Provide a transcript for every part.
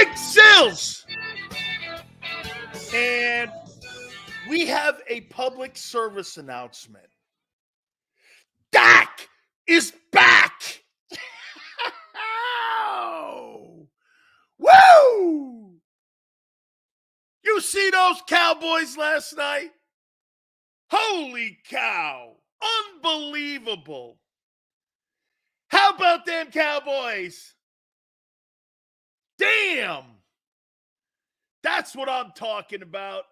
Big Sills! And we have a public service announcement. Dak is back! Woo! You see those Cowboys last night? Holy cow. Unbelievable. How about them Cowboys? Damn. That's what I'm talking about.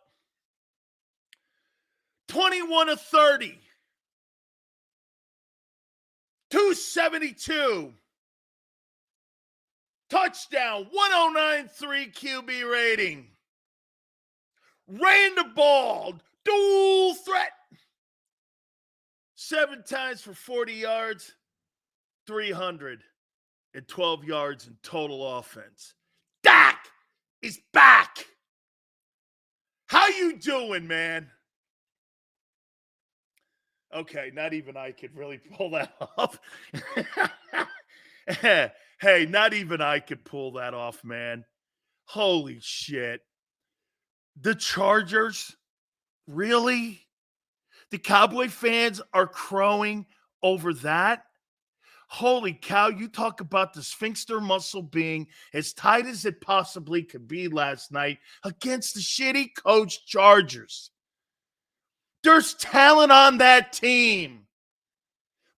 21-30. 272. Touchdown. 109.3 QB rating. Ran the ball. Dual threat. 7 times for 40 yards. 312 yards in total offense. Dak is back. How you doing, man? Okay, not even I could really pull that off. Hey, not even I could pull that off, man. Holy shit. The Chargers? Really? The Cowboy fans are crowing over that? Holy cow, you talk about the sphincter muscle being as tight as it possibly could be last night against the shitty coach Chargers. There's talent on that team.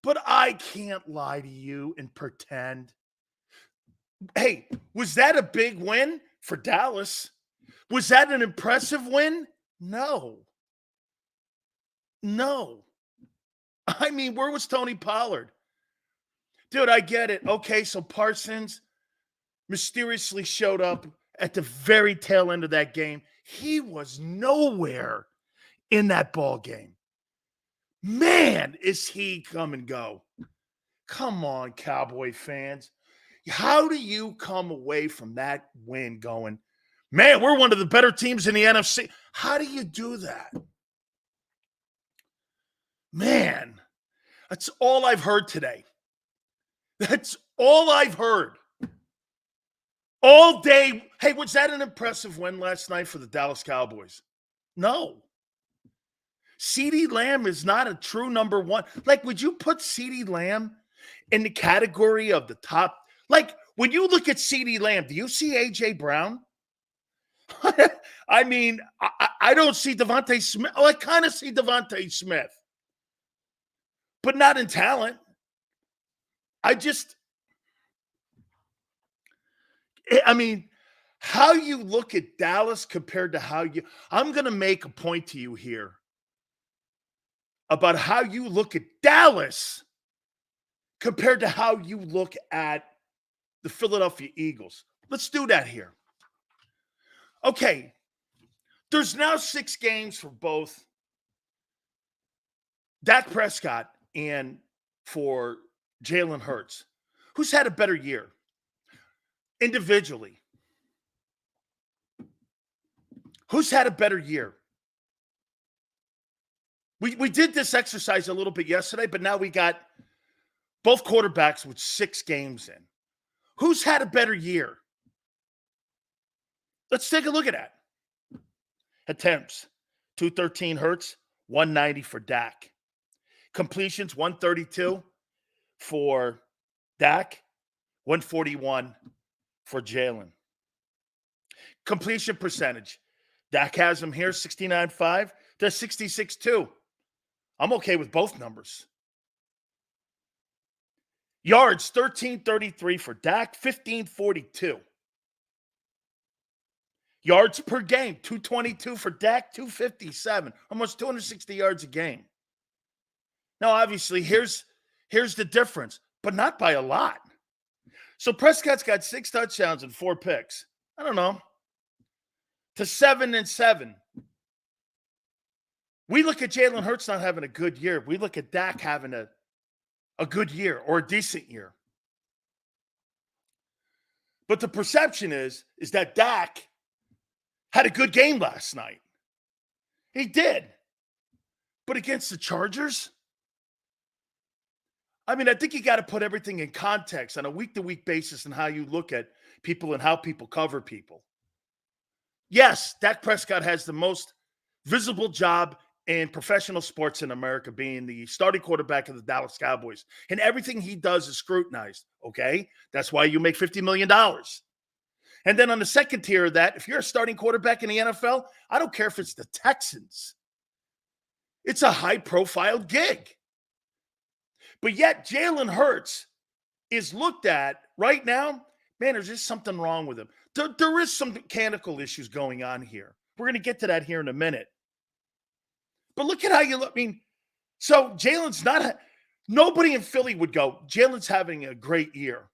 But I can't lie to you and pretend. Hey, was that a big win for Dallas? Was that an impressive win? No. I mean, where was Tony Pollard? Dude, I get it. Okay, so Parsons mysteriously showed up at the very tail end of that game. He was nowhere in that ball game. Man, is he come and go. Come on, Cowboy fans. How do you come away from that win going, man, we're one of the better teams in the NFC? How do you do that? Man, that's all I've heard today. That's all I've heard. All day. Hey, was that an impressive win last night for the Dallas Cowboys? No. CeeDee Lamb is not a true number one. Like, would you put CeeDee Lamb in the category of the top? Like, when you look at CeeDee Lamb, do you see A.J. Brown? I mean, I don't see Devontae Smith. Oh, I kind of see Devontae Smith, but not in talent. I mean, how you look at Dallas compared to how you – I'm going to make a point to you here about how you look at Dallas compared to how you look at the Philadelphia Eagles. Let's do that here. Okay, there's now 6 games for both Dak Prescott and for Jalen Hurts. Who's had a better year? Individually. Who's had a better year? We did this exercise a little bit yesterday, but now we got both quarterbacks with 6 games in. Who's had a better year? Let's take a look at that. Attempts, 213 Hurts, 190 for Dak. Completions, 132 for Dak, 141 for Jalen. Completion percentage. Dak has him here, 69.5 to 66.2. I'm okay with both numbers. Yards, 1333 for Dak, 1542. Yards per game, 222 for Dak, 257. Almost 260 yards a game. Now, obviously, here's the difference, but not by a lot. So Prescott's got 6 touchdowns and 4 picks. I don't know. To 7-7. We look at Jalen Hurts not having a good year. We look at Dak having a good year or a decent year. But the perception is that Dak had a good game last night. He did. But against the Chargers, I mean, I think you got to put everything in context on a week-to-week basis and how you look at people and how people cover people. Yes, Dak Prescott has the most visible job in professional sports in America, being the starting quarterback of the Dallas Cowboys. And everything he does is scrutinized. Okay. That's why you make $50 million. And then on the second tier of that, if you're a starting quarterback in the NFL, I don't care if it's the Texans, it's a high profile gig. But yet, Jalen Hurts is looked at right now. Man, there's just something wrong with him. There is some mechanical issues going on here. We're going to get to that here in a minute. But look at how you look. I mean, so Jalen's not, nobody in Philly would go, Jalen's having a great year.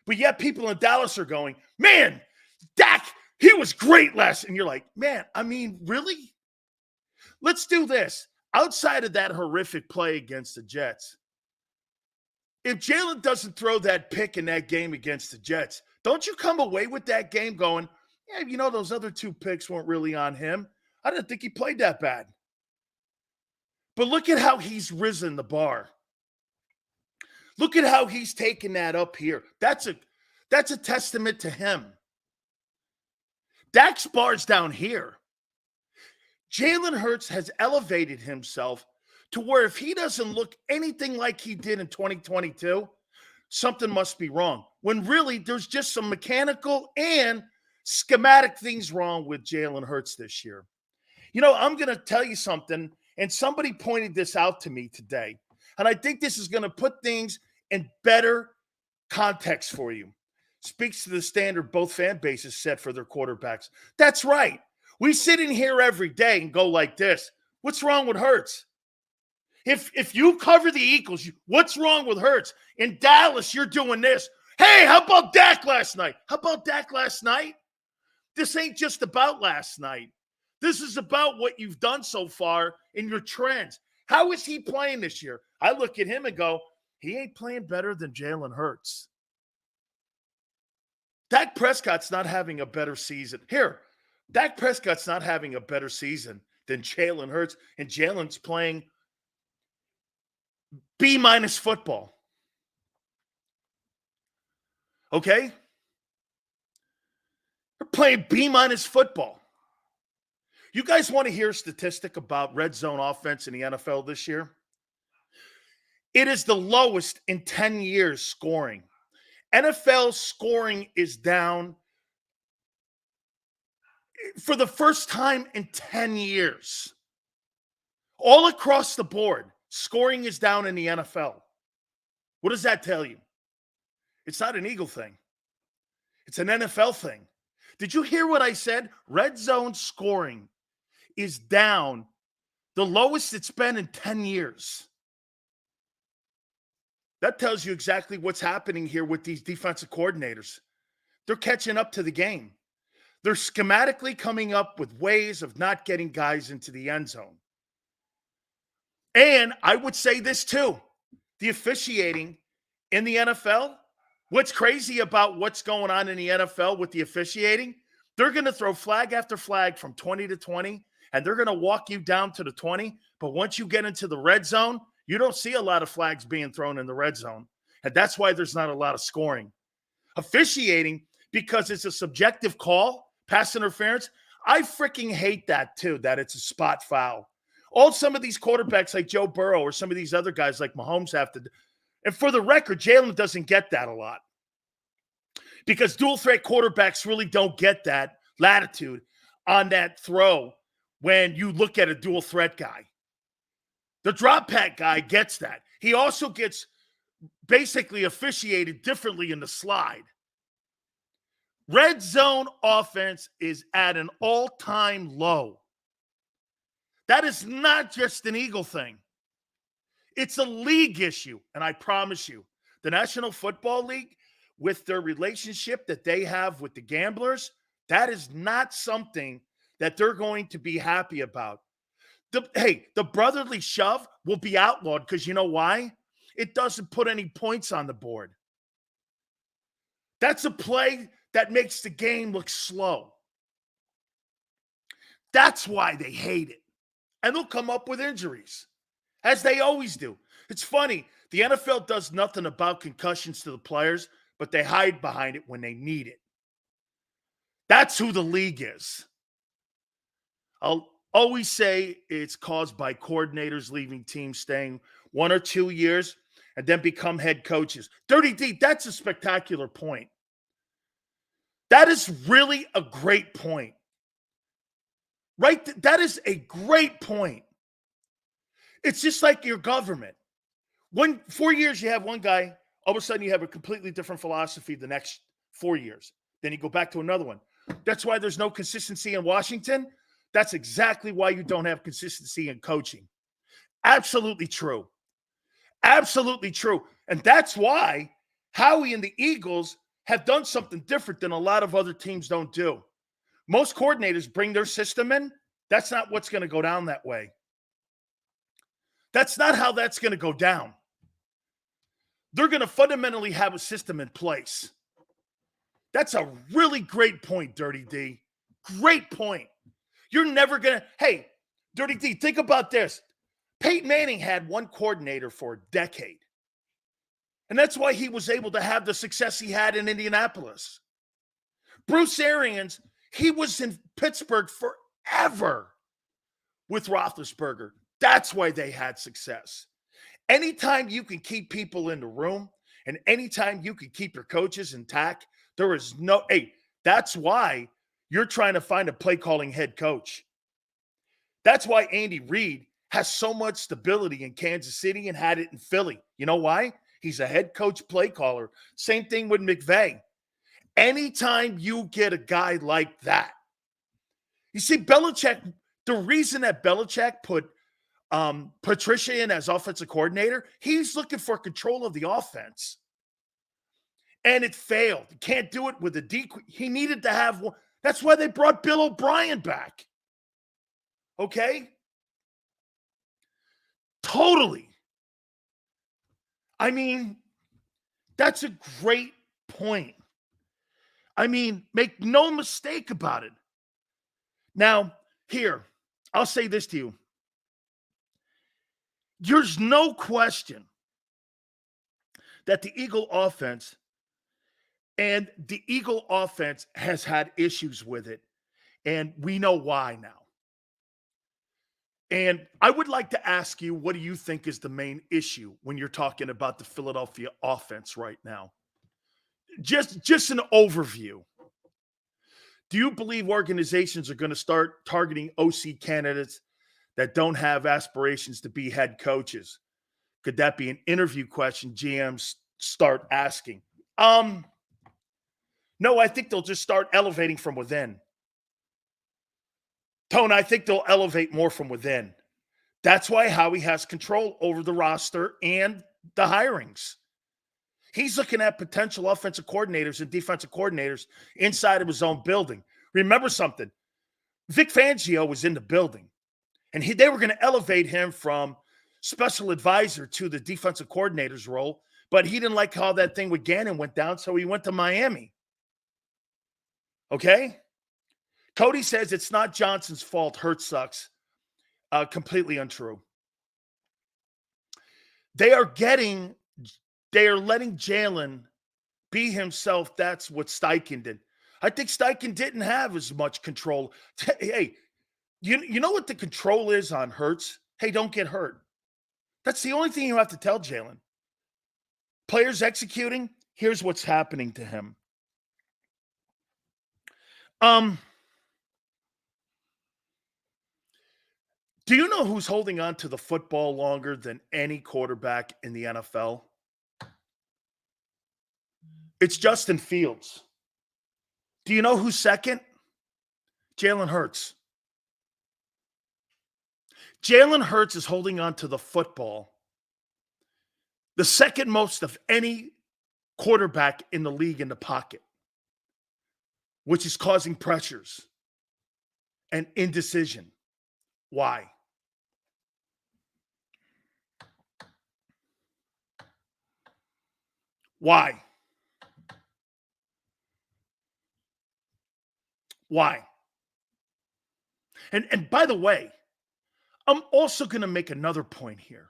But yet people in Dallas are going, man, Dak, he was great last. And you're like, man, I mean, really? Let's do this. Outside of that horrific play against the Jets, if Jalen doesn't throw that pick in that game against the Jets, don't you come away with that game going, yeah, you know, those other two picks weren't really on him. I didn't think he played that bad. But look at how he's risen the bar. Look at how he's taken that up here. That's a testament to him. Dak's bar's down here. Jalen Hurts has elevated himself to where if he doesn't look anything like he did in 2022, something must be wrong. When really there's just some mechanical and schematic things wrong with Jalen Hurts this year. You know, I'm going to tell you something, and somebody pointed this out to me today, and I think this is going to put things in better context for you. Speaks to the standard both fan bases set for their quarterbacks. That's right. We sit in here every day and go like this. What's wrong with Hurts? If you cover the Eagles, what's wrong with Hurts? In Dallas, you're doing this. Hey, how about Dak last night? How about Dak last night? This ain't just about last night. This is about what you've done so far in your trends. How is he playing this year? I look at him and go, he ain't playing better than Jalen Hurts. Dak Prescott's not having a better season. Here, Dak Prescott's not having a better season than Jalen Hurts, and Jalen's playing B- football. Okay? They're playing B- football. You guys want to hear a statistic about red zone offense in the NFL this year? It is the lowest in 10 years scoring. NFL scoring is down for the first time in 10 years. All across the board, scoring is down in the NFL. What does that tell you? It's not an Eagle thing. It's an NFL thing. Did you hear what I said? Red zone scoring is down, the lowest it's been in 10 years. That tells you exactly what's happening here with these defensive coordinators. They're catching up to the game. They're schematically coming up with ways of not getting guys into the end zone. And I would say this too, the officiating in the NFL, what's crazy about what's going on in the NFL with the officiating, they're going to throw flag after flag from 20 to 20, and they're going to walk you down to the 20. But once you get into the red zone, you don't see a lot of flags being thrown in the red zone. And that's why there's not a lot of scoring. Officiating, because it's a subjective call, pass interference, I freaking hate that too, that it's a spot foul. All some of these quarterbacks like Joe Burrow or some of these other guys like Mahomes have to. And for the record, Jalen doesn't get that a lot. Because dual threat quarterbacks really don't get that latitude on that throw when you look at a dual threat guy. The drop pack guy gets that. He also gets basically officiated differently in the slide. Red zone offense is at an all-time low. That is not just an Eagle thing. It's a league issue. And I promise you, the National Football League, with their relationship that they have with the gamblers, that is not something that they're going to be happy about. The brotherly shove will be outlawed because you know why? It doesn't put any points on the board. That's a play that makes the game look slow. That's why they hate it. And they'll come up with injuries, as they always do. It's funny. The NFL does nothing about concussions to the players, but they hide behind it when they need it. That's who the league is. I'll always say it's caused by coordinators leaving teams, staying 1 or 2 years, and then become head coaches. Dirty D, that's a spectacular point. That is really a great point. Right? That is a great point. It's just like your government. 4 years, you have one guy, all of a sudden you have a completely different philosophy the next 4 years. Then you go back to another one. That's why there's no consistency in Washington. That's exactly why you don't have consistency in coaching. Absolutely true. Absolutely true. And that's why Howie and the Eagles have done something different than a lot of other teams don't do. Most coordinators bring their system in. That's not what's going to go down that way. That's not how that's going to go down. They're going to fundamentally have a system in place. That's a really great point, Dirty D. Great point. You're never going to, hey, Dirty D, think about this. Peyton Manning had one coordinator for a decade. And that's why he was able to have the success he had in Indianapolis. Bruce Arians, he was in Pittsburgh forever with Roethlisberger. That's why they had success. Anytime you can keep people in the room and anytime you can keep your coaches intact, there is no, that's why you're trying to find a play calling head coach. That's why Andy Reid has so much stability in Kansas City and had it in Philly. You know why? He's a head coach play caller. Same thing with McVay. Anytime you get a guy like that, you see, Belichick, the reason that Belichick put Patricia in as offensive coordinator, he's looking for control of the offense. And it failed. He can't do it with a D. He needed to have one. That's why they brought Bill O'Brien back. Okay? Totally. I mean, that's a great point. I mean, make no mistake about it. Now, here, I'll say this to you. There's no question that the Eagle offense has had issues with it, and we know why now. And I would like to ask you, what do you think is the main issue when you're talking about the Philadelphia offense right now? Just an overview. Do you believe organizations are going to start targeting OC candidates that don't have aspirations to be head coaches? Could that be an interview question GMs start asking? No, I think they'll just start elevating from within. Tone, I think they'll elevate more from within. That's why Howie has control over the roster and the hirings. He's looking at potential offensive coordinators and defensive coordinators inside of his own building. Remember something. Vic Fangio was in the building, and they were going to elevate him from special advisor to the defensive coordinator's role, but he didn't like how that thing with Gannon went down, so he went to Miami. Okay? Cody says it's not Johnson's fault. Hurts sucks. Completely untrue. They are letting Jalen be himself. That's what Steichen did. I think Steichen didn't have as much control. Hey, you know what the control is on Hurts? Hey, don't get hurt. That's the only thing you have to tell Jalen. Players executing, here's what's happening to him. Do you know who's holding on to the football longer than any quarterback in the NFL? It's Justin Fields. Do you know who's second? Jalen Hurts. Jalen Hurts is holding on to the football the second most of any quarterback in the league in the pocket, which is causing pressures and indecision. Why? Why? Why? And by the way, I'm also going to make another point here.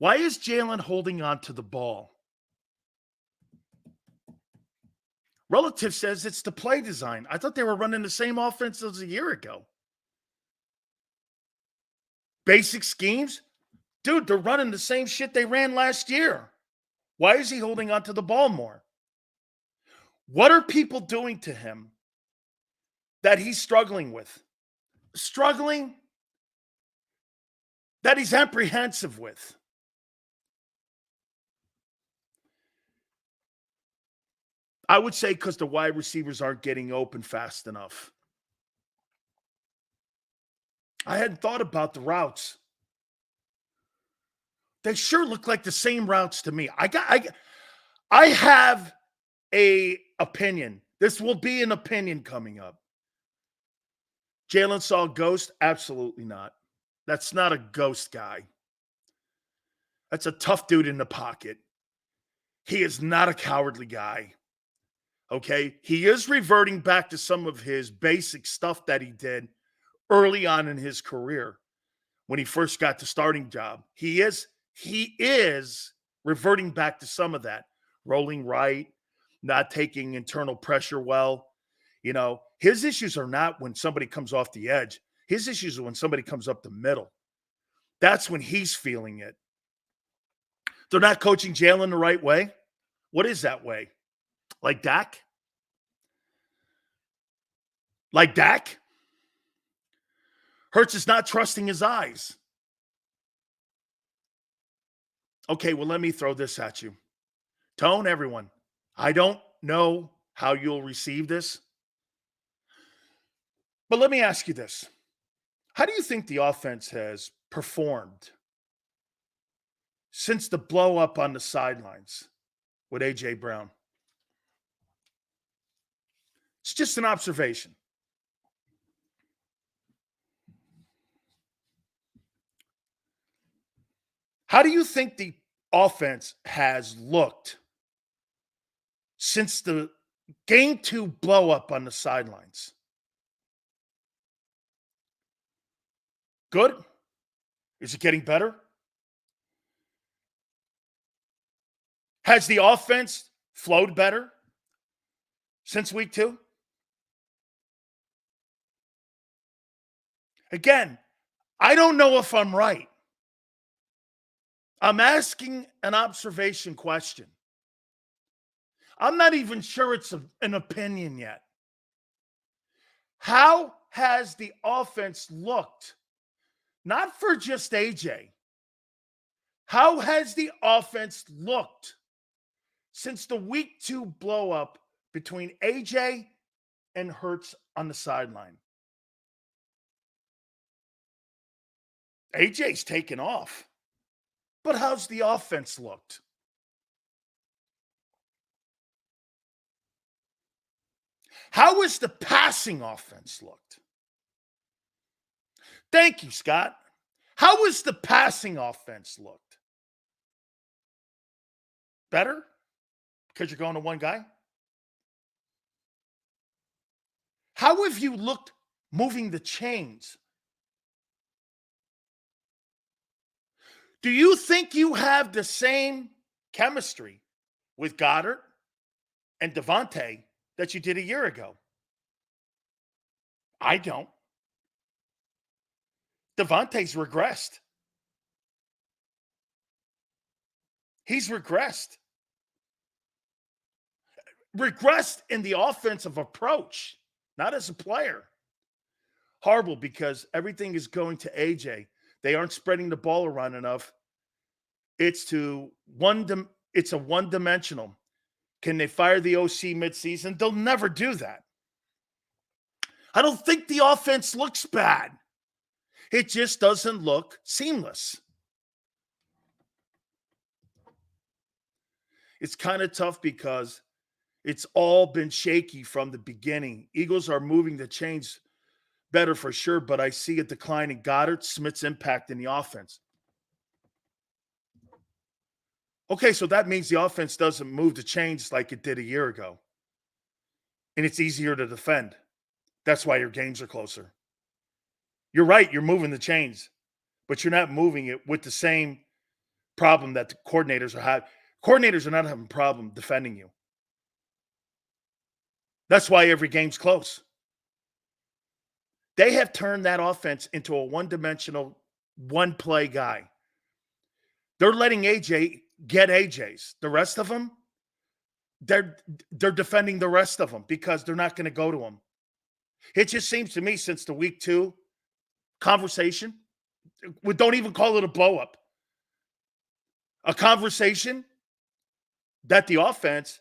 Why is Jalen holding on to the ball? Relative says it's the play design. I thought they were running the same offense as a year ago. Basic schemes? Dude, they're running the same shit they ran last year. Why is he holding on to the ball more? What are people doing to him that he's struggling with? Struggling that he's apprehensive with. I would say because the wide receivers aren't getting open fast enough. I hadn't thought about the routes. They sure look like the same routes to me. I have a opinion. This will be an opinion coming up. Jalen saw a ghost? Absolutely not. That's not a ghost guy. That's a tough dude in the pocket. He is not a cowardly guy. Okay? He is reverting back to some of his basic stuff that he did early on in his career when he first got the starting job. He is reverting back to some of that. Rolling right, not taking internal pressure well. You know, his issues are not when somebody comes off the edge. His issues are when somebody comes up the middle. That's when he's feeling it. They're not coaching Jalen the right way. What is that way? Like Dak? Like Dak? Hurts is not trusting his eyes. Okay, well, let me throw this at you. Tone, everyone. I don't know how you'll receive this. But let me ask you this. How do you think the offense has performed since the blow up on the sidelines with A.J. Brown? It's just an observation. How do you think the offense has looked since the game 2 blow up on the sidelines? Good? Is it getting better? Has the offense flowed better since week 2? Again, I don't know if I'm right. I'm asking an observation question. I'm not even sure it's an opinion yet. How has the offense looked? Not for just AJ. How has the offense looked since the week 2 blow up between AJ and Hurts on the sideline? AJ's taken off. But how's the offense looked? How has the passing offense looked? Thank you, Scott. How has the passing offense looked? Better? Because you're going to one guy? How have you looked moving the chains? Do you think you have the same chemistry with Goddard and Devontae that you did a year ago? I don't. Devontae's regressed. He's regressed. Regressed in the offensive approach, not as a player. Horrible because everything is going to AJ. They aren't spreading the ball around enough. It's a one-dimensional. Can they fire the OC midseason? They'll never do that. I don't think the offense looks bad. It just doesn't look seamless. It's kind of tough because it's all been shaky from the beginning. Eagles are moving the chains better for sure, but I see a decline in Goddard, Smith's impact in the offense. Okay, so that means the offense doesn't move the chains like it did a year ago. And it's easier to defend. That's why your games are closer. You're right, you're moving the chains, but you're not moving it with the same problem that the coordinators are having. Coordinators are not having a problem defending you. That's why every game's close. They have turned that offense into a one-dimensional, one-play guy. They're letting AJ get AJs. The rest of them, they're defending the rest of them because they're not going to go to them. It just seems to me since the week 2 conversation, we don't even call it a blow-up, a conversation that the offense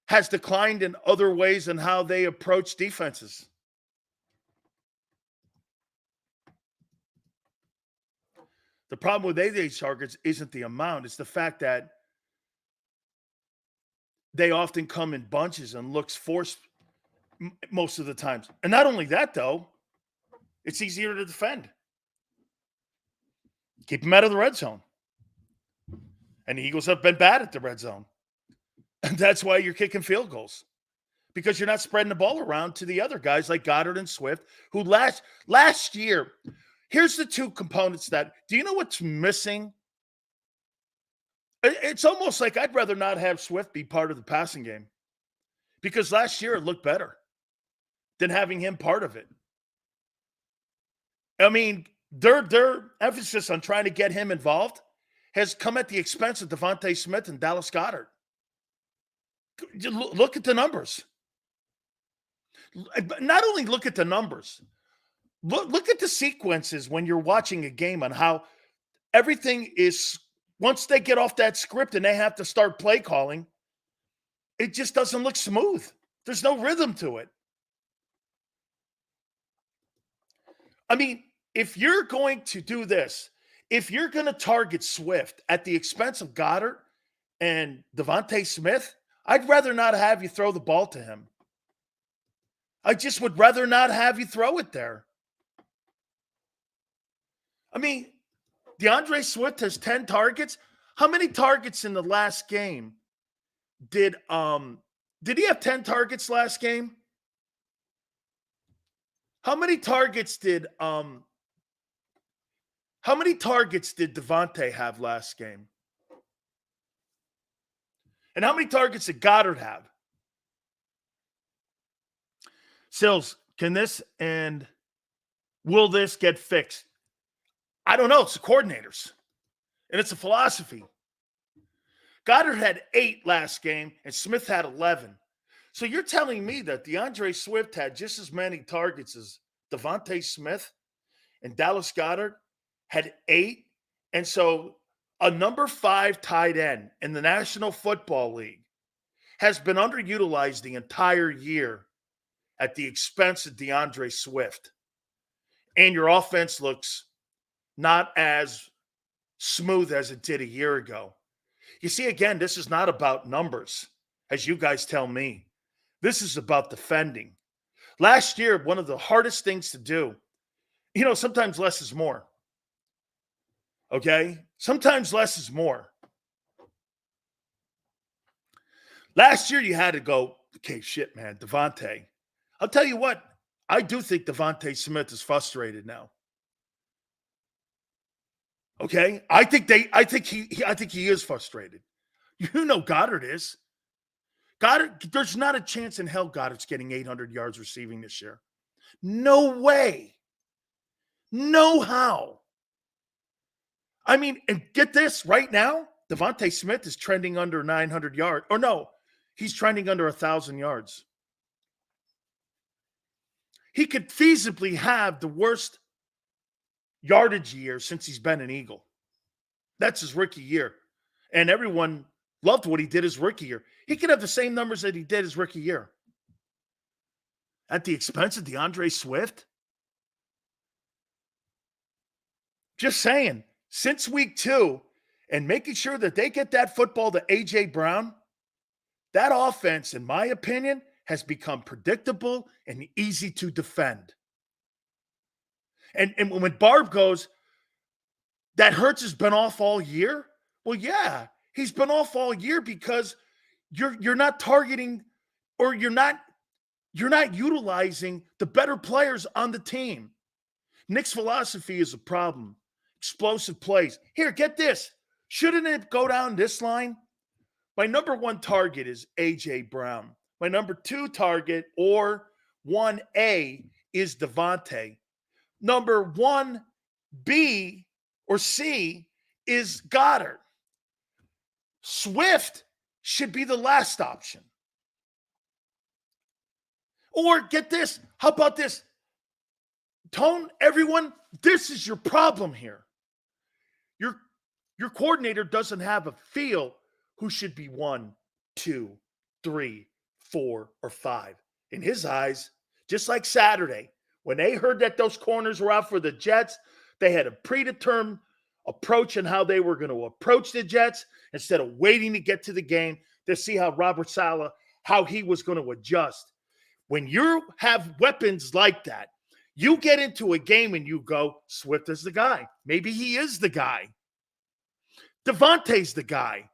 has declined in other ways in how they approach defenses. The problem with AJ's targets isn't the amount. It's the fact that they often come in bunches and looks forced most of the times. And not only that, though, it's easier to defend. Keep them out of the red zone. And the Eagles have been bad at the red zone. And that's why you're kicking field goals. Because you're not spreading the ball around to the other guys like Goddard and Swift, who last year, here's the two components that, do you know what's missing? It's almost like I'd rather not have Swift be part of the passing game. Because last year it looked better than having him part of it. I mean, their emphasis on trying to get him involved has come at the expense of Devontae Smith and Dallas Goedert. Look at the numbers. Not only look at the numbers, look at the sequences when you're watching a game on how everything is, once they get off that script and they have to start play calling, it just doesn't look smooth. There's no rhythm to it. I mean, if you're going to do this, if you're going to target Swift at the expense of Goddard and Devontae Smith, I'd rather not have you throw the ball to him. I just would rather not have you throw it there. I mean, DeAndre Swift has 10 targets. How many targets in the last game did he have 10 targets last game? How many targets did Devontae have last game? And how many targets did Goddard have? Sills, can this and will this get fixed? I don't know. It's the coordinators. And it's a philosophy. Goddard had 8 last game, and Smith had 11. So you're telling me that DeAndre Swift had just as many targets as Devontae Smith and Dallas Goedert had 8? And so a number 5 tight end in the National Football League has been underutilized the entire year at the expense of DeAndre Swift. And your offense looks not as smooth as it did a year ago. You see, again, this is not about numbers, as you guys tell me. This is about defending. Last year, one of the hardest things to do, sometimes less is more. Okay? Sometimes less is more. Last year, you had to go, okay, shit, man, Devontae. I'll tell you what, I do think Devontae Smith is frustrated now. Okay? I think he is frustrated. Goddard is. Goddard, there's not a chance in hell Goddard's getting 800 yards receiving this year. No way. No how. I mean, and get this, right now, Devontae Smith is trending under 900 yards. Or no, he's trending under 1,000 yards. He could feasibly have the worst yardage year since he's been an Eagle. That's his rookie year. And everyone loved what he did his rookie year. He could have the same numbers that he did his rookie year. At the expense of DeAndre Swift? Just saying, since week 2 and making sure that they get that football to A.J. Brown, that offense, in my opinion, has become predictable and easy to defend. And when Barb goes, that Hurts has been off all year. Well, yeah, he's been off all year because you're not targeting, or you're not utilizing the better players on the team. Nick's philosophy is a problem. Explosive plays. Here, get this. Shouldn't it go down this line? My number one target is A.J. Brown. My number two target, or 1A, is Devontae. Number 1B or C is Goddard. Swift should be the last option. Or get this. How about this? Tone, everyone, this is your problem here. Your coordinator doesn't have a feel who should be 1, 2, 3, 4, or 5. In his eyes, just like Saturday, when they heard that those corners were out for the Jets, they had a predetermined approach on how they were going to approach the Jets instead of waiting to get to the game to see how Robert Saleh, how he was going to adjust. When you have weapons like that, you get into a game and you go, Swift is the guy. Maybe he is the guy. Devontae's the guy.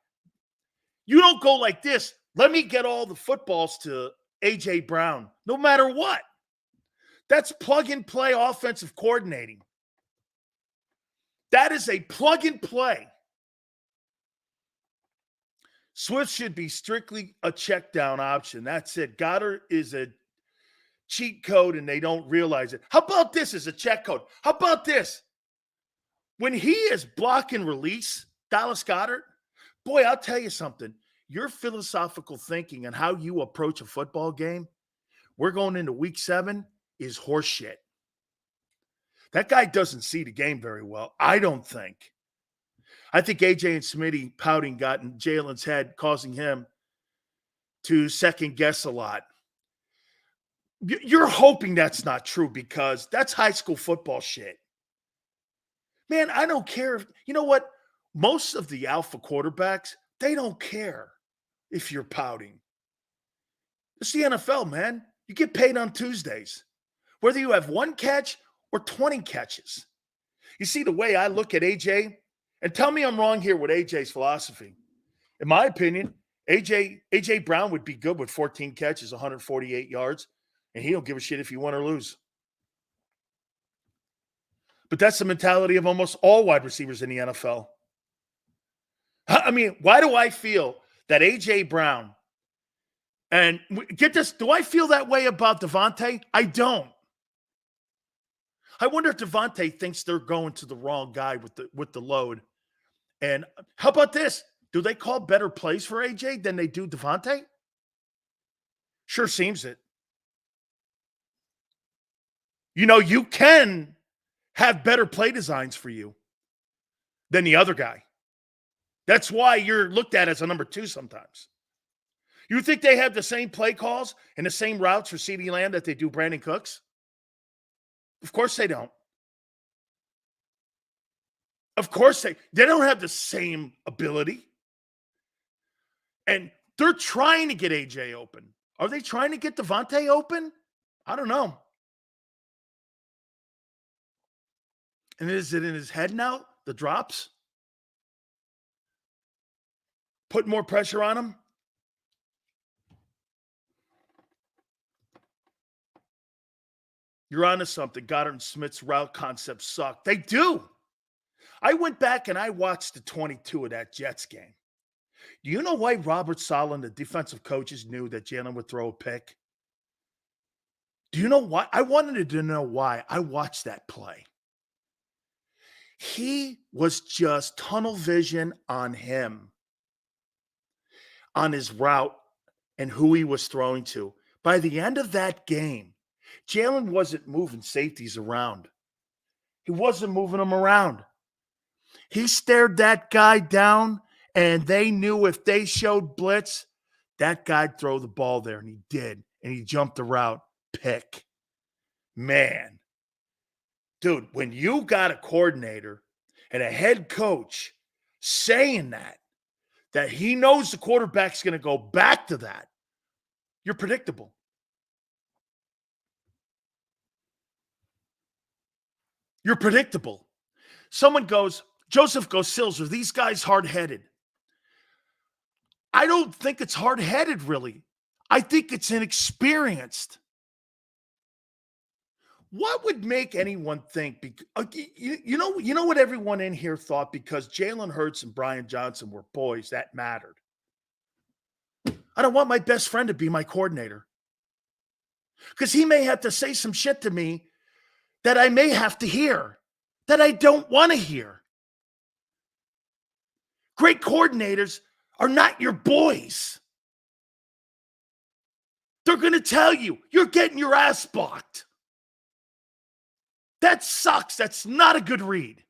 You don't go like this. Let me get all the footballs to A.J. Brown, no matter what. That's plug-and-play offensive coordinating. That is a plug-and-play. Swift should be strictly a check-down option. That's it. Goddard is a cheat code, and they don't realize it. How about this as a check code? How about this? When he is block and release, Dallas Goedert, boy, I'll tell you something. Your philosophical thinking and how you approach a football game, we're going into week 7, is horseshit. That guy doesn't see the game very well, I don't think. I think AJ and Smitty pouting got in Jalen's head, causing him to second guess a lot. You're hoping that's not true because that's high school football shit. Man, I don't care. You know what? Most of the alpha quarterbacks, they don't care if you're pouting. It's the NFL, man. You get paid on Tuesdays, whether you have 1 catch or 20 catches. You see the way I look at AJ, and tell me I'm wrong here with AJ's philosophy. In my opinion, AJ Brown would be good with 14 catches, 148 yards, and he don't give a shit if you win or lose. But that's the mentality of almost all wide receivers in the NFL. I mean, why do I feel that A.J. Brown, and get this, do I feel that way about Devontae? I don't. I wonder if Devontae thinks they're going to the wrong guy with the load. And how about this? Do they call better plays for A.J. than they do Devontae? Sure seems it. You know, you can have better play designs for you than the other guy. That's why you're looked at as a number 2 sometimes. You think they have the same play calls and the same routes for CeeDee Lamb that they do Brandon Cooks? Of course they don't. Of course they don't have the same ability. And they're trying to get AJ open. Are they trying to get Devontae open? I don't know. And is it in his head now, the drops? Put more pressure on him? You're onto something. Goddard and Smith's route concepts suck. They do. I went back and I watched the 22 of that Jets game. Do you know why Robert Saleh and the defensive coaches knew that Jalen would throw a pick? Do you know why? I wanted to know why. I watched that play. He was just tunnel vision on him, on his route and who he was throwing to. By the end of that game, Jalen wasn't moving safeties around. He wasn't moving them around. He stared that guy down, and they knew if they showed blitz, that guy'd throw the ball there, and he did. And he jumped the route. Pick. Man. Dude, when you got a coordinator and a head coach saying that he knows the quarterback's going to go back to that, you're predictable. You're predictable. Joseph goes, Sills, are these guys hard-headed? I don't think it's hard-headed, really. I think it's inexperienced. What would make anyone think? You know what everyone in here thought, because Jalen Hurts and Brian Johnson were boys, that mattered. I don't want my best friend to be my coordinator, because he may have to say some shit to me that I may have to hear, that I don't want to hear. Great coordinators are not your boys. They're going to tell you, you're getting your ass blocked. That sucks. That's not a good read.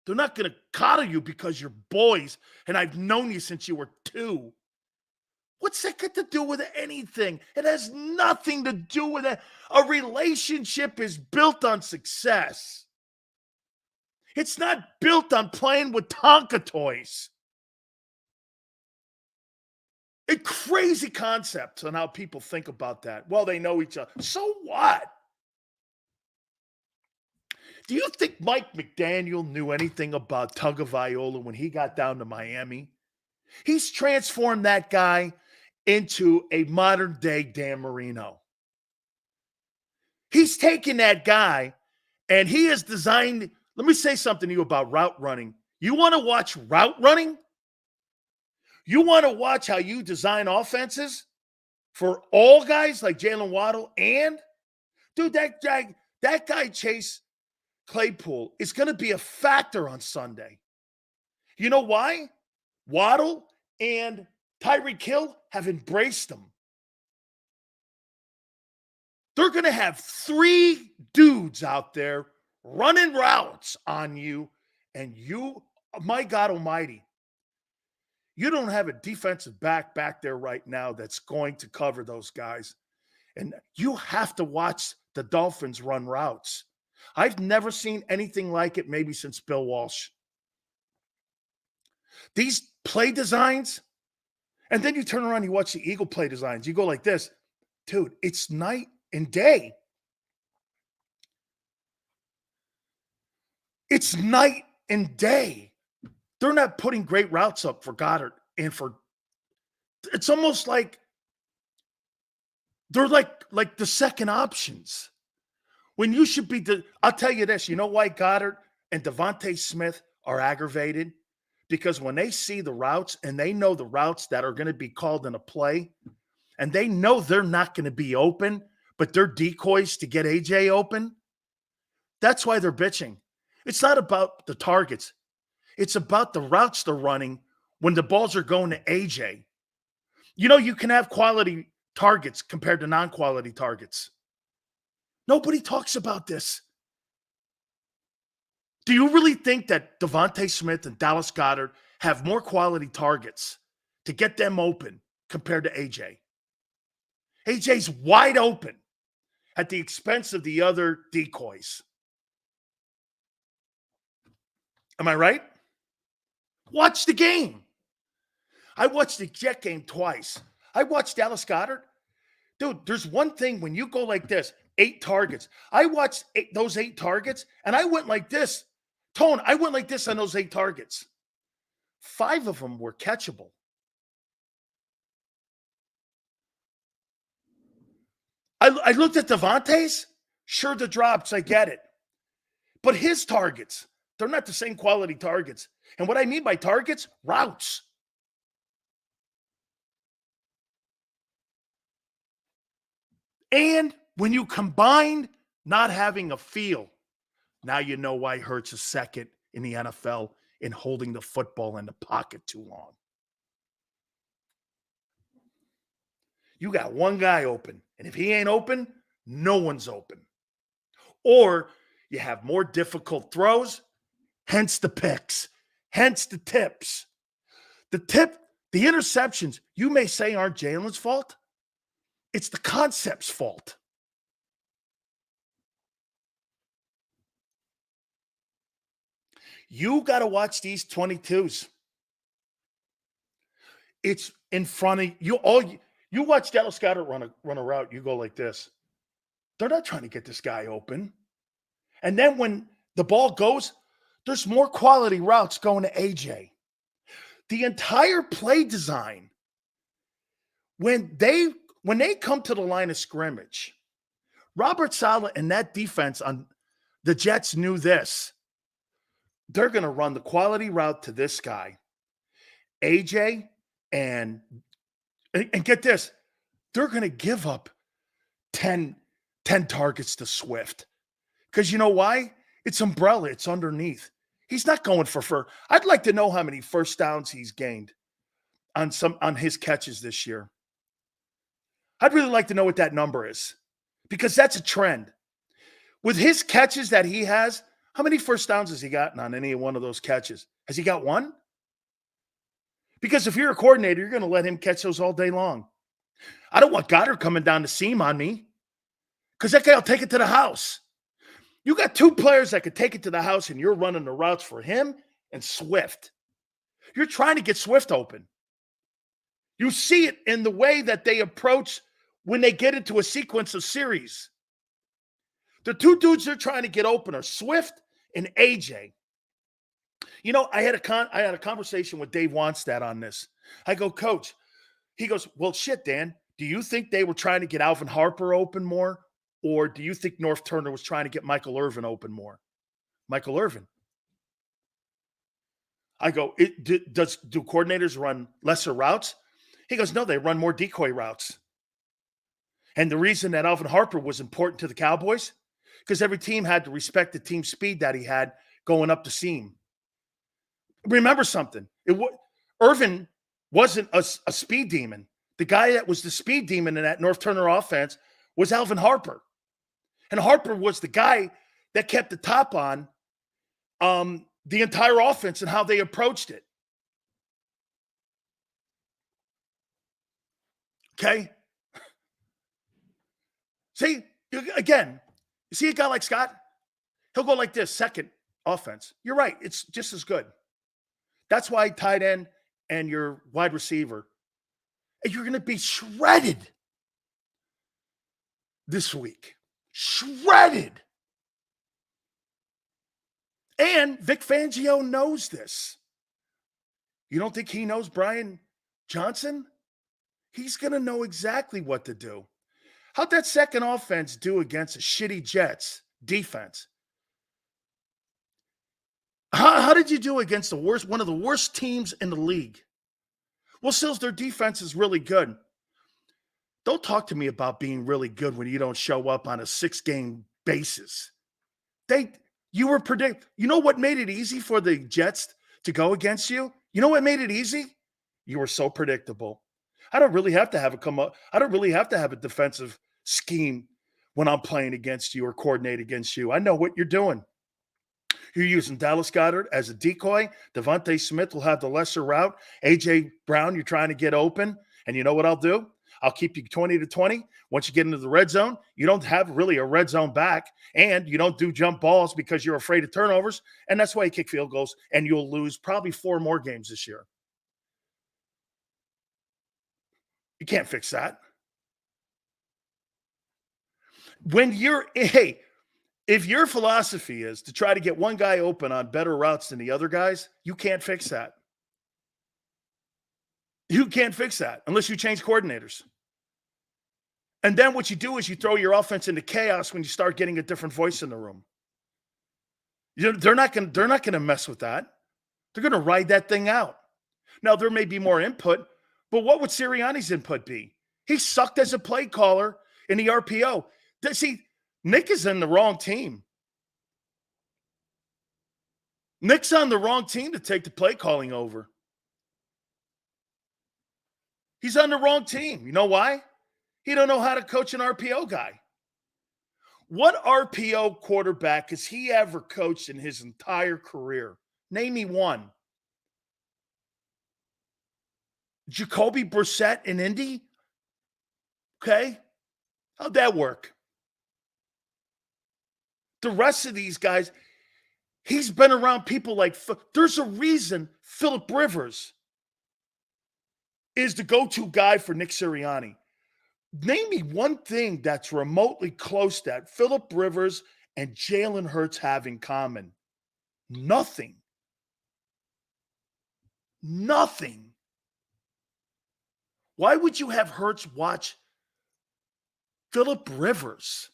They're not going to coddle you because you're boys and I've known you since you were 2. What's that got to do with anything? It has nothing to do with it. A relationship is built on success. It's not built on playing with Tonka toys. A crazy concept on how people think about that. Well, they know each other. So what? Do you think Mike McDaniel knew anything about Tagovailoa when he got down to Miami? He's transformed that guy into a modern-day Dan Marino. He's taken that guy, and he has designed – let me say something to you about route running. You want to watch route running? You want to watch how you design offenses for all guys like Jalen Waddle and – dude, that guy Chase Claypool is going to be a factor on Sunday. You know why? Waddle and Tyreek Hill have embraced him. They're going to have 3 dudes out there running routes on you, and you, my God almighty, you don't have a defensive back there right now that's going to cover those guys. And you have to watch the Dolphins run routes. I've never seen anything like it, maybe since Bill Walsh. These play designs, and then you turn around, you watch the Eagle play designs. You go like this. Dude, it's night and day. It's night and day. They're not putting great routes up for Goddard and for – it's almost like they're like the second options. When you should be – I'll tell you this. You know why Goddard and Devontae Smith are aggravated? Because when they see the routes and they know the routes that are going to be called in a play, and they know they're not going to be open, but they're decoys to get AJ open, that's why they're bitching. It's not about the targets. It's about the routes they're running when the balls are going to AJ. You know, you can have quality targets compared to non-quality targets. Nobody talks about this. Do you really think that Devontae Smith and Dallas Goedert have more quality targets to get them open compared to AJ? AJ's wide open at the expense of the other decoys. Am I right? Watch the game. I watched the Jet game twice. I watched Dallas Goedert. Dude, there's one thing when you go like this, 8 targets. I watched those 8 targets, and I went like this. Tone, I went like this on those 8 targets. 5 of them were catchable. I looked at Devontae's. Sure, the drops, I get it. But his targets, they're not the same quality targets. And what I mean by targets, routes. And when you combine not having a feel, now you know why Hurts is second in the NFL in holding the football in the pocket too long. You got one guy open, and if he ain't open, no one's open. Or you have more difficult throws, hence the picks, hence the tips. The interceptions, you may say aren't Jalen's fault. It's the concept's fault. You got to watch these 22s. It's in front of you. You watch Dallas Goedert run a route, you go like this. They're not trying to get this guy open. And then when the ball goes, there's more quality routes going to AJ. The entire play design, when they come to the line of scrimmage, Robert Saleh and that defense on the Jets knew this. They're going to run the quality route to this guy, AJ, and get this, they're going to give up 10 targets to Swift. Because you know why? It's umbrella. It's underneath. He's not going for. I'd like to know how many first downs he's gained on his catches this year. I'd really like to know what that number is, because that's a trend. With his catches that he has, how many first downs has he gotten on any one of those catches? Has he got one? Because if you're a coordinator, you're going to let him catch those all day long. I don't want Goddard coming down the seam on me, because that guy will take it to the house. You got two players that could take it to the house, and you're running the routes for him and Swift. You're trying to get Swift open. You see it in the way that they approach when they get into a sequence of series. The two dudes they're trying to get open are Swift and AJ. You know, I had a conversation with Dave Wanstead on this. I go, Coach. He goes, well, shit, Dan. Do you think they were trying to get Alvin Harper open more? Or do you think North Turner was trying to get Michael Irvin open more? Michael Irvin. I go, do coordinators run lesser routes? He goes, no, they run more decoy routes. And the reason that Alvin Harper was important to the Cowboys, because every team had to respect the team speed that he had going up the seam. Remember something. Irvin wasn't a speed demon. The guy that was the speed demon in that North Turner offense was Alvin Harper. And Harper was the guy that kept the top on the entire offense and how they approached it. Okay? See, again, you see a guy like Scott? He'll go like this, second offense. You're right. It's just as good. That's why tight end and your wide receiver, you're going to be shredded this week. Shredded. And Vic Fangio knows this. You don't think he knows Brian Johnson? He's going to know exactly what to do. How'd that second offense do against a shitty Jets defense? How did you do against one of the worst teams in the league? Well, Sills, their defense is really good. Don't talk to me about being really good when you don't show up on a 6-game basis. You know what made it easy for the Jets to go against you? You know what made it easy? You were so predictable. I don't really have to have a defensive scheme when I'm playing against you or coordinate against you. I know what you're doing. You're using Dallas Goedert as a decoy. Devontae Smith will have the lesser route. A.J. Brown, you're trying to get open. And you know what I'll do? I'll keep you 20-20. Once you get into the red zone, you don't have really a red zone back, and you don't do jump balls because you're afraid of turnovers, and that's why you kick field goals, and you'll lose probably 4 more games this year. You can't fix that. If your philosophy is to try to get one guy open on better routes than the other guys, you can't fix that. You can't fix that unless you change coordinators. And then what you do is you throw your offense into chaos when you start getting a different voice in the room. They're not going to mess with that. They're going to ride that thing out. Now, there may be more input, but what would Sirianni's input be? He sucked as a play caller in the RPO. See, Nick is in the wrong team. Nick's on the wrong team to take the play calling over. He's on the wrong team. You know why? He don't know how to coach an RPO guy. What RPO quarterback has he ever coached in his entire career? Name me one. Jacoby Brissett in Indy? Okay. How'd that work? The rest of these guys, he's been around people like, there's a reason Phillip Rivers is the go-to guy for Nick Sirianni. Name me one thing that's remotely close that Phillip Rivers and Jalen Hurts have in common. Nothing. Nothing. Why would you have Hurts watch Phillip Rivers?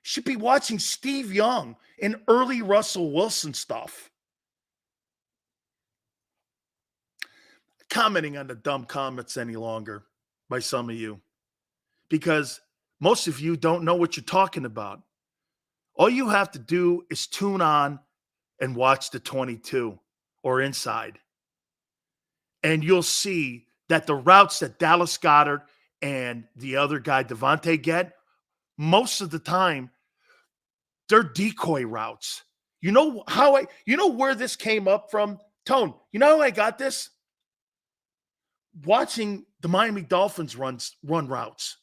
should be watching Steve Young and early Russell Wilson stuff. Commenting on the dumb comments any longer by some of you, because most of you don't know what you're talking about. All you have to do is tune on and watch the 22 or inside. And you'll see that the routes that Dallas Goedert and the other guy, Devontae, get, most of the time, they're decoy routes. You know where this came up from? Tone, you know how I got this? Watching the Miami Dolphins run routes.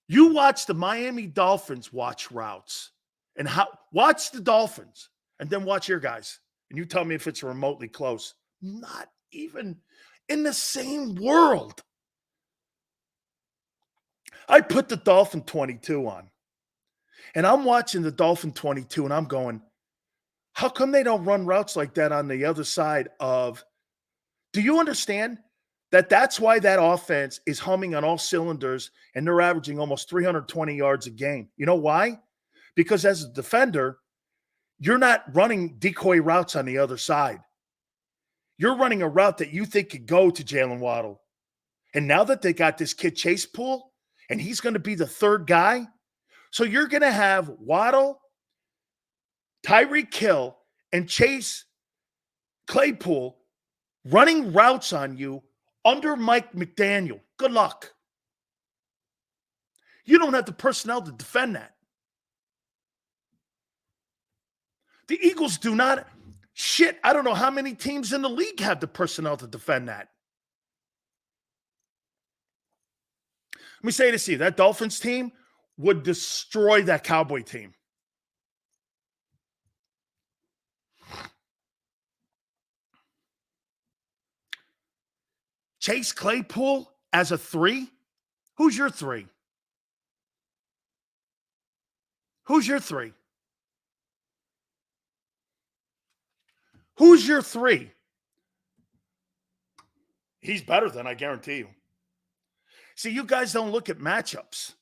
You watch the Miami Dolphins watch routes and watch the Dolphins and then watch your guys. And you tell me if it's remotely close. Not even in the same world. I put the Dolphin 22 on. And I'm watching the Dolphin 22 and I'm going, how come they don't run routes like that on the other side of? Do you understand that that's why that offense is humming on all cylinders and they're averaging almost 320 yards a game? You know why? Because as a defender, you're not running decoy routes on the other side. You're running a route that you think could go to Jalen Waddle. And now that they got this kid Chase Pool, and he's going to be the third guy, so you're going to have Waddle, Tyreek Hill, and Chase Claypool running routes on you under Mike McDaniel. Good luck. You don't have the personnel to defend that. The Eagles do not. Shit, I don't know how many teams in the league have the personnel to defend that. Let me say this to you. That Dolphins team would destroy that Cowboy team. Chase Claypool as a 3? Who's your 3? Who's your 3? Who's your 3? He's better than, I guarantee you. See, you guys don't look at matchups.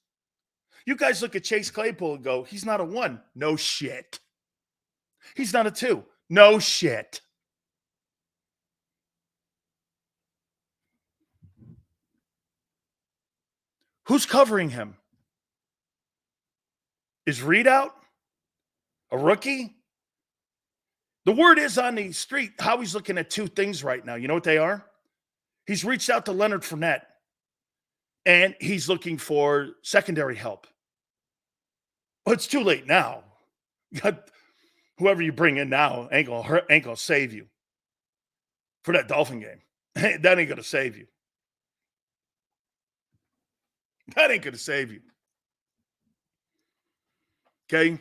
You guys look at Chase Claypool and go, he's not a 1. No shit. He's not a 2. No shit. Who's covering him? Is Reed out? A rookie? The word is on the street, Howie's looking at 2 things right now. You know what they are? He's reached out to Leonard Fournette, and he's looking for secondary help. Well, it's too late now. Whoever you bring in now ain't gonna save you for that Dolphin game. That ain't going to save you. That ain't going to save you. Okay?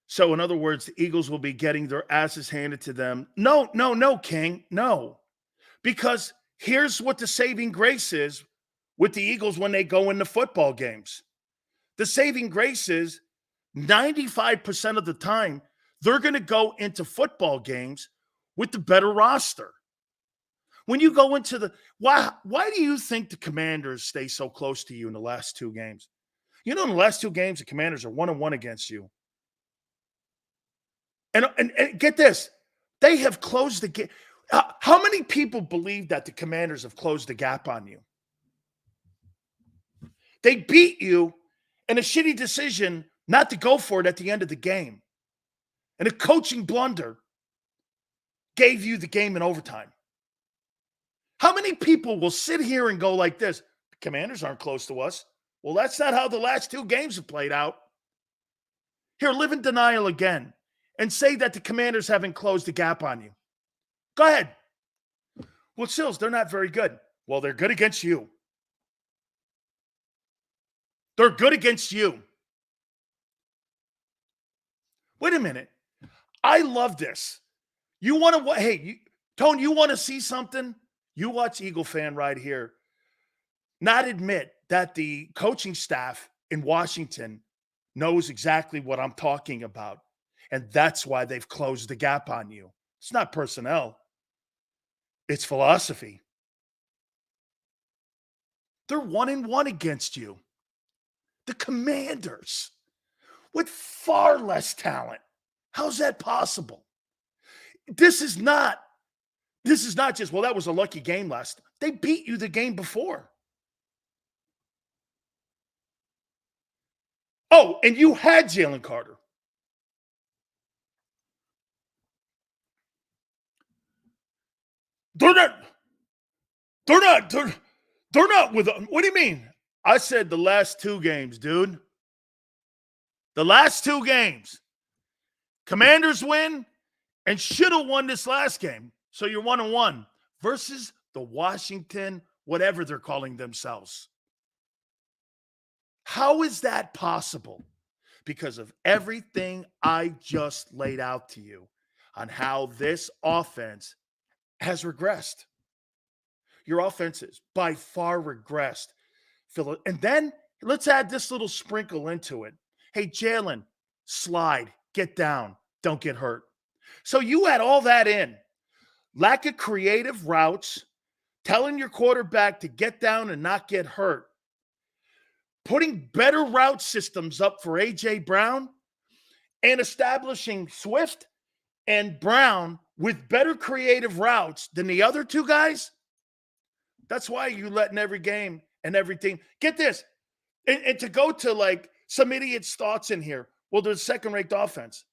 So, in other words, the Eagles will be getting their asses handed to them. No, King. No. Because here's what the saving grace is with the Eagles when they go into football games. The saving grace is 95% of the time, they're going to go into football games with the better roster. When you go into the why do you think the Commanders stay so close to you in the last 2 games? You know, in the last 2 games, the Commanders are 1-1 against you. And get this, they have closed the gap. How many people believe that the Commanders have closed the gap on you? They beat you in a shitty decision not to go for it at the end of the game. And a coaching blunder gave you the game in overtime. How many people will sit here and go like this? The Commanders aren't close to us. Well, that's not how the last 2 games have played out. Here, live in denial again and say that the Commanders haven't closed the gap on you. Go ahead. Well, Sills, they're not very good. Well, they're good against you. They're good against you. Wait a minute. I love this. You want to, hey, Tone, you want to see something? You watch Eagle fan right here not admit that the coaching staff in Washington knows exactly what I'm talking about. And that's why they've closed the gap on you. It's not personnel. It's philosophy. They're 1-1 against you. The Commanders with far less talent. How's that possible? This is not just, well, that was a lucky game last. They beat you the game before. Oh, and you had Jalen Carter. They're not with, what do you mean? I said the last 2 games, dude. The last 2 games. Commanders win and should have won this last game. So you're 1-1 versus the Washington, whatever they're calling themselves. How is that possible? Because of everything I just laid out to you on how this offense has regressed. Your offense is by far regressed. And then let's add this little sprinkle into it. Hey, Jalen, slide, get down, don't get hurt. So you add all that in. Lack of creative routes, telling your quarterback to get down and not get hurt, putting better route systems up for A.J. Brown, and establishing Swift and Brown with better creative routes than the other 2 guys. That's why you're letting every game and everything. Get this. And to go to like some idiot's thoughts in here. Well, there's second-rate offense.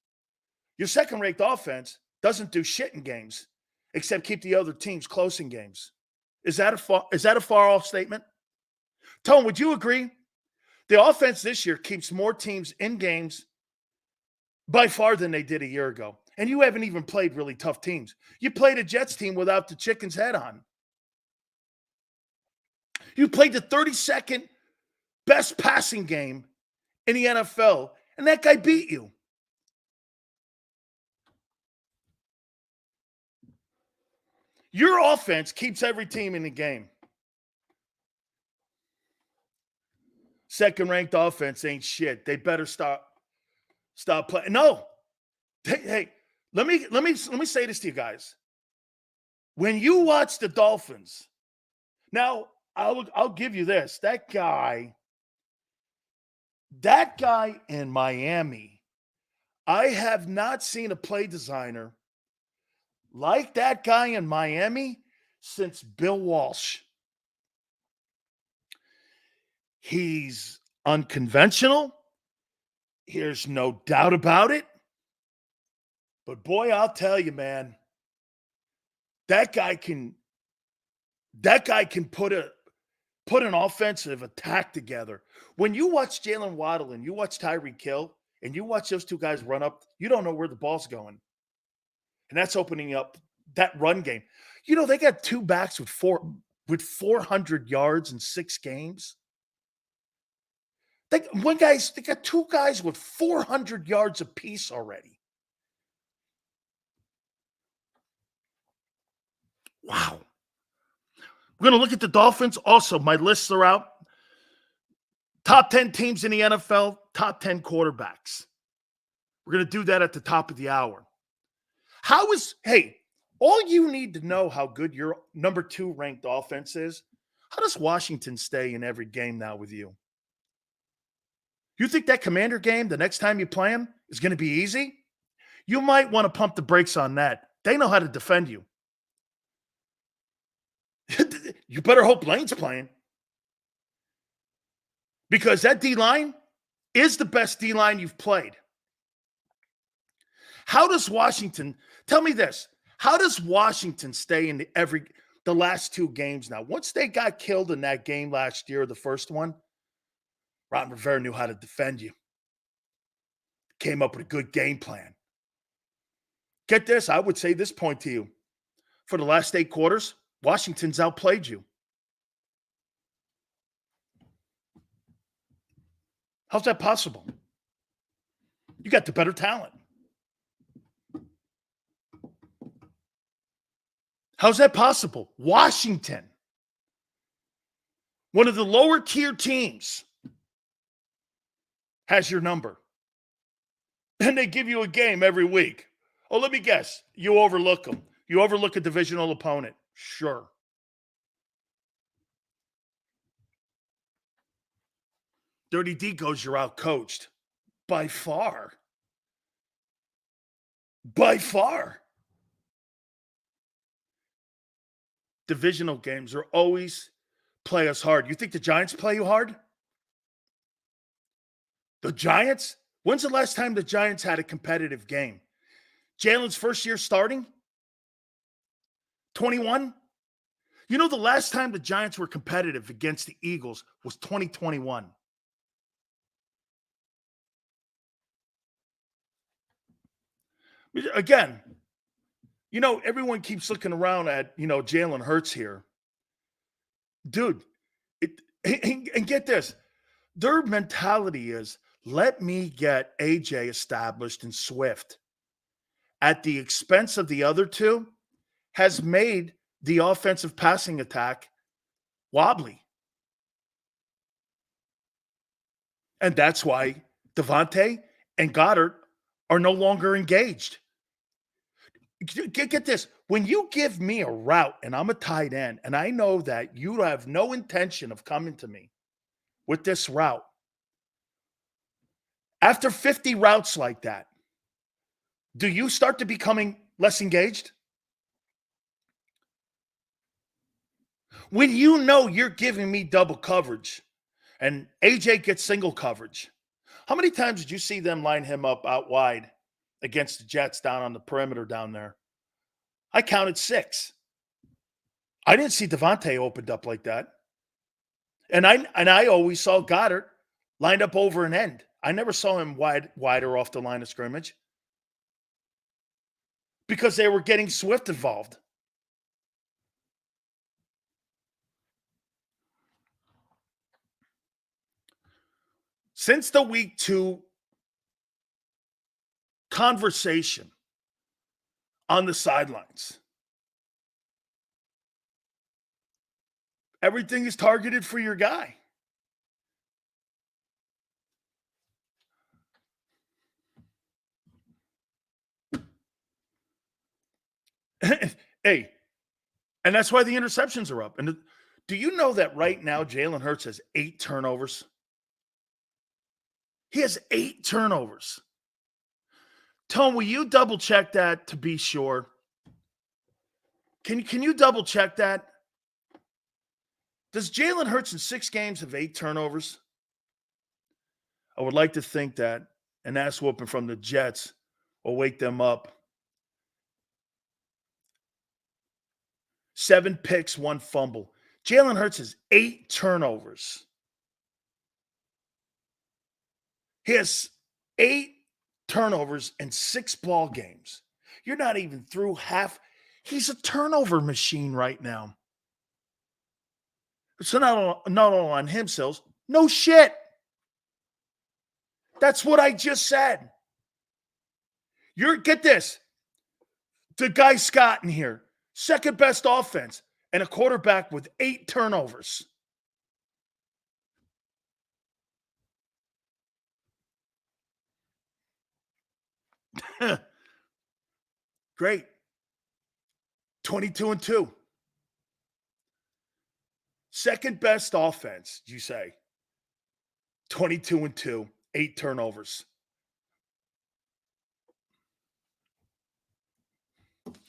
Your second-rate offense doesn't do shit in games except keep the other teams close in games. Is that a far off statement? Tone, would you agree? The offense this year keeps more teams in games by far than they did a year ago. And you haven't even played really tough teams. You played a Jets team without the chicken's head on. You played the 32nd best passing game in the NFL, and that guy beat you. Your offense keeps every team in the game. Second-ranked offense ain't shit. They better stop playing. No. Hey, let me say this to you guys. When you watch the Dolphins, now I'll give you this. That guy in Miami, I have not seen a play designer like that guy in Miami since Bill Walsh. He's unconventional. There's no doubt about it. But boy, I'll tell you, man, that guy can put an offensive attack together. When you watch Jalen Waddle and you watch Tyreek Hill and you watch those 2 guys run up, you don't know where the ball's going. And that's opening up that run game. You know, they got 2 backs with 400 yards in 6 games. They got 2 guys with 400 yards apiece already. Wow. We're going to look at the Dolphins. Also, my lists are out. Top 10 teams in the NFL, top 10 quarterbacks. We're going to do that at the top of the hour. All you need to know how good your number 2 ranked offense is. How does Washington stay in every game now with you? You think that Commander game, the next time you play them, is going to be easy? You might want to pump the brakes on that. They know how to defend you. You better hope Lane's playing. Because that D-line is the best D-line you've played. How does Washington, tell me this, how does Washington stay in the last 2 games now? Once they got killed in that game last year, the first one, Ron Rivera knew how to defend you. Came up with a good game plan. Get this, I would say this point to you. For the last 8 quarters, Washington's outplayed you. How's that possible? You got the better talent. How's that possible? Washington, one of the lower tier teams, has your number. And they give you a game every week. Oh, let me guess. You overlook them. You overlook a divisional opponent. Sure. Dirty D goes, you're out coached. By far. By far. Divisional games are always play us hard. You think the Giants play you hard? The Giants? When's the last time the Giants had a competitive game? Jalen's first year starting? 21? You know, the last time the Giants were competitive against the Eagles was 2021. Again, you know, everyone keeps looking around at, you know, Jalen Hurts here. Dude, and get this. Their mentality is, let me get AJ established and Swift at the expense of the other two has made the offensive passing attack wobbly. And that's why Devontae and Goddard are no longer engaged. Get this. When you give me a route and I'm a tight end and I know that you have no intention of coming to me with this route, after 50 routes like that, do you start to becoming less engaged? When you know you're giving me double coverage and AJ gets single coverage, how many times did you see them line him up out wide against the Jets down on the perimeter down there? I counted 6. I didn't see Devontae opened up like that. And I always saw Goddard lined up over an end. I never saw him wider off the line of scrimmage because they were getting Swift involved. Since the week 2 conversation on the sidelines, everything is targeted for your guy. Hey, and that's why the interceptions are up. And do you know that right now Jalen Hurts has 8 turnovers? He has 8 turnovers. Tone, will you double check that to be sure? Can you double check that? Does Jalen Hurts in 6 games have 8 turnovers? I would like to think that an ass whooping from the Jets will wake them up. 7 picks, 1 fumble. Jalen Hurts has 8 turnovers. He has 8 turnovers in 6 ball games. You're not even through half. He's a turnover machine right now. So not all on him, Sills. No shit. That's what I just said. Get this. The guy Scott in here, second best offense, and a quarterback with 8 turnovers. Great. 22-2. Second best offense, you say. 22-2, 8 turnovers.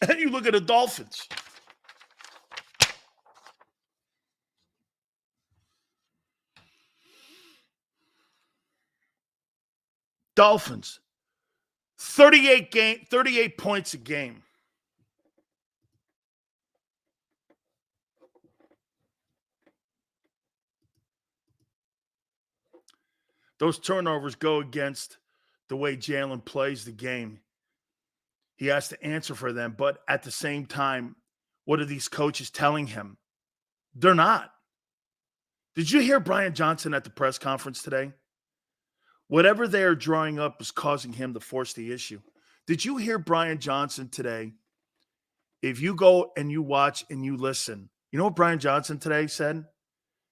And you look at the Dolphins. Dolphins. 38 points a game. Those turnovers go against the way Jalen plays the game. He has to answer for them. But at the same time, what are these coaches telling him? They're not. Did you hear Brian Johnson at the press conference today? Whatever they are drawing up is causing him to force the issue. Did you hear Brian Johnson today? If you go and you watch and you listen, you know what Brian Johnson today said?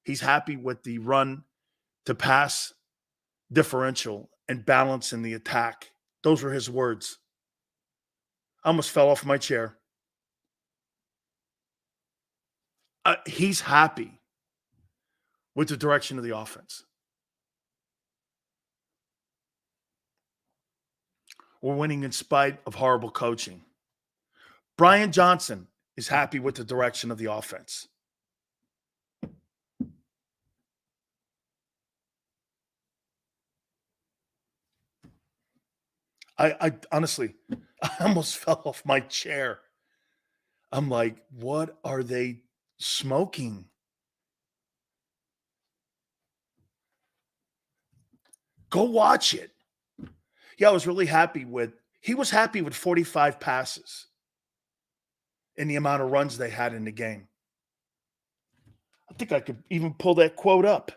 He's happy with the run to pass differential and balance in the attack. Those were his words. I almost fell off my chair. He's happy with the direction of the offense. we're winning in spite of horrible coaching. Brian Johnson is happy with the direction of the offense. I honestly, I almost fell off my chair. I'm like, what are they smoking? Go watch it. Yeah, I was really happy he was happy with 45 passes and the amount of runs they had in the game. I think I could even pull that quote up.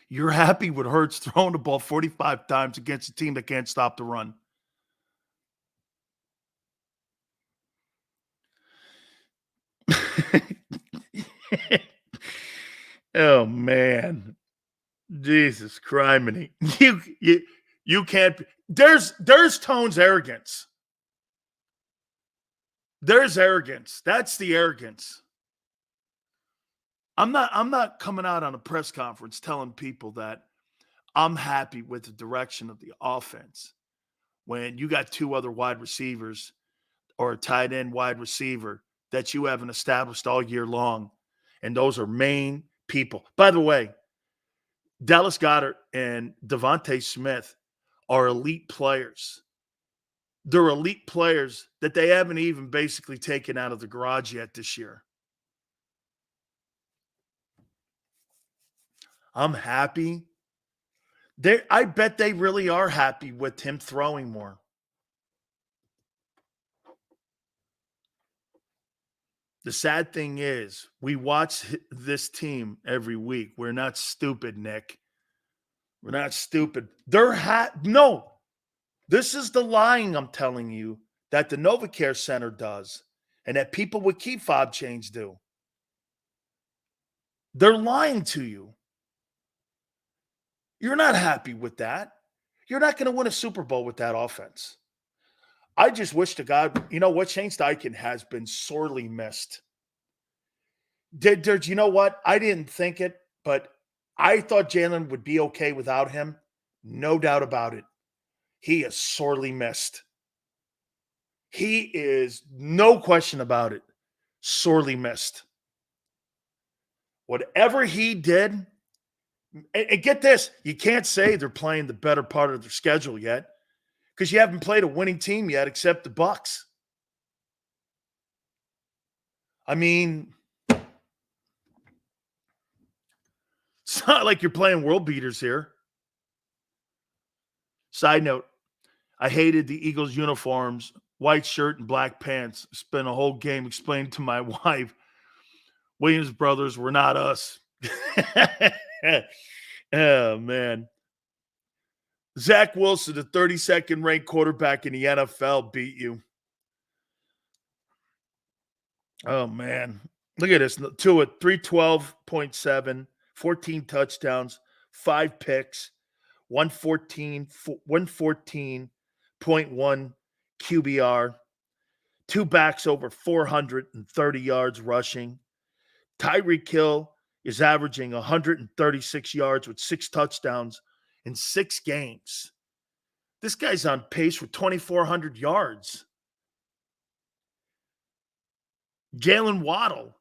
You're happy with Hurts throwing the ball 45 times against a team that can't stop the run. Oh, man. Jesus criminy. You can't. There's Tone's arrogance. There's arrogance. That's the arrogance. I'm not coming out on a press conference telling people that I'm happy with the direction of the offense when you got two other wide receivers or a tight end wide receiver that you haven't established all year long. And those are main people. By the way, Dallas Goedert and Devontae Smith are elite players. They're elite players that they haven't even basically taken out of the garage yet this year. I'm happy. I bet they really are happy with him throwing more. The sad thing is, we watch this team every week. We're not stupid, Nick. We're not stupid. No. This is the lying I'm telling you that the NovaCare Center does and that people with key fob chains do. They're lying to you. You're not happy with that. You're not going to win a Super Bowl with that offense. I just wish to God, you know what? Shane Steichen has been sorely missed. You know what? I didn't think it, but I thought Jalen would be okay without him. No doubt about it. He is sorely missed. He is, no question about it, sorely missed. Whatever he did, and get this, you can't say they're playing the better part of their schedule yet because you haven't played a winning team yet except the Bucs. I mean, it's not like you're playing world beaters here. Side note, I hated the Eagles uniforms, white shirt and black pants. Spent a whole game explaining to my wife, Williams brothers were not us. Oh, man. Zach Wilson, the 32nd ranked quarterback in the NFL, beat you. Oh, man. Look at this. Tua, 312.7, 14 touchdowns, 5 picks, 114.1 QBR, 2 backs over 430 yards rushing. Tyreek Hill is averaging 136 yards with 6 touchdowns in 6 games. This guy's on pace for 2,400 yards. Jalen Waddle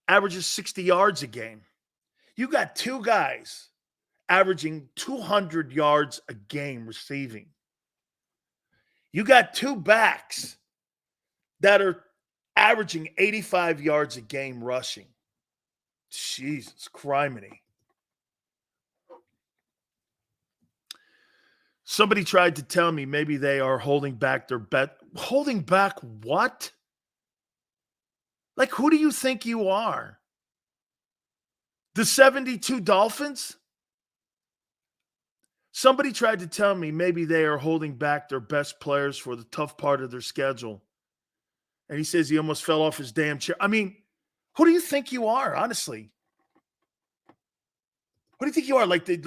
averages 60 yards a game. You got 2 guys averaging 200 yards a game receiving. You got 2 backs that are averaging 85 yards a game rushing. Jesus criminy. Somebody tried to tell me maybe they are holding back their bet. Holding back what? Like, who do you think you are? The 72 Dolphins? Somebody tried to tell me maybe they are holding back their best players for the tough part of their schedule. And he says he almost fell off his damn chair. I mean, who do you think you are, honestly? Who do you think you are? Like the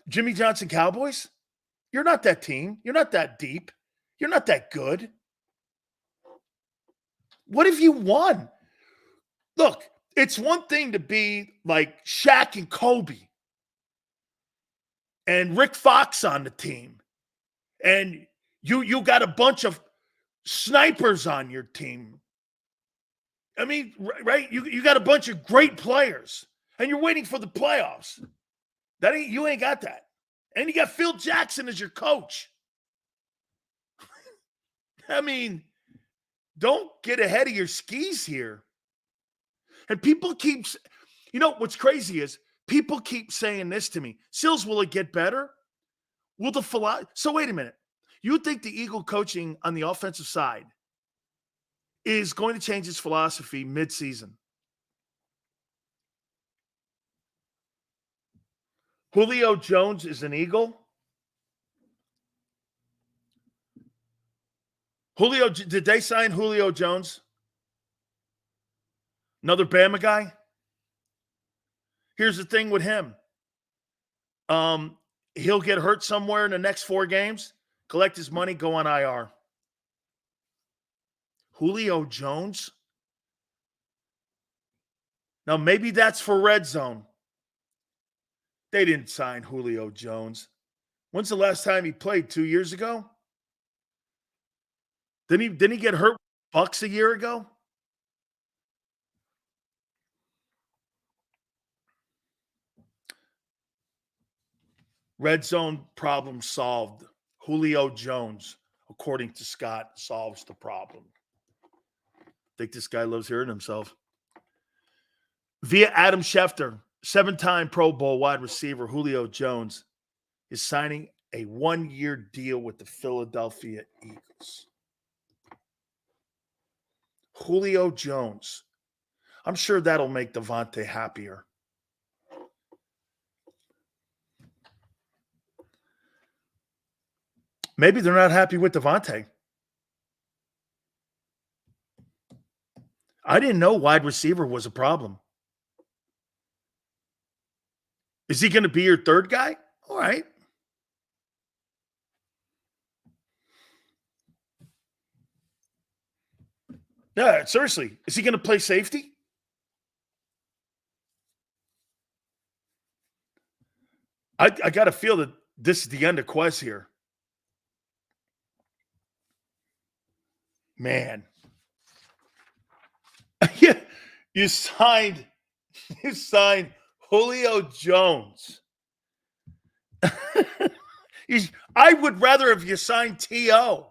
Jimmy Johnson Cowboys? You're not that team. You're not that deep. You're not that good. What have you won? Look, it's one thing to be like Shaq and Kobe. and Rick Fox on the team, and you got a bunch of snipers on your team. I mean, right? You got a bunch of great players, and you're waiting for the playoffs. You ain't got that. And you got Phil Jackson as your coach. I mean, don't get ahead of your skis here. And people keep, what's crazy is people keep saying this to me. Sills, will it get better? Will the philosophy? So wait a minute. You think the Eagle coaching on the offensive side is going to change its philosophy mid-season? Julio Jones is an Eagle? Did they sign Julio Jones? Another Bama guy? Here's the thing with him. He'll get hurt somewhere in the next 4 games, collect his money, go on IR. Julio Jones? Now, maybe that's for Red Zone. They didn't sign Julio Jones. When's the last time he played? 2 years ago? Didn't he get hurt Bucks a year ago? Red Zone problem solved. Julio Jones, according to Scott, solves the problem. Think this guy loves hearing himself. Via Adam Schefter, 7-time Pro Bowl wide receiver Julio Jones is signing a 1-year deal with the Philadelphia Eagles. Julio Jones. I'm sure that'll make Devontae happier. Maybe they're not happy with Devontae. I didn't know wide receiver was a problem. Is he going to be your third guy? All right. Yeah, seriously. Is he going to play safety? I got to feel that this is the end of Quez here. Man. You signed Julio Jones. I would rather have you signed T.O.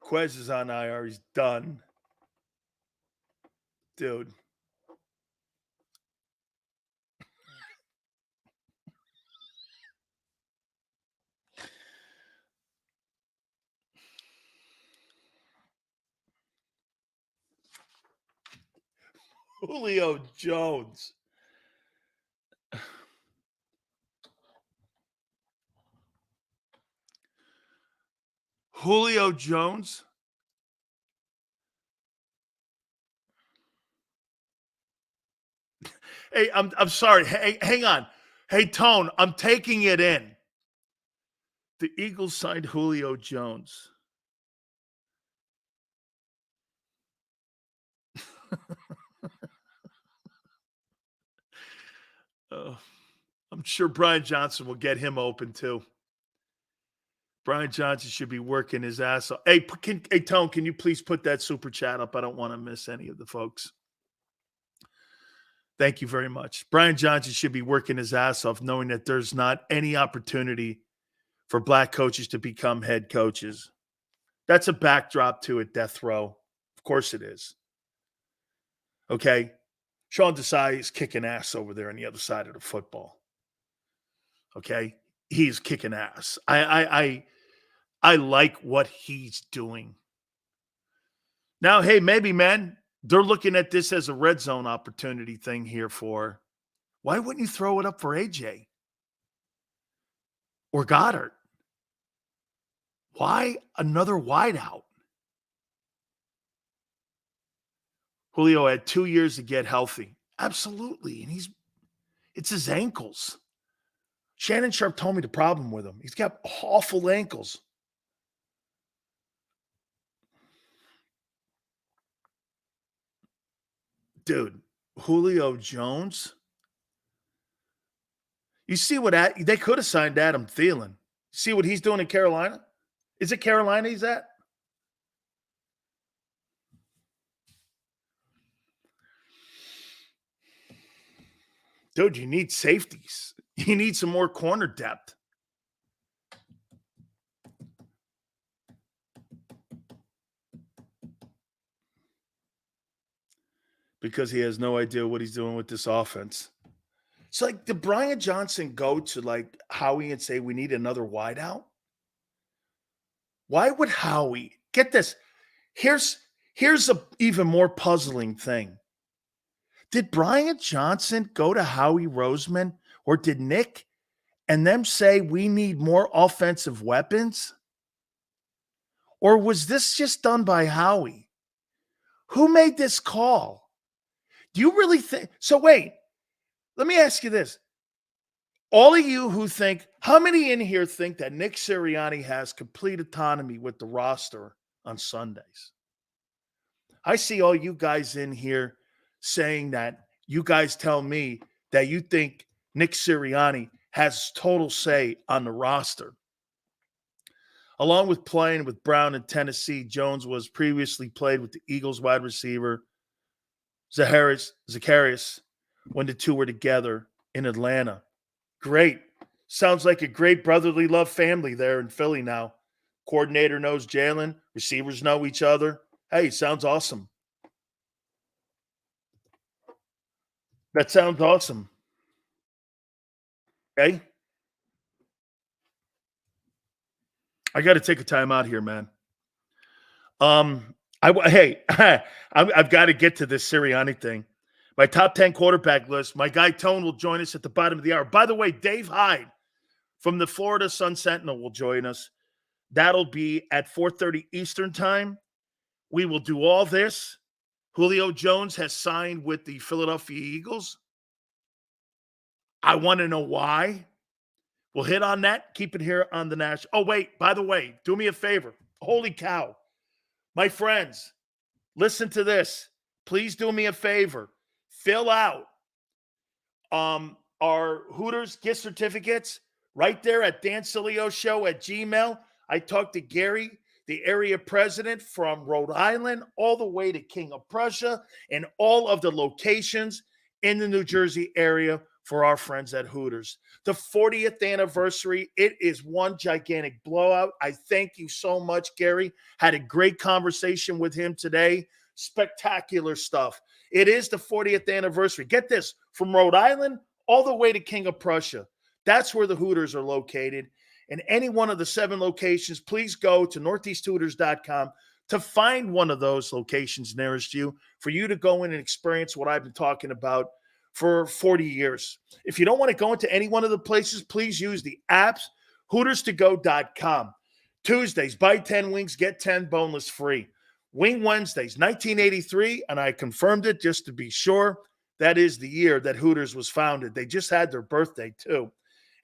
Quez is on IR. He's done. Dude. Julio Jones. Julio Jones. Hey, I'm sorry. Hey, hang on. Hey, Tone, I'm taking it in. The Eagles signed Julio Jones. I'm sure Brian Johnson will get him open too. Brian Johnson should be working his ass off. Hey, Tone, can you please put that super chat up? I don't want to miss any of the folks. Thank you very much. Brian Johnson should be working his ass off knowing that there's not any opportunity for black coaches to become head coaches. That's a backdrop to it, death row. Of course it is. Okay? Sean Desai is kicking ass over there on the other side of the football. Okay? He's kicking ass. I like what he's doing. Now, hey, maybe, man, they're looking at this as a red zone opportunity thing here for, why wouldn't you throw it up for AJ or Goddard? Why another wideout? Julio had 2 years to get healthy. Absolutely. And it's his ankles. Shannon Sharp told me the problem with him. He's got awful ankles. Dude, Julio Jones. You see what they could have signed Adam Thielen. See what he's doing in Carolina? Is it Carolina he's at? Dude, you need safeties. You need some more corner depth. Because he has no idea what he's doing with this offense. It's like, did Brian Johnson go to like Howie and say, we need another wideout? Why would Howie get this? Here's a even more puzzling thing. Did Brian Johnson go to Howie Roseman, or did Nick and them say we need more offensive weapons? Or was this just done by Howie? Who made this call? Do you really think? So wait, let me ask you this. All of you who think, how many in here think that Nick Sirianni has complete autonomy with the roster on Sundays? I see all you guys in here saying that you guys tell me that you think Nick Sirianni has total say on the roster. Along with playing with Brown in Tennessee, Jones was previously played with the Eagles wide receiver Zacharias when the two were together in Atlanta. Great. Sounds like a great brotherly love family there in Philly now. Coordinator knows Jalen. Receivers know each other. Hey, sounds awesome. That sounds awesome. Okay? I got to take a time out here, man. I've got to get to this Sirianni thing. My top 10 quarterback list. My guy Tone will join us at the bottom of the hour. By the way, Dave Hyde from the Florida Sun Sentinel will join us. That'll be at 4:30 Eastern time. We will do all this. Julio Jones has signed with the Philadelphia Eagles. I want to know why. We'll hit on that. Keep it here on the National. Oh, wait, by the way, do me a favor. Holy cow. My friends, listen to this. Please do me a favor. Fill out our Hooters gift certificates right there at Dan Sileo Show at Gmail. I talked to Gary, the area president from Rhode Island, all the way to King of Prussia, and all of the locations in the New Jersey area for our friends at Hooters. The 40th anniversary, it is one gigantic blowout. I thank you so much, Gary. Had a great conversation with him today. Spectacular stuff. It is the 40th anniversary. Get this, from Rhode Island all the way to King of Prussia. That's where the Hooters are located. And any one of the 7 locations, please go to northeasthooters.com to find one of those locations nearest you for you to go in and experience what I've been talking about for 40 years. If you don't want to go into any one of the places, please use the apps, HootersToGo.com. Tuesdays, buy 10 wings, get 10 boneless free. Wing Wednesdays, 1983, and I confirmed it just to be sure. That is the year that Hooters was founded. They just had their birthday, too.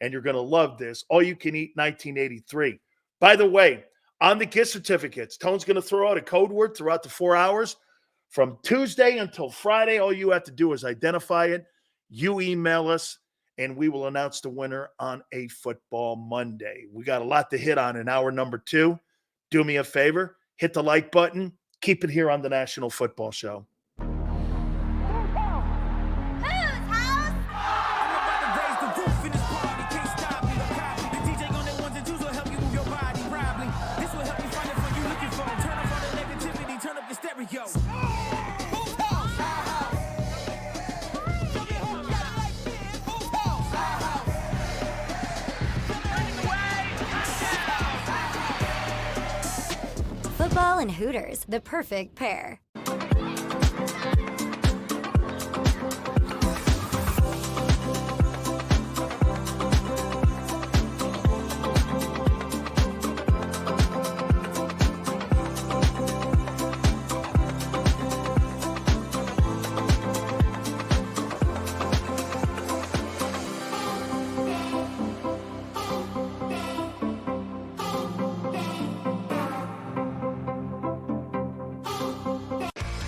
And you're going to love this. All you can eat 1983. By the way, on the gift certificates, Tone's going to throw out a code word throughout the 4 hours. From Tuesday until Friday, all you have to do is identify it. You email us, and we will announce the winner on a football Monday. We got a lot to hit on in hour number 2. Do me a favor. Hit the like button. Keep it here on the National Football Show. Football and Hooters, the perfect pair.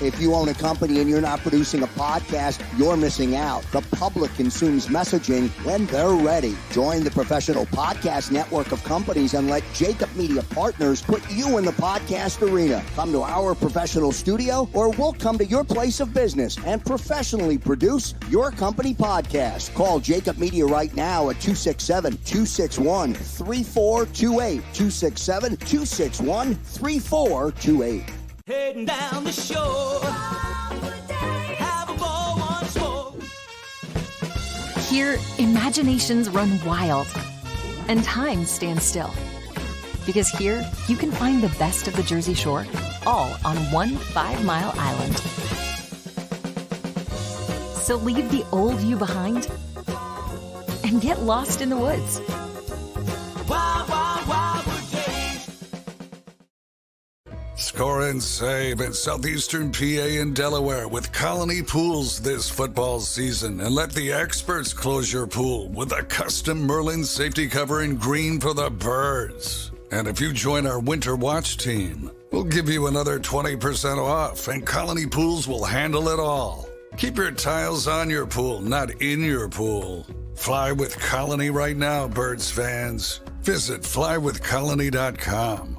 If you own a company and you're not producing a podcast, you're missing out. The public consumes messaging when they're ready. Join the professional podcast network of companies and let JAKIB Media Partners put you in the podcast arena. Come to our professional studio or we'll come to your place of business and professionally produce your company podcast. Call JAKIB Media right now at 267-261-3428. 267-261-3428. Heading down the shore, have a ball once more. Here, imaginations run wild and time stands still. Because here, you can find the best of the Jersey Shore, all on one 5-mile island. So leave the old you behind and get lost in the woods. Wild, wild, wild days. Score and save in southeastern PA and Delaware with Colony Pools this football season, and let the experts close your pool with a custom Merlin safety cover in green for the birds. And if you join our Winter Watch team, we'll give you another 20% off, and Colony Pools will handle it all. Keep your tiles on your pool, not in your pool. Fly with Colony right now, Birds fans. Visit flywithcolony.com.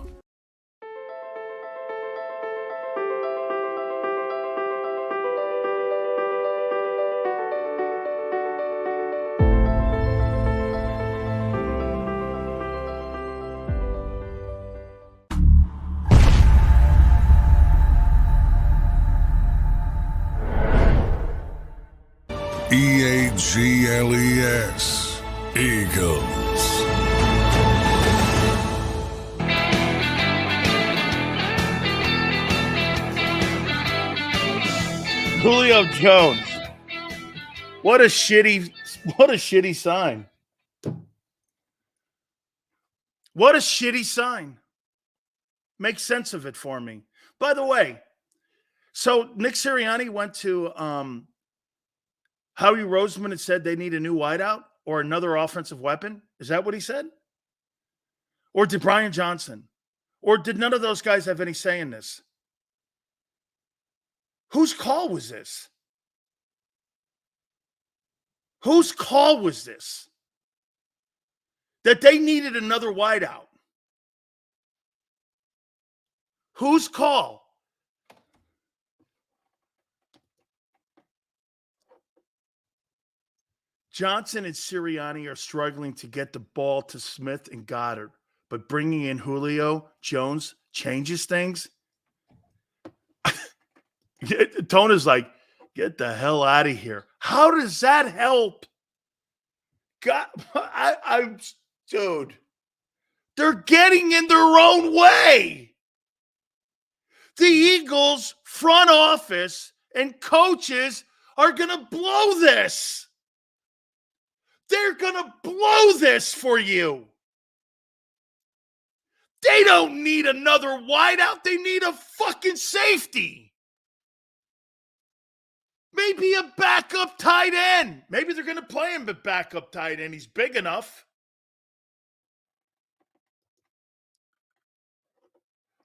EAGLES, Eagles. Julio Jones. What a shitty sign. What a shitty sign. Make sense of it for me. By the way, so Nick Sirianni went to Howie Roseman and said they need a new wideout or another offensive weapon. Is that what he said? Or did Brian Johnson? Or did none of those guys have any say in this? Whose call was this? Whose call was this? That they needed another wideout. Whose call? Johnson and Sirianni are struggling to get the ball to Smith and Goddard, but bringing in Julio Jones changes things. Tona's like, get the hell out of here. How does that help? God, dude, they're getting in their own way. The Eagles front office and coaches are going to blow this. They're going to blow this for you. They don't need another wideout. They need a fucking safety. Maybe a backup tight end. Maybe they're going to play him at backup tight end. He's big enough.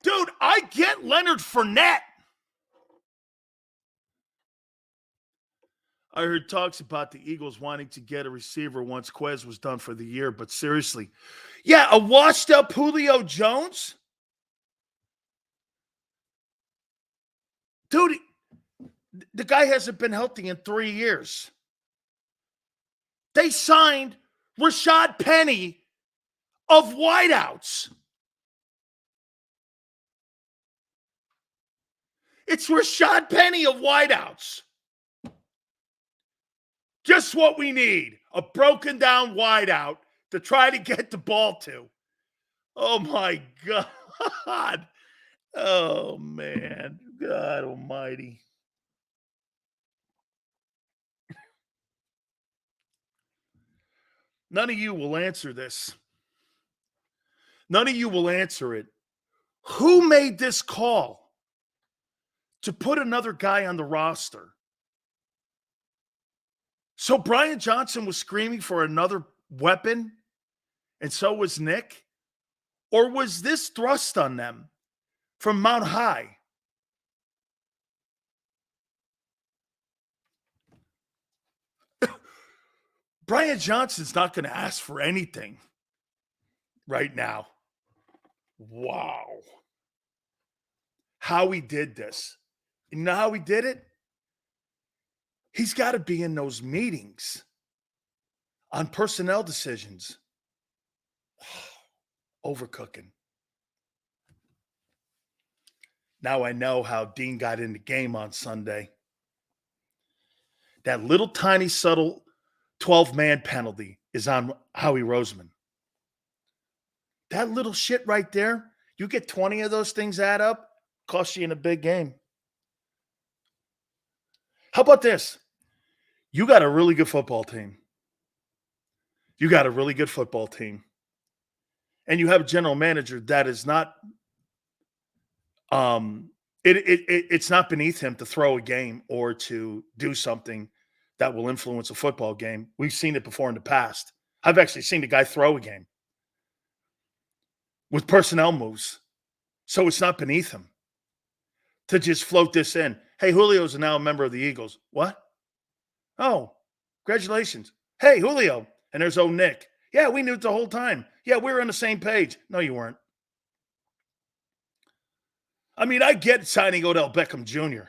Dude, I get Leonard Fournette. I heard talks about the Eagles wanting to get a receiver once Quez was done for the year, but seriously. Yeah, a washed-up Julio Jones? Dude, the guy hasn't been healthy in 3 years. They signed Rashad Penny of wideouts. It's Rashad Penny of wideouts. Just what we need, a broken down wideout to try to get the ball to. Oh, my God. Oh, man. God almighty. None of you will answer this. None of you will answer it. Who made this call to put another guy on the roster? So Brian Johnson was screaming for another weapon, and so was Nick? Or was this thrust on them from Mount High? Brian Johnson's not going to ask for anything right now. Wow. How he did this. You know how he did it? He's got to be in those meetings on personnel decisions. Overcooking. Now I know how Dean got in the game on Sunday. That little tiny subtle 12-man penalty is on Howie Roseman. That little shit right there, you get 20 of those things add up, costs you in a big game. How about this? You got a really good football team. You got a really good football team. And you have a general manager that is not it's not beneath him to throw a game or to do something that will influence a football game. We've seen it before in the past. I've actually seen the guy throw a game with personnel moves. So it's not beneath him to just float this in. Hey, Julio's now a member of the Eagles. What? Oh, congratulations. Hey, Julio. And there's old Nick. Yeah, we knew it the whole time. Yeah, we were on the same page. No, you weren't. I mean, I get signing Odell Beckham Jr.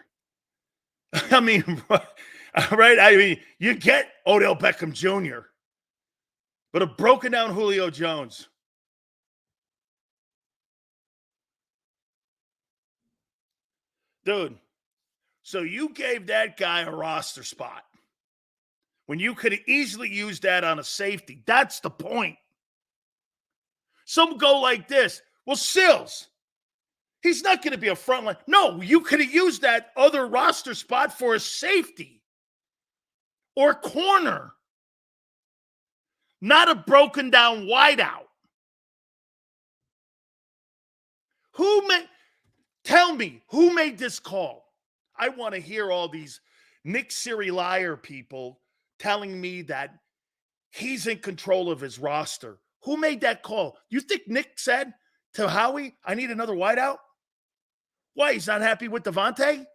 I mean, right? I mean, you get Odell Beckham Jr. But a broken down Julio Jones. Dude, so you gave that guy a roster spot when you could have easily used that on a safety. That's the point. Some go like this. Well, Sills, he's not going to be a front line. No, you could have used that other roster spot for a safety or corner, not a broken down wideout. Tell me, who made this call? I want to hear all these Nick Sirianni people telling me that he's in control of his roster. Who made that call? You think Nick said to Howie, I need another wideout? Why, he's not happy with Devontae?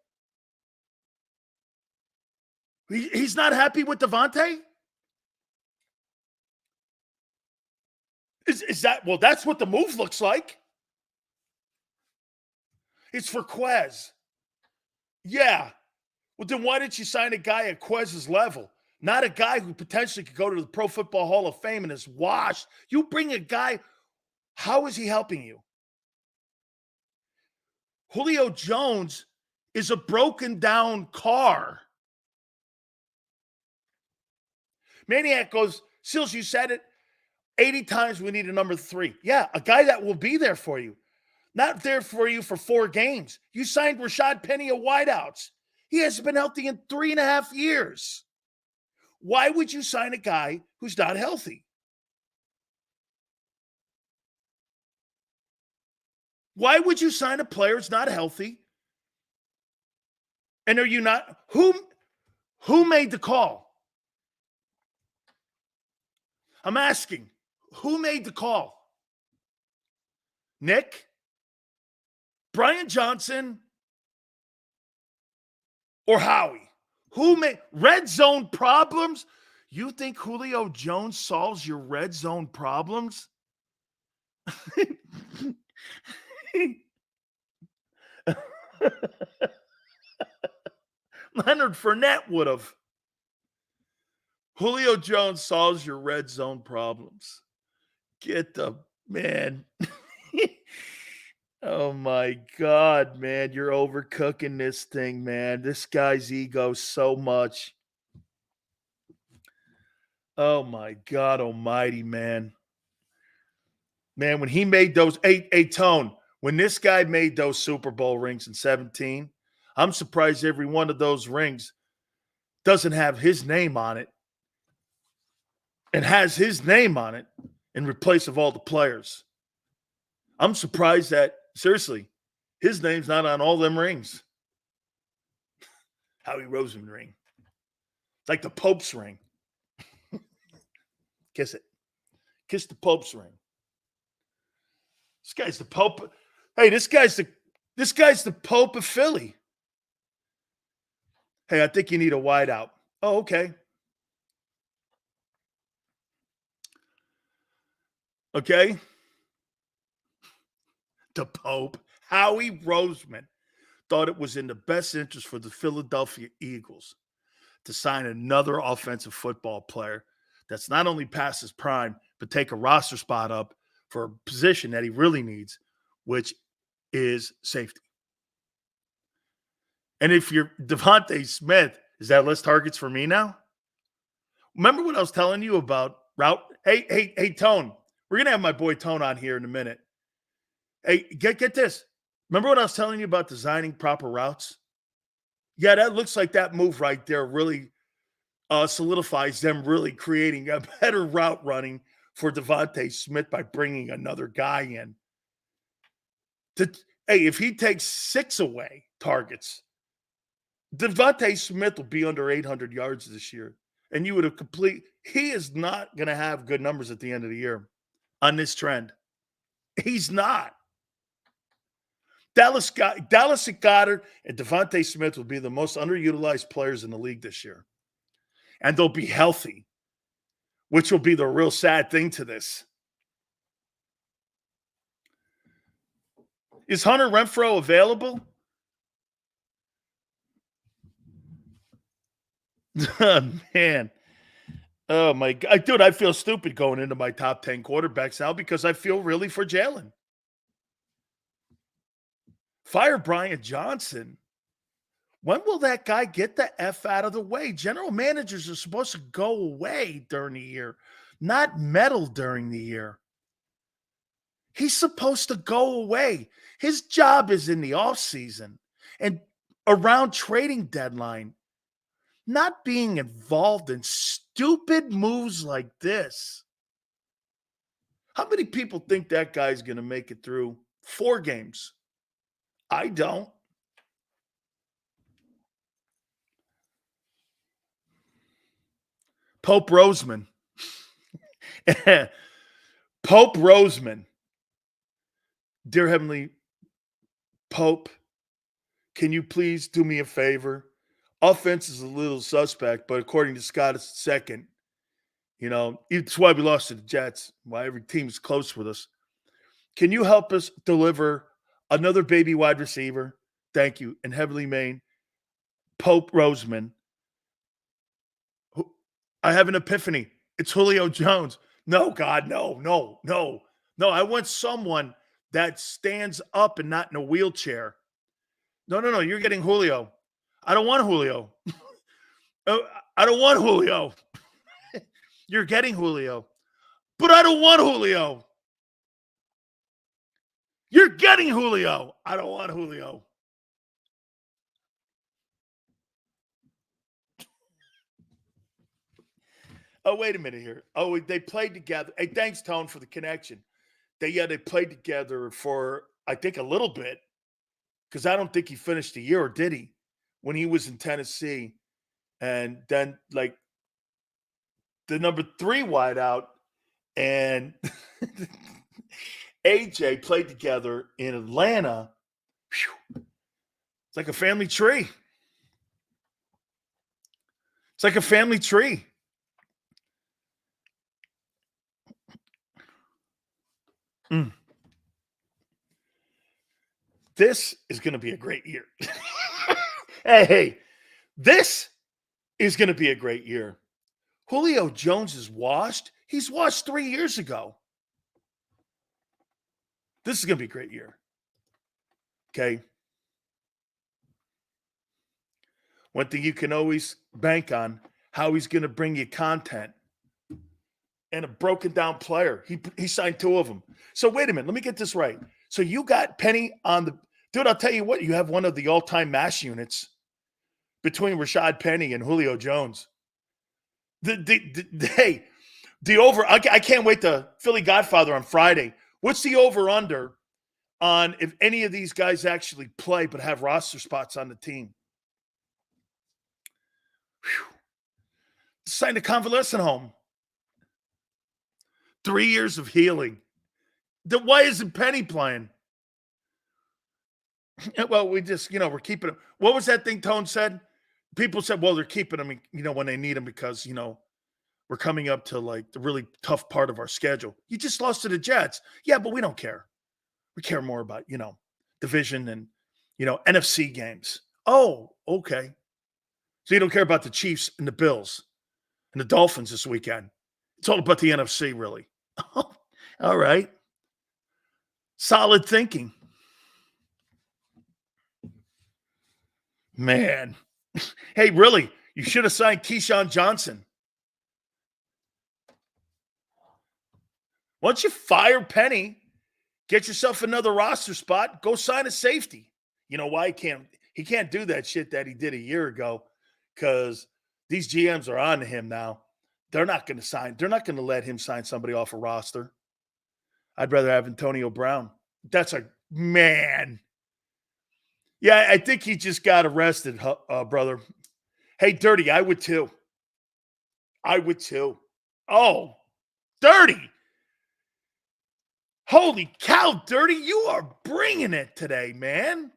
He's not happy with Devontae? Is that, well, that's what the move looks like. It's for Quez. Yeah. Well, then why didn't you sign a guy at Quez's level? Not a guy who potentially could go to the Pro Football Hall of Fame and is washed. You bring a guy, how is he helping you? Julio Jones is a broken down car. Maniac goes, Sills, you said it 80 times we need a number 3. Yeah, a guy that will be there for you. Not there for you for 4 games. You signed Rashad Penny of wideouts. He hasn't been healthy in 3.5 years. Why would you sign a guy who's not healthy? Why would you sign a player who's not healthy? And are you not? Who made the call? I'm asking, who made the call? Nick? Brian Johnson? Or Howie? Who made red zone problems? You think Julio Jones solves your red zone problems? Leonard Fournette would have. Julio Jones solves your red zone problems. Get the man. Oh my God, man. You're overcooking this thing, man. This guy's ego so much. Oh my God almighty, man. Man, when he made those, hey, Tone, when this guy made those Super Bowl rings in 2017, I'm surprised every one of those rings doesn't have his name on it and has his name on it in replace of all the players. I'm surprised that, seriously, his name's not on all them rings. Howie Roseman ring. It's like the Pope's ring. Kiss it. Kiss the Pope's ring. This guy's the Pope. Hey, this guy's the Pope of Philly. Hey, I think you need a wideout. Oh, okay. Okay? The Pope, Howie Roseman, thought it was in the best interest for the Philadelphia Eagles to sign another offensive football player that's not only past his prime, but take a roster spot up for a position that he really needs, which is safety. And if you're Devontae Smith, is that less targets for me now? Remember what I was telling you about route? Hey, Tone. We're going to have my boy Tone on here in a minute. Hey, get this. Remember what I was telling you about designing proper routes? Yeah, that looks like that move right there really solidifies them really creating a better route running for Devontae Smith by bringing another guy in. Hey, if he takes 6 away targets, Devontae Smith will be under 800 yards this year. And you would have he is not going to have good numbers at the end of the year on this trend. He's not. Dallas Goedert and Devontae Smith will be the most underutilized players in the league this year. And they'll be healthy, which will be the real sad thing to this. Is Hunter Renfrow available? Man. Oh, my God. Dude, I feel stupid going into my top 10 quarterbacks now because I feel really for Jalen. Fire Brian Johnson. When will that guy get the F out of the way? General managers are supposed to go away during the year, not meddle during the year. He's supposed to go away. His job is in the offseason and around trading deadline, not being involved in stupid moves like this. How many people think that guy's going to make it through 4 games? I don't. Pope Roseman. Pope Roseman. Dear Heavenly Pope, can you please do me a favor? Offense is a little suspect, but according to Scott, it's second. You know, it's why we lost to the Jets, why every team is close with us. Can you help us deliver another baby wide receiver? Thank you. And Heavenly Main, Pope Roseman. I have an epiphany. It's Julio Jones. No, God, no. I want someone that stands up and not in a wheelchair. No. You're getting Julio. I don't want Julio. I don't want Julio. You're getting Julio. But I don't want Julio. You're getting Julio. I don't want Julio. Oh, wait a minute here. Oh, they played together. Hey, thanks, Tone, for the connection. They played together for, I think, a little bit, because I don't think he finished the year, or did he, when he was in Tennessee. And then, like, the number 3 wideout and AJ played together in Atlanta. Whew. It's like a family tree. It's like a family tree. This is going to be a great year. Hey, this is going to be a great year. Julio Jones is washed. He's washed 3 years ago. This is going to be a great year. Okay. One thing you can always bank on, how he's going to bring you content. And a broken down player. He signed 2 of them. So wait a minute. Let me get this right. So you got Penny on the – dude, I'll tell you what. You have one of the all-time mash units between Rashad Penny and Julio Jones. The over – I can't wait to Philly Godfather on Friday. What's the over-under on if any of these guys actually play but have roster spots on the team? Whew. Signed a convalescent home. 3 years of healing. Why isn't Penny playing? Well, we just, we're keeping him. What was that thing Tone said? People said, well, they're keeping him, when they need him because, we're coming up to like the really tough part of our schedule. You just lost to the Jets. Yeah, but we don't care. We care more about, division and, NFC games. Oh, okay. So you don't care about the Chiefs and the Bills and the Dolphins this weekend. It's all about the NFC, really. All right. Solid thinking. Man. Hey, really, you should have signed Keyshawn Johnson. Once you fire Penny, get yourself another roster spot, go sign a safety. You know why he can't do that shit that he did a year ago, because these GMs are on to him now. They're not going to let him sign somebody off a roster. I'd rather have Antonio Brown. That's a man. Yeah, I think he just got arrested, brother. Hey, Dirty, I would too. Oh, Dirty. Holy cow, Dirty, you are bringing it today, man.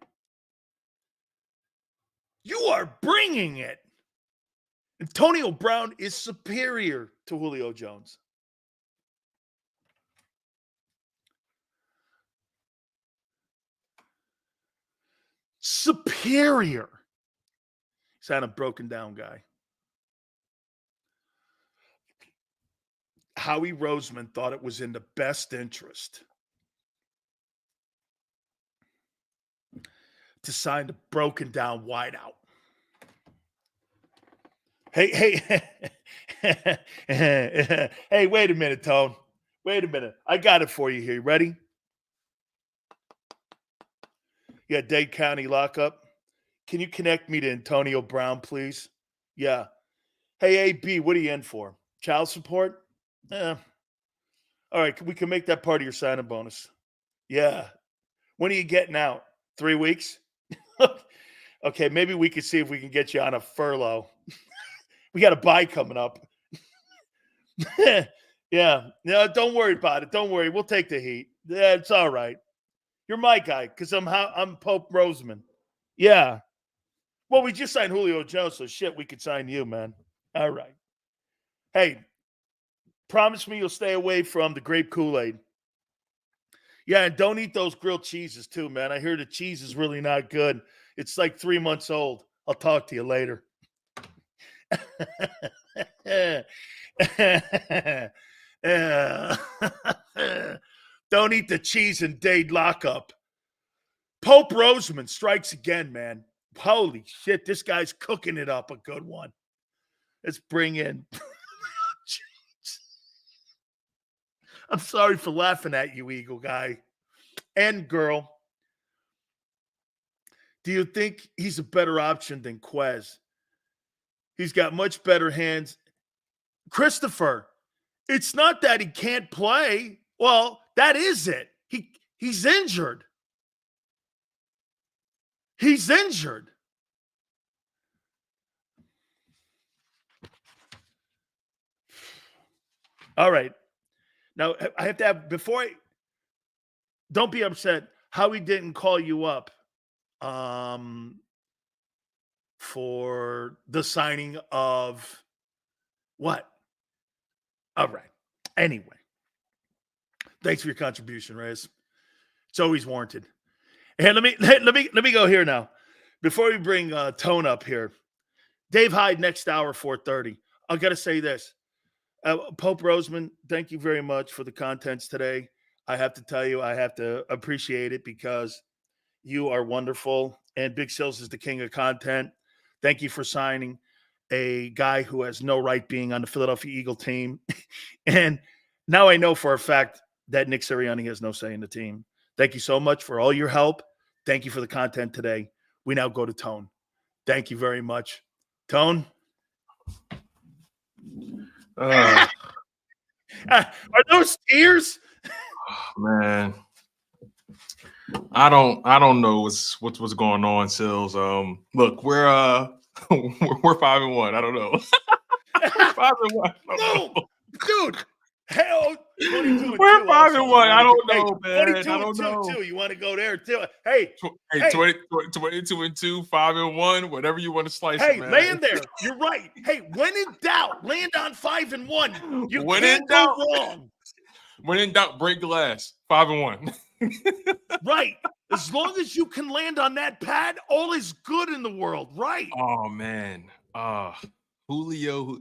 You are bringing it. Antonio Brown is superior to Julio Jones. Superior. He's not a broken down guy. Howie Roseman thought it was in the best interest to sign the broken down wideout. Hey, hey, wait a minute, Tone. Wait a minute. I got it for you here. You ready? Yeah, Dade County lockup. Can you connect me to Antonio Brown, please? Yeah. Hey, AB, what are you in for? Child support? All right, we can make that part of your signing bonus. Yeah. When are you getting out? 3 weeks? Okay, maybe we could see if we can get you on a furlough. We got a bye coming up. Yeah. No, don't worry about it. Don't worry. We'll take the heat. Yeah, it's all right. You're my guy because I'm Pope Roseman. Yeah. Well, we just signed Julio Jones, so shit, we could sign you, man. All right. Hey, promise me you'll stay away from the grape Kool-Aid. Yeah, and don't eat those grilled cheeses too, man. I hear the cheese is really not good. It's like 3 months old. I'll talk to you later. Don't eat the cheese in Dade lockup. Pope Roseman strikes again, man. Holy shit, this guy's cooking it up a good one. Let's bring in. I'm sorry for laughing at you, Eagle guy and girl. Do you think he's a better option than Quez? He's got much better hands. Christopher, it's not that he can't play. Well, that is it. He's injured. He's injured. All right. Now, I have to have, don't be upset. Howie didn't call you up for the signing of what? All right. Anyway, thanks for your contribution, Reyes. It's always warranted. And let me go here now. Before we bring Tone up here, Dave Hyde next hour, 4:30. I got to say this. Pope Roseman, thank you very much for the contents today. I have to tell you, I have to appreciate it because you are wonderful. And Big Sills is the king of content. Thank you for signing a guy who has no right being on the Philadelphia Eagle team. And now I know for a fact that Nick Sirianni has no say in the team. Thank you so much for all your help. Thank you for the content today. We now go to Tone. Thank you very much. Tone? Are those tears? Man, I don't know what's going on, Sills. Look, we're 5-1. I don't know. 5-1. No, dude. Hell, 22 We're and 2 5 and also. 1. I don't Hey, know, man. 22 I and don't 2 know. too. You want to go there too? Hey, Hey, hey. 22 and 2, 5 and 1, whatever you want to slice it, Hey, man. land there. You're right. Hey, when in doubt, land on 5 and 1. You When can't in go doubt. wrong. When in doubt, break glass. 5 and 1. Right. As long as you can land on that pad, all is good in the world. Right. Oh man. Julio.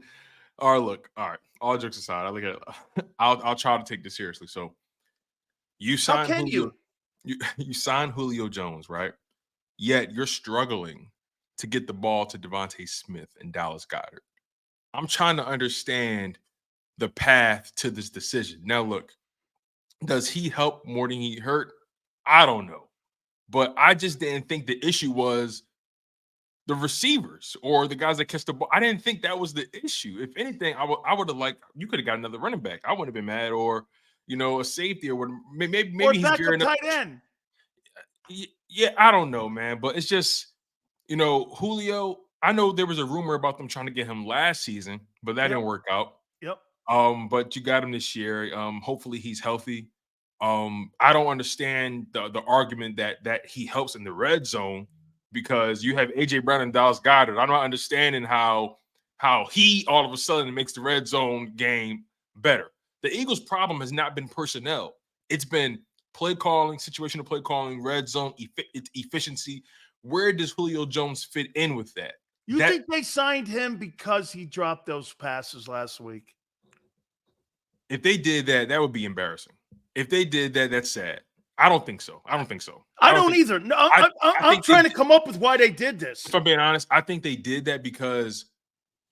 All right, look. All right. All jokes aside, I look at I'll try to take this seriously. So you How signed can Julio. you? You signed Julio Jones, right? Yet you're struggling to get the ball to Devontae Smith and Dallas Goedert. I'm trying to understand the path to this decision. Now, look, does he help more than he hurt? I don't know. But I just didn't think the issue was the receivers or the guys that catch the ball. I didn't think that was the issue. If anything, I would have liked, you could have got another running back. I wouldn't have been mad, or a safety, or maybe Or he's backup gearing up. tight end. Yeah, I don't know, man. But it's just, Julio. I know there was a rumor about them trying to get him last season, but that didn't work out. Yep. But you got him this year. Hopefully he's healthy. I don't understand the argument that he helps in the red zone, because you have AJ Brown and Dallas Goedert. I'm not understanding how he all of a sudden makes the red zone game better. The Eagles' problem has not been personnel. It's been play calling, situational play calling, red zone efficiency. Where does Julio Jones fit in with that? You think they signed him because he dropped those passes last week? If they did that, that would be embarrassing. If they did that, that's sad. I don't think so. I don't either. No, I'm trying to come up with why they did this. If I'm being honest, I think they did that because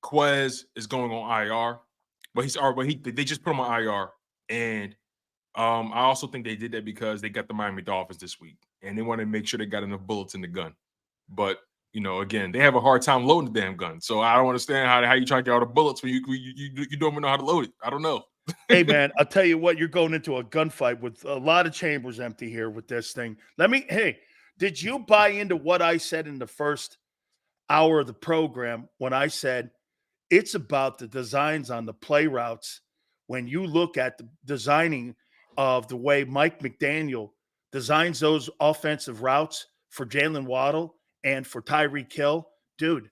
Quez is going on IR, but they just put him on IR, and I also think they did that because they got the Miami Dolphins this week, and they want to make sure they got enough bullets in the gun. But again, they have a hard time loading the damn gun, so I don't understand how you try to get all the bullets when you don't even know how to load it. I don't know. Hey, man, I'll tell you what, you're going into a gunfight with a lot of chambers empty here with this thing. Did you buy into what I said in the first hour of the program when I said it's about the designs on the play routes? When you look at the designing of the way Mike McDaniel designs those offensive routes for Jalen Waddle and for Tyreek Hill, dude,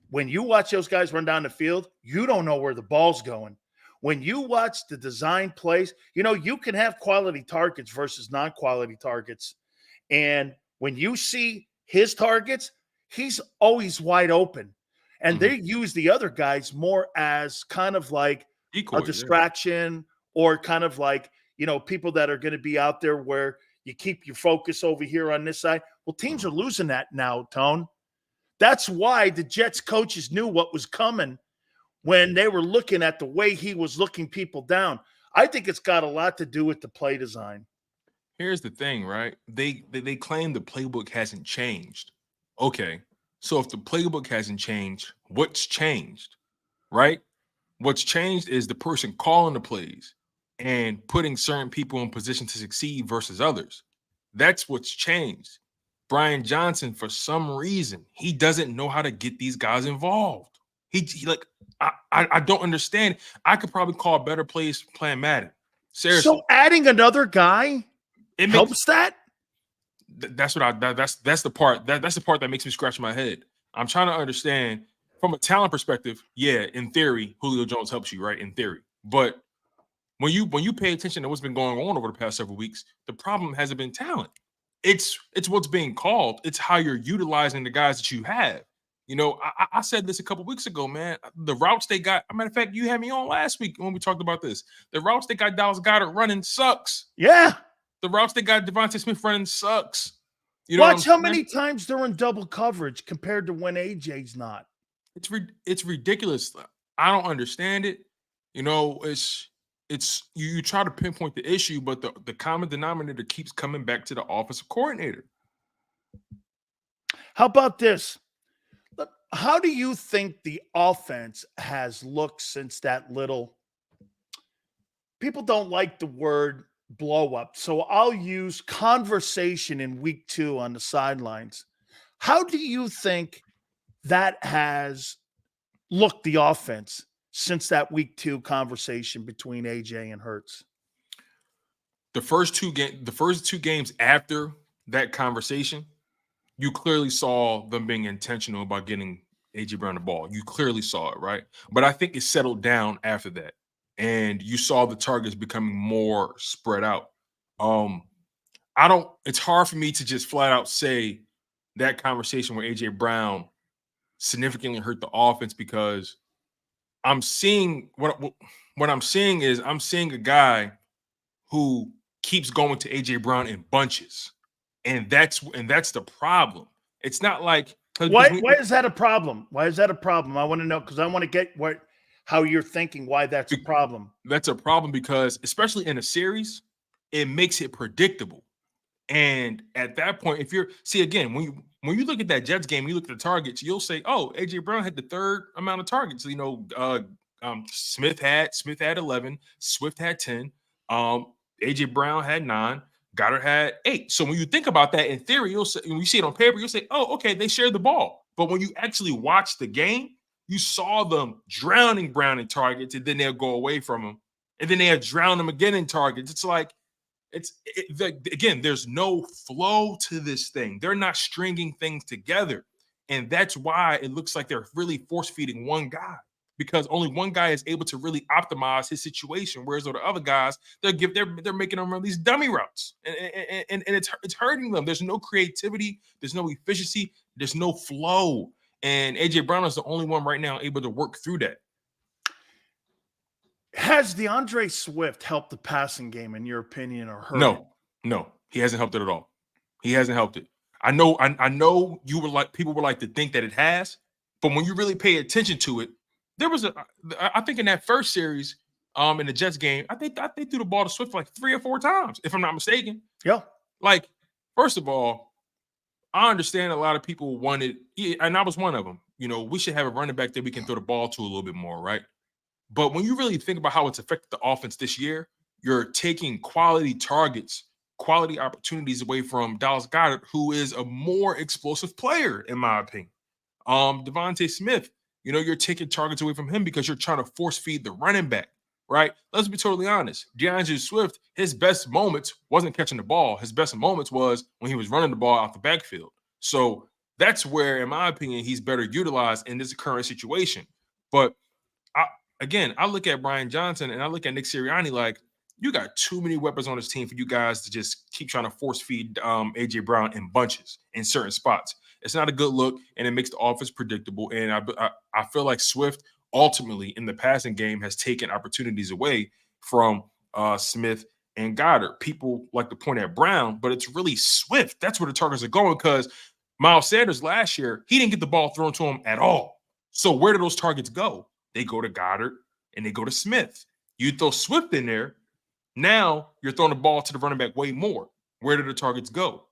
when you watch those guys run down the field, you don't know where the ball's going. When you watch the design plays, you can have quality targets versus non-quality targets. And when you see his targets, he's always wide open. And they use the other guys more as kind of like a distraction, or kind of like, people that are going to be out there where you keep your focus over here on this side. Well, teams are losing that now, Tone. That's why the Jets coaches knew what was coming when they were looking at the way he was looking people down. I think it's got a lot to do with the play design. Here's the thing, right? They claim the playbook hasn't changed. Okay, so if the playbook hasn't changed, what's changed, right? What's changed is the person calling the plays and putting certain people in position to succeed versus others. That's what's changed. Brian Johnson, for some reason, he doesn't know how to get these guys involved. I don't understand. I could probably call better plays playing Madden. Seriously. So adding another guy helps that? That's the part. That's the part that makes me scratch my head. I'm trying to understand from a talent perspective. Yeah, in theory, Julio Jones helps you, right? In theory. But when you pay attention to what's been going on over the past several weeks, the problem hasn't been talent. It's what's being called. It's how you're utilizing the guys that you have. I said this a couple weeks ago, man. The routes they got, a matter of fact, you had me on last week when we talked about this. The routes they got Dallas Goedert running sucks. Yeah. The routes they got Devontae Smith running sucks. Watch how many times they're in double coverage compared to when AJ's not. It's ridiculous. I don't understand it. It's you try to pinpoint the issue, but the common denominator keeps coming back to the offensive coordinator. How about this? How do you think the offense has looked since that little – people don't like the word blow up, so I'll use conversation in week 2 on the sidelines. How do you think that has looked, the offense, since that week 2 conversation between AJ and Hurts? the first two games after that conversation, you clearly saw them being intentional about getting AJ Brown the ball. You clearly saw it, right? But I think it settled down after that, and you saw the targets becoming more spread out. It's hard for me to just flat out say that conversation with AJ Brown significantly hurt the offense, because I'm seeing what I'm seeing is I'm seeing a guy who keeps going to AJ Brown in bunches, and that's the problem. It's not like why is that a problem? Why is that a problem? I want to know, because I want to get how you're thinking. Why that's a problem? That's a problem because, especially in a series, it makes it predictable. And at that point, if you're again, when you look at that Jets game, you look at the targets, you'll say, "Oh, AJ Brown had the third amount of targets." Smith had 11, Swift had 10, AJ Brown had 9, Goddard had 8. So when you think about that in theory, you'll say, when you see it on paper, you'll say, "Oh, okay, they shared the ball." But when you actually watch the game, you saw them drowning Brown in targets, and then they'll go away from him, and then they'll drown him again in targets. It's like, again, there's no flow to this thing. They're not stringing things together. And that's why it looks like they're really force feeding one guy, because only one guy is able to really optimize his situation. Whereas the other guys, they're making them run these dummy routes, and it's hurting them. There's no creativity. There's no efficiency. There's no flow. And AJ Brown is the only one right now able to work through that. Has DeAndre Swift helped the passing game, in your opinion, or hurt it? No, he hasn't helped it at all. He hasn't helped it. I know people would like to think that it has, but when you really pay attention to it, I think in that first series, in the Jets game, I think they threw the ball to Swift like 3 or 4 times, if I'm not mistaken. Yeah. Like, first of all, I understand a lot of people wanted, and I was one of them. We should have a running back that we can throw the ball to a little bit more, right? But when you really think about how it's affected the offense this year, you're taking quality targets, quality opportunities away from Dallas Goedert, who is a more explosive player, in my opinion. Devontae Smith, you're taking targets away from him because you're trying to force feed the running back, right? Let's be totally honest. DeAndre Swift, his best moments wasn't catching the ball. His best moments was when he was running the ball out the backfield. So that's where, in my opinion, he's better utilized in this current situation. But I look at Brian Johnson and I look at Nick Sirianni like, you got too many weapons on this team for you guys to just keep trying to force feed AJ Brown in bunches in certain spots. It's not a good look, and it makes the offense predictable. And I feel like Swift ultimately in the passing game has taken opportunities away from Smith and Goddard. People like to point at Brown, but it's really Swift. That's where the targets are going, because Miles Sanders last year, he didn't get the ball thrown to him at all. So where do those targets go? They go to Goddard and they go to Smith. You throw Swift in there, now you're throwing the ball to the running back way more. Where do the targets go?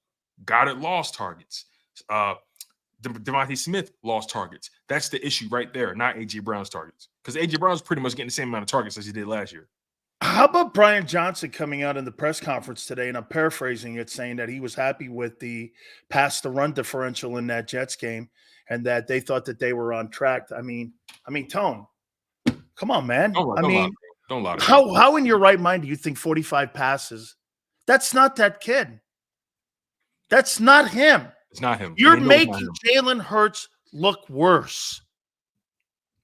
Goddard lost targets. Devontae Smith lost targets. That's the issue right there, not A.J. Brown's targets. Because A.J. Brown's pretty much getting the same amount of targets as he did last year. How about Brian Johnson coming out in the press conference today, and I'm paraphrasing it, saying that he was happy with the pass-to-run differential in that Jets game and that they thought that they were on track. I mean, Tone, come on, man. Don't lie to me. How in your right mind do you think 45 passes? That's not that kid. That's not him. It's not him. You're making Jalen Hurts look worse.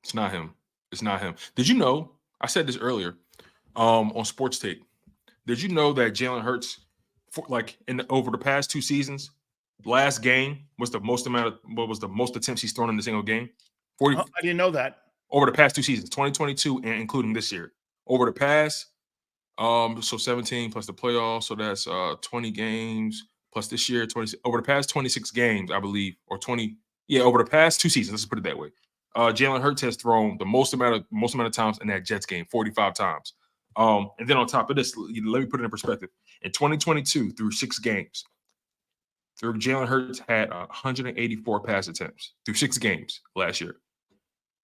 It's not him. It's not him. Did you know, I said this earlier on Sports Take, did you know that Jalen Hurts, over the past 2 seasons, last game was the most attempts he's thrown in a single game? 40. I didn't know that. Over the past 2 seasons, 2022 and including this year. Over the past, so 17 plus the playoffs, so that's 20 games plus this year, 20. Over the past 26 games, I believe, or 20. Yeah, over the past 2 seasons, let's put it that way. Jalen Hurts has thrown the most amount of times in that Jets game, 45 times. And then on top of this, let me put it in perspective. In 2022, through 6 games, Jalen Hurts had 184 pass attempts through 6 games last year.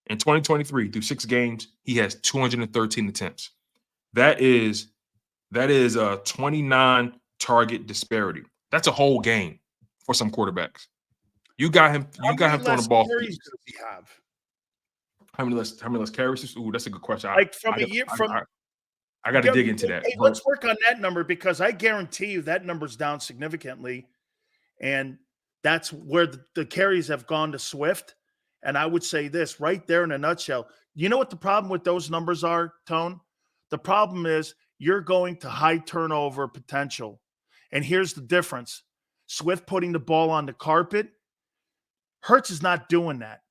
In 2023, through 6 games, he has 213 attempts. That is a 29 target disparity. That's a whole game for some quarterbacks. You got him throwing the ball. Does he have? How many less carries? Ooh, that's a good question. I got to dig into that. Hey, let's work on that number because I guarantee you that number's down significantly. And that's where the carries have gone to Swift. And I would say this right there in a nutshell. You know what the problem with those numbers are, Tone? The problem is you're going to high turnover potential. And here's the difference. Swift putting the ball on the carpet. Hurts is not doing that.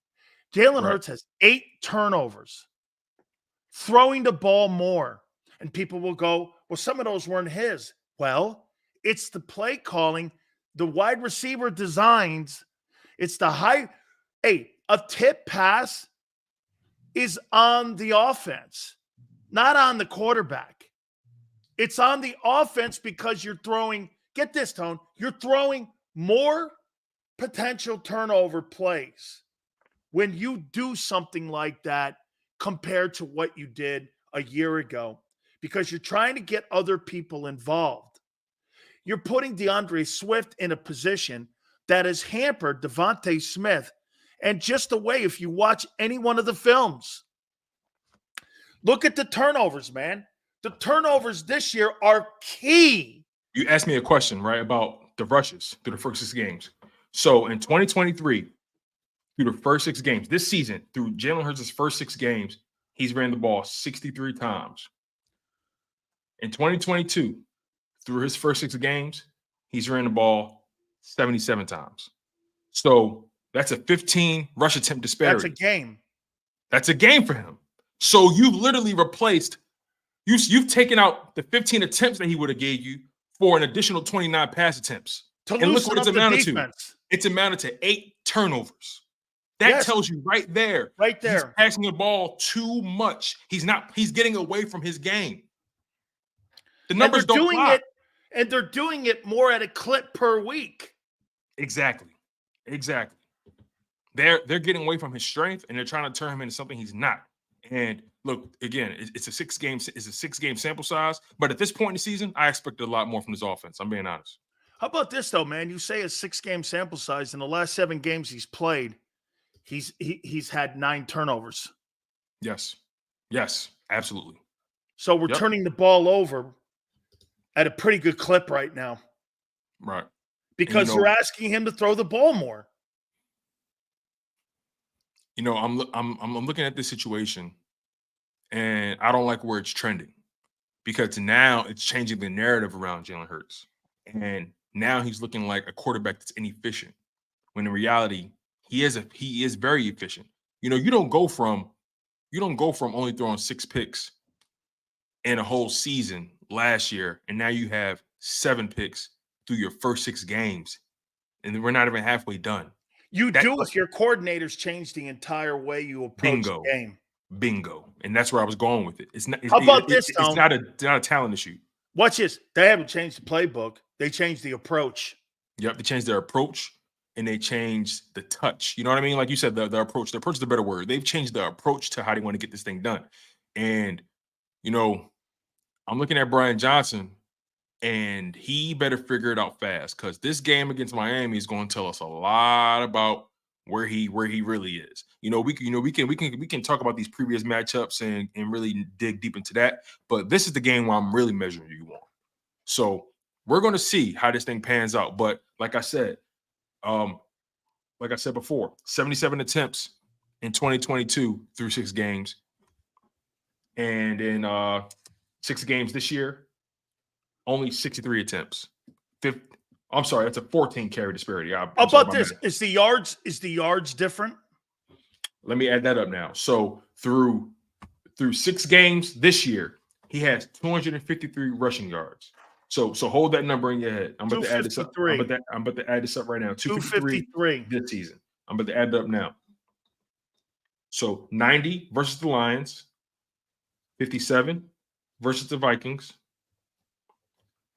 Jalen Hurts has 8 turnovers. Throwing the ball more. And people will go, well, some of those weren't his. Well, it's the play calling, the wide receiver designs. It's the high. Hey, a tip pass is on the offense, not on the quarterback. It's on the offense because you're throwing, get this, Tone, you're throwing more potential turnover plays when you do something like that compared to what you did a year ago, because you're trying to get other people involved. You're putting DeAndre Swift in a position that has hampered Devontae Smith. And just the way, if you watch any one of the films, look at the turnovers, man. The turnovers this year are key. You asked me a question, right, about the rushes through the first 6 games. So in 2023, through the first 6 games, this season, through Jalen Hurts' first 6 games, he's ran the ball 63 times. In 2022, through his first 6 games, he's ran the ball 77 times. So that's a 15 rush attempt disparity. That's a game. That's a game for him. So you've literally replaced, you've taken out the 15 attempts that he would have gave you for an additional 29 pass attempts. And look what it's amounted to. It's amounted to 8 turnovers. That tells you right there. Right there. He's passing the ball too much. He's getting away from his game. The numbers don't lie. And they're doing it more at a clip per week. Exactly. They're getting away from his strength and they're trying to turn him into something he's not. And look, again, it's a 6-game sample size. But at this point in the season, I expected a lot more from this offense. I'm being honest. How about this though, man? You say a 6-game sample size. In the last 7 games he's played, he's had 9 turnovers. Yes, absolutely. So we're turning the ball over at a pretty good clip right now. Right. Because you're asking him to throw the ball more. I'm looking at this situation and I don't like where it's trending because now it's changing the narrative around Jalen Hurts. And now he's looking like a quarterback that's inefficient when in reality he is very efficient. You don't go from only throwing 6 picks in a whole season last year, and now you have 7 picks through your first 6 games, and we're not even halfway done. If your coordinators change the entire way you approach the game. Bingo. And that's where I was going with it. How about this, Tom? It's not a talent issue. Watch this. They haven't changed the playbook. They changed the approach. Yep, they changed their approach and they changed the touch. You know what I mean? Like you said, the approach. The approach is a better word. They've changed the approach to how they want to get this thing done. And, I'm looking at Brian Johnson, and he better figure it out fast because this game against Miami is going to tell us a lot about where he really is. We can talk about these previous matchups and really dig deep into that, but this is the game where I'm really measuring you on. So we're going to see how this thing pans out. But like I said before, 77 attempts in 2022 through 6 games, and in 6 games this year, only 63 attempts. I'm sorry, that's a 14 carry disparity. How about this? Is the yards different? Let me add that up now. So through 6 games this year, he has 253 rushing yards. So hold that number in your head. I'm about to add this up. I'm about to add this up right now. 253 this season. I'm about to add it up now. So 90 versus the Lions, 57 versus the Vikings,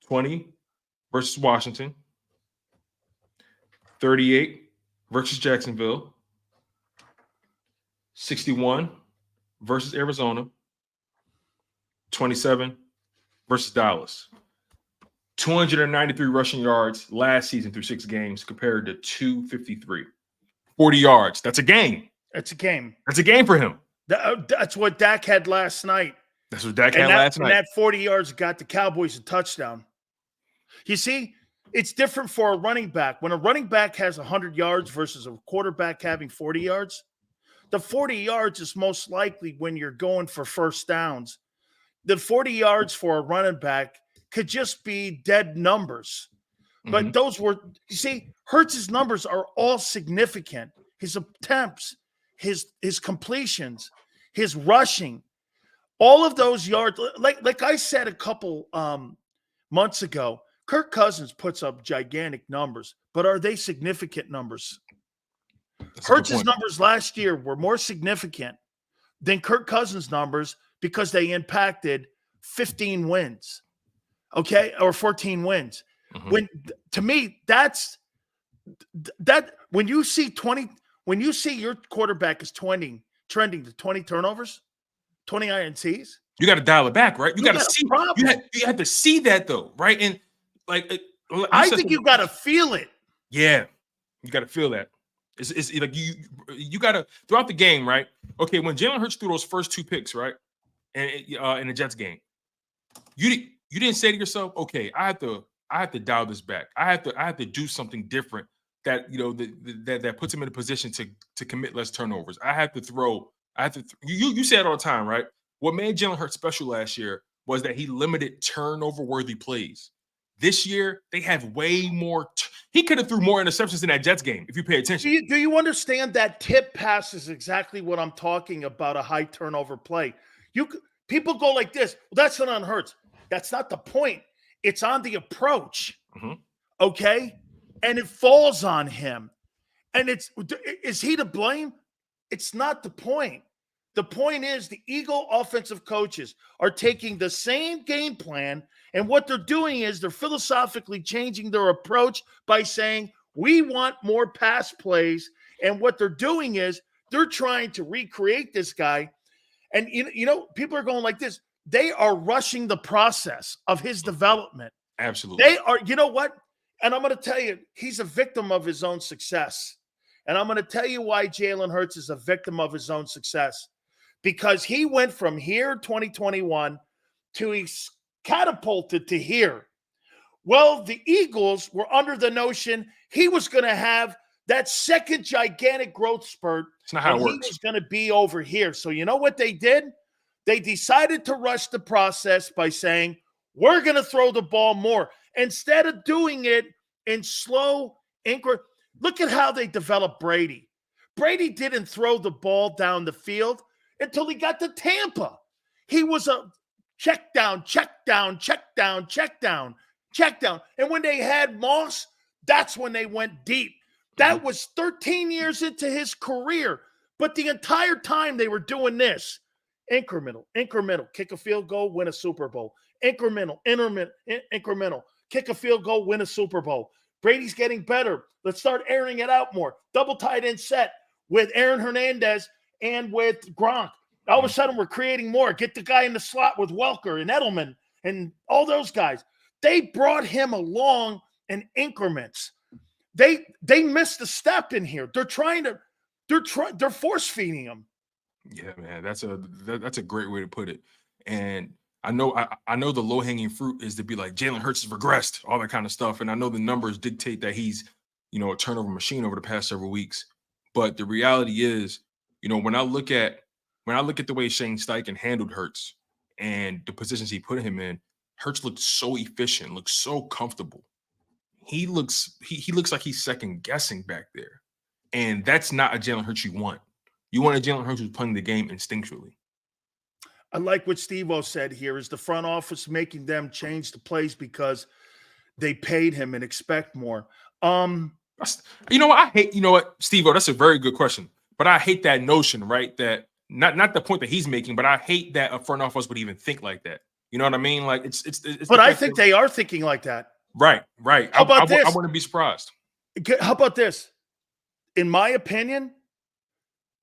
20 versus Washington, 38 versus Jacksonville, 61 versus Arizona, 27 versus Dallas. 293 rushing yards last season through 6 games compared to 253. 40 yards. That's a game. It's a game. That's a game for him. That's what Dak had last night. That's what Dak And had last and night. that 40 yards got the Cowboys a touchdown. You see, it's different for a running back. When a running back has 100 yards versus a quarterback having 40 yards, the 40 yards is most likely when you're going for first downs. The 40 yards for a running back could just be dead numbers. But those were, you see, Hurts's numbers are all significant. His attempts, his completions, his rushing, all of those yards. Like I said a couple months ago, Kirk Cousins puts up gigantic numbers, but are they significant numbers? Hurts's numbers last year were more significant than Kirk Cousins' numbers because they impacted 15 wins, okay, or 14 wins. When to me, that's that when you see your quarterback is trending to 20 turnovers, 20 INTs, you got to dial it back, right? You got to see. You have to see that though, right? And like, I think you got to feel it. Yeah, you got to feel that. It's like you got to throughout the game, right? Okay, when Jalen Hurts threw those first 2 picks, right, and in the Jets game, you didn't say to yourself, okay, I have to dial this back. I have to do something different that that puts him in a position to commit less turnovers. You say it all the time, right? What made Jalen Hurts special last year was that he limited turnover-worthy plays. This year, they have way more. He could have threw more interceptions in that Jets game if you pay attention. Do you understand that tip pass is exactly what I'm talking about, a high turnover play? People go like this. Well, that's not on Hurts. That's not the point. It's on the approach, okay? And it falls on him. And is he to blame? It's not the point. The point is the Eagle offensive coaches are taking the same game plan, and what they're doing is they're philosophically changing their approach by saying, we want more pass plays. And what they're doing is they're trying to recreate this guy. And, people are going like this. They are rushing the process of his development. Absolutely. They are, you know what? And I'm going to tell you, he's a victim of his own success. And I'm going to tell you why Jalen Hurts is a victim of his own success. Because he went from here, 2021, to he's catapulted to here. Well, the Eagles were under the notion he was going to have that second gigantic growth spurt. It's not how it works. He was going to be over here. So you know what they did? They decided to rush the process by saying, we're going to throw the ball more. Instead of doing it in slow increment. Look at how they developed Brady. Brady didn't throw the ball down the field until he got to Tampa. He was a check down. And when they had Moss, that's when they went deep. That was 13 years into his career. But the entire time they were doing this. Incremental. Kick a field goal, win a Super Bowl. Incremental. Kick a field goal, win a Super Bowl. Brady's getting better. Let's start airing it out more. Double tight end set with Aaron Hernandez and with Gronk. All of a sudden, we're creating more. Get the guy in the slot with Welker and Edelman and all those guys. They brought him along in increments. They missed a step in here. They're force feeding him. Yeah, man, that's a great way to put it. And I know the low hanging fruit is to be like Jalen Hurts has regressed, all that kind of stuff. And I know the numbers dictate that he's, a turnover machine over the past several weeks. But the reality is, when I look at the way Shane Steichen handled Hurts and the positions he put him in, Hurts looked so efficient, looks so comfortable. He looks like he's second guessing back there. And that's not a Jalen Hurts you want. You want a Jalen Hurts who's playing the game instinctually. I like what Steve-O said here. Is the front office making them change the plays because they paid him and expect more? Steve-O, that's a very good question. But I hate that notion, right? That not the point that he's making, but I hate that a front office would even think like that. You know what I mean? Like it's But I think they are thinking like that. Right. How about this? I wouldn't be surprised. How about this? In my opinion,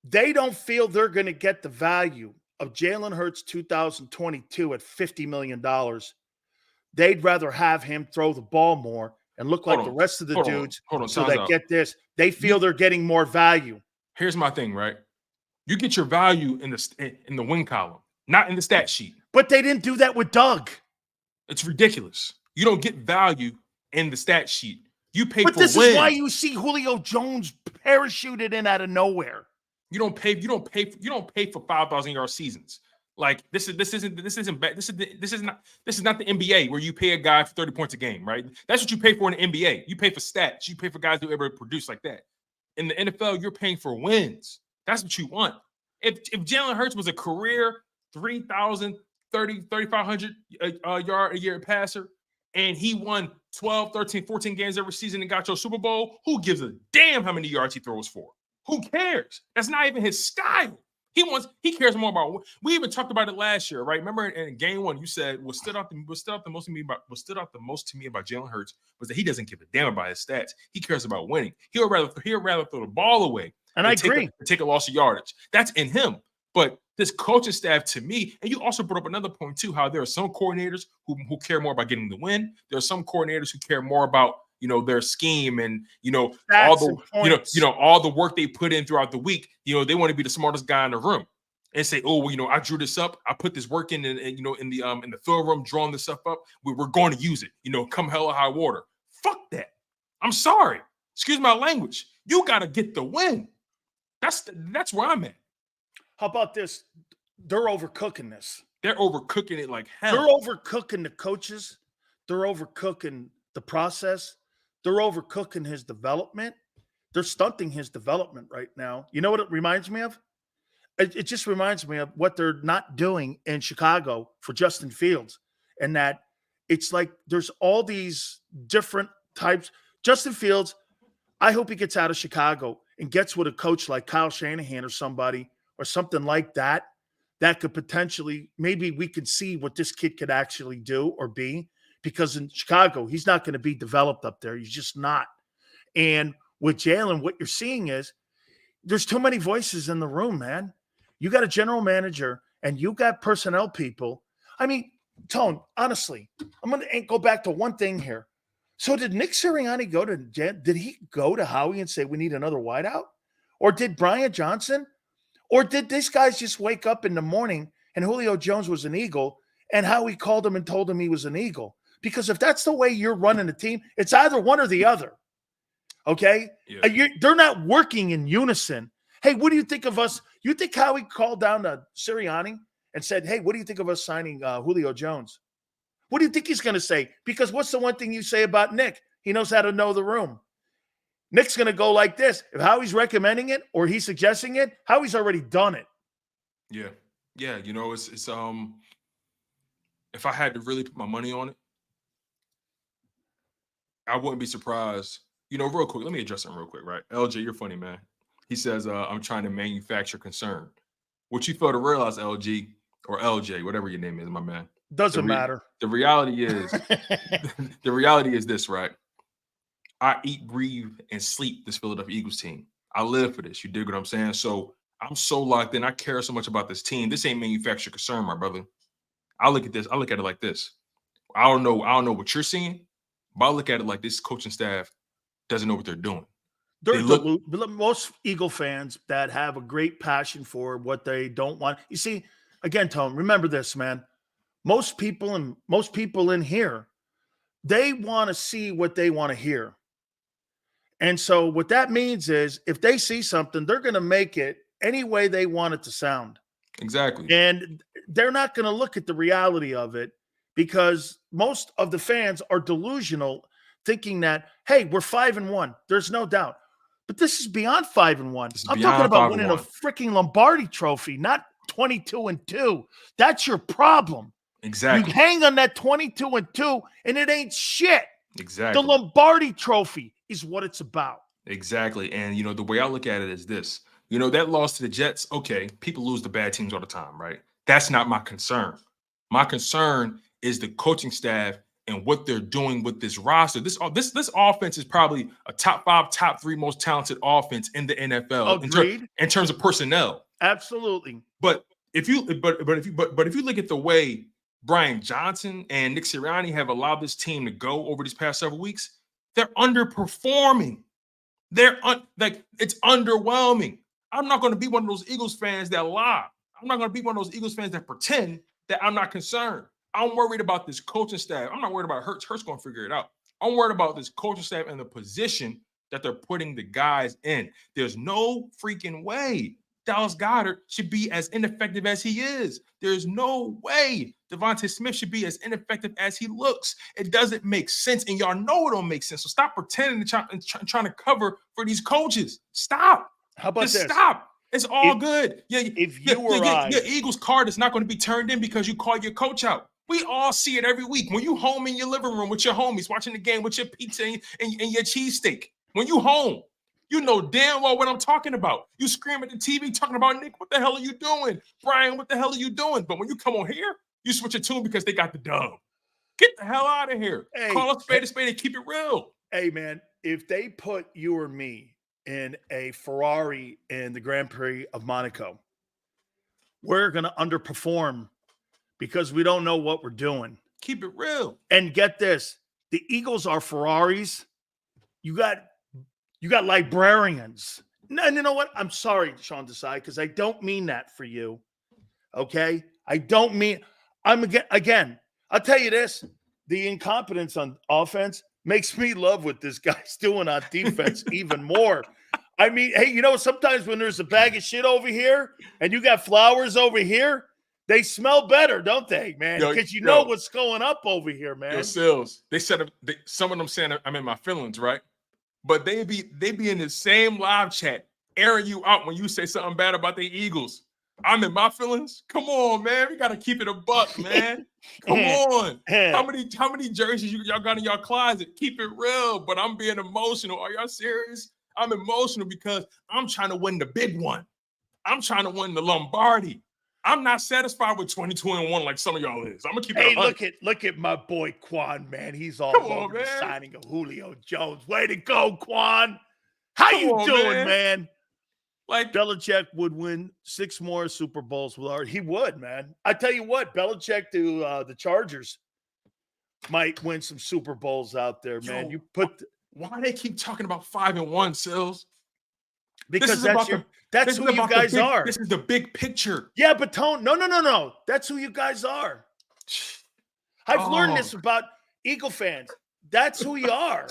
they don't feel they're going to get the value of Jalen Hurts 2022 at $50 million. They'd rather have him throw the ball more and look like the rest of the dudes. So they get this. They feel they're getting more value. Here's my thing, right? You get your value in the win column. not in the stat sheet. But they didn't do that with Doug. It's ridiculous. You don't get value in the stat sheet. You pay But for this wins. is why you see Julio Jones parachuted in out of nowhere. You don't pay for 5,000-yard seasons. Like this isn't bad. This is not the NBA where you pay a guy for 30 points a game, right? That's what you pay for in the NBA. You pay for stats. You pay for guys who ever produce like that. In the NFL, you're paying for wins. That's what you want. If Jalen Hurts was a career 3,000, 3,500 yard a year passer, and he won 12, 13, 14 games every season and got your Super Bowl, who gives a damn how many yards he throws for? Who cares? That's not even his style. He cares more about. We even talked about it last year, right? Remember in game one, you said what stood out the most to me about Jalen Hurts was that he doesn't give a damn about his stats. He cares about winning. He'll rather throw the ball away. And I agree. Take a loss of yardage. That's in him. But this coaching staff, to me, and you also brought up another point too, how there are some coordinators who care more about getting the win. There are some coordinators who care more about their scheme and all the work they put in throughout the week. They want to be the smartest guy in the room and say, oh, well, I drew this up. I put this work in the film room, drawing this stuff up. We're going to use it. Come hell or high water. Fuck that. I'm sorry. Excuse my language. You got to get the win. That's where I'm at. How about this? They're overcooking this. They're overcooking it like hell. They're overcooking the coaches. They're overcooking the process. They're overcooking his development. They're stunting his development right now. You know what it reminds me of? It just reminds me of what they're not doing in Chicago for Justin Fields. And that it's like there's all these different types. Justin Fields, I hope he gets out of Chicago and gets with a coach like Kyle Shanahan or somebody or something like that, that could potentially, maybe we could see what this kid could actually do or be, because in Chicago, he's not going to be developed up there. He's just not. And with Jalen, what you're seeing is there's too many voices in the room, man. You got a general manager and you got personnel people. I mean, Tone, honestly, I'm going to go back to one thing here. So did Nick Sirianni did he go to Howie and say, we need another wideout? Or did Brian Johnson? Or did these guys just wake up in the morning and Julio Jones was an Eagle and Howie called him and told him he was an Eagle? Because if that's the way you're running the team, it's either one or the other. Okay? Yeah. They're not working in unison. Hey, what do you think of us? You think Howie called down to Sirianni and said, hey, what do you think of us signing Julio Jones? What do you think he's going to say? Because what's the one thing you say about Nick? He knows how to know the room. Nick's going to go like this. If Howie's recommending it or he's suggesting it, Howie's already done it. Yeah. Yeah. It's if I had to really put my money on it, I wouldn't be surprised. Real quick, let me address something real quick, right? LJ, you're funny, man. He says, I'm trying to manufacture concern. What you fail to realize, LG, or LJ, whatever your name is, my man. Doesn't matter. The reality is this, right? I eat, breathe, and sleep this Philadelphia Eagles team. I live for this. You dig what I'm saying? So I'm so locked in. I care so much about this team. This ain't manufactured concern, my brother. I look at it like this. I don't know what you're seeing, but I look at it like this coaching staff doesn't know what they're doing. Most Eagle fans that have a great passion for what they don't want. You see, again, Tone, remember this, man. Most people in here, they want to see what they want to hear. And so what that means is if they see something, they're going to make it any way they want it to sound. Exactly. And they're not going to look at the reality of it because most of the fans are delusional, thinking that, hey, we're 5-1. There's no doubt. But this is beyond 5-1. I'm talking about winning a freaking Lombardi trophy, not 22-2. That's your problem. Exactly. You hang on that 22-2, and it ain't shit. Exactly. The Lombardi trophy is what it's about. Exactly. And, the way I look at it is this. That loss to the Jets, okay, people lose to bad teams all the time, right? That's not my concern. My concern is the coaching staff and what they're doing with this roster. This offense is probably a top 5, top 3 most talented offense in the NFL in terms of personnel. Absolutely. But if you look at the way Brian Johnson and Nick Sirianni have allowed this team to go over these past several weeks, they're underperforming. It's underwhelming. I'm not going to be one of those Eagles fans that lie. I'm not going to be one of those Eagles fans that pretend that I'm not concerned. I'm worried about this coaching staff. I'm not worried about Hurts. Hurts going to figure it out. I'm worried about this coaching staff and the position that they're putting the guys in. There's no freaking way Dallas Goedert should be as ineffective as he is. There's no way Devontae Smith should be as ineffective as he looks. It doesn't make sense, and y'all know it don't make sense. So stop pretending and trying to cover for these coaches. Stop. How about Just this? Stop. It's all good. Yeah, if you or I, your Eagles card is not going to be turned in because you call your coach out. We all see it every week. When you home in your living room with your homies, watching the game with your pizza and your cheesesteak. When you home, you know damn well what I'm talking about. You scream at the TV talking about, Nick, what the hell are you doing? Brian, what the hell are you doing? But when you come on here, you switch a tune because they got the dub. Get the hell out of here. Hey, call a spade and keep it real. Hey, man, if they put you or me in a Ferrari in the Grand Prix of Monaco, we're going to underperform because we don't know what we're doing. Keep it real. And get this, the Eagles are Ferraris. You got librarians. No, you know what? I'm sorry, Sean Desai, because I don't mean that for you. Okay? I don't mean again, I'll tell you this. The incompetence on offense makes me love what this guy's doing on defense even more. I mean, hey, sometimes when there's a bag of shit over here and you got flowers over here, they smell better, don't they, man? Because know what's going up over here, man. Yo, Sills, some of them saying I'm in my feelings, right? But they be in the same live chat, airing you out when you say something bad about the Eagles. I'm in my feelings. Come on, man. We gotta keep it a buck, man. Come on. How many jerseys y'all got in y'all closet? Keep it real. But I'm being emotional. Are y'all serious? I'm emotional because I'm trying to win the big one. I'm trying to win the Lombardi. I'm not satisfied with 22-1 like some of y'all is. I'm gonna keep it. Hey, look at my boy Quan, man. He's all over the signing of Julio Jones. Way to go, Quan. How you doing, man? Like Belichick would win 6 more Super Bowls with Art. He would, man. I tell you what, Belichick to the Chargers might win some Super Bowls out there, man. Why they keep talking about 5-1, Sills? Because that's who you guys are. This is the big picture. Yeah, but Tone, no. That's who you guys are. I've learned this about Eagle fans. That's who you are.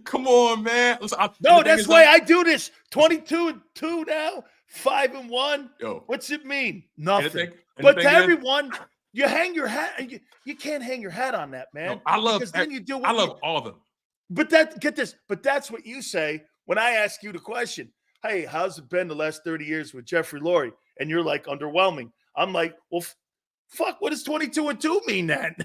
Come on, man. Listen, that's why I do this. 22-2 now, 5-1. Yo, what's it mean? Nothing. But to everyone, you hang your hat. You can't hang your hat on that, man. No, I love all of them. But that's what you say when I ask you the question. Hey, how's it been the last 30 years with Jeffrey Lurie? And you're like, underwhelming. I'm like, well, fuck, what does 22-2 mean then?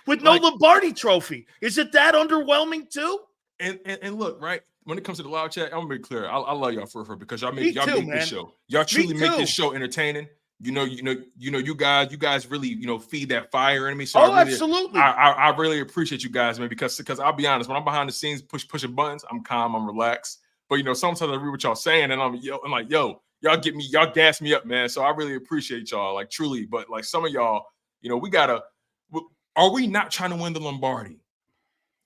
With no Lombardi trophy. Is it that underwhelming too? And look, right, when it comes to the live chat, I'm gonna be clear. I love y'all for because y'all make this show. Y'all truly make this show entertaining. You guys really, feed that fire in me. So absolutely. I really appreciate you guys, man, because I'll be honest, when I'm behind the scenes pushing buttons, I'm calm, I'm relaxed. But sometimes I read what y'all saying, and I'm like, y'all gas me up, man. So I really appreciate y'all, like truly. But like some of y'all, are we not trying to win the Lombardi?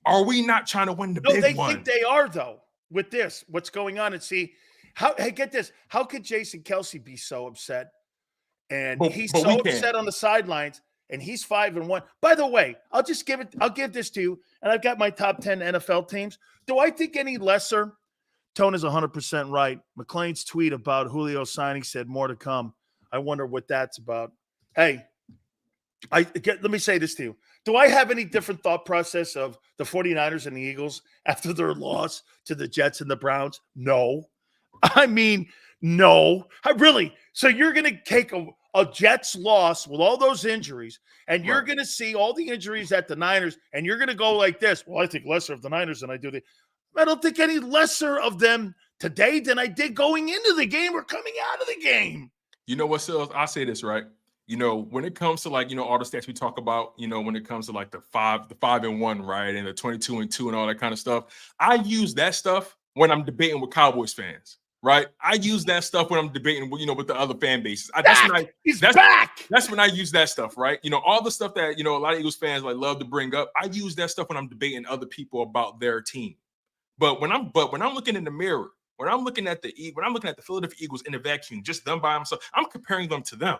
Are we not trying to win the big one? They think they are, though, with this, what's going on. And see, get this. How could Jason Kelce be so upset? And he's so upset on the sidelines, and he's 5-1. By the way, I'll give this to you, and I've got my top 10 NFL teams. Do I think any lesser? Tone is 100% right. McClain's tweet about Julio signing said more to come. I wonder what that's about. Hey, let me say this to you. Do I have any different thought process of the 49ers and the Eagles after their loss to the Jets and the Browns? No. I mean, no. So you're going to take a Jets loss with all those injuries, and you're going to see all the injuries at the Niners, and you're going to go like this. Well, I think lesser of the Niners than I do. I don't think any lesser of them today than I did going into the game or coming out of the game. You know what, Sills? I'll say this, right? When it comes to all the stats we talk about, when it comes to the 5-1, right, and the 22-2 and all that kind of stuff, I use that stuff when I'm debating with Cowboys fans, right? I use that stuff when I'm debating, with the other fan bases. That's when I use that stuff, right? All the stuff that a lot of Eagles fans love to bring up. I use that stuff when I'm debating other people about their team. But when I'm looking in the mirror when I'm looking at the Philadelphia Eagles in a vacuum, just them by themselves, I'm comparing them to them.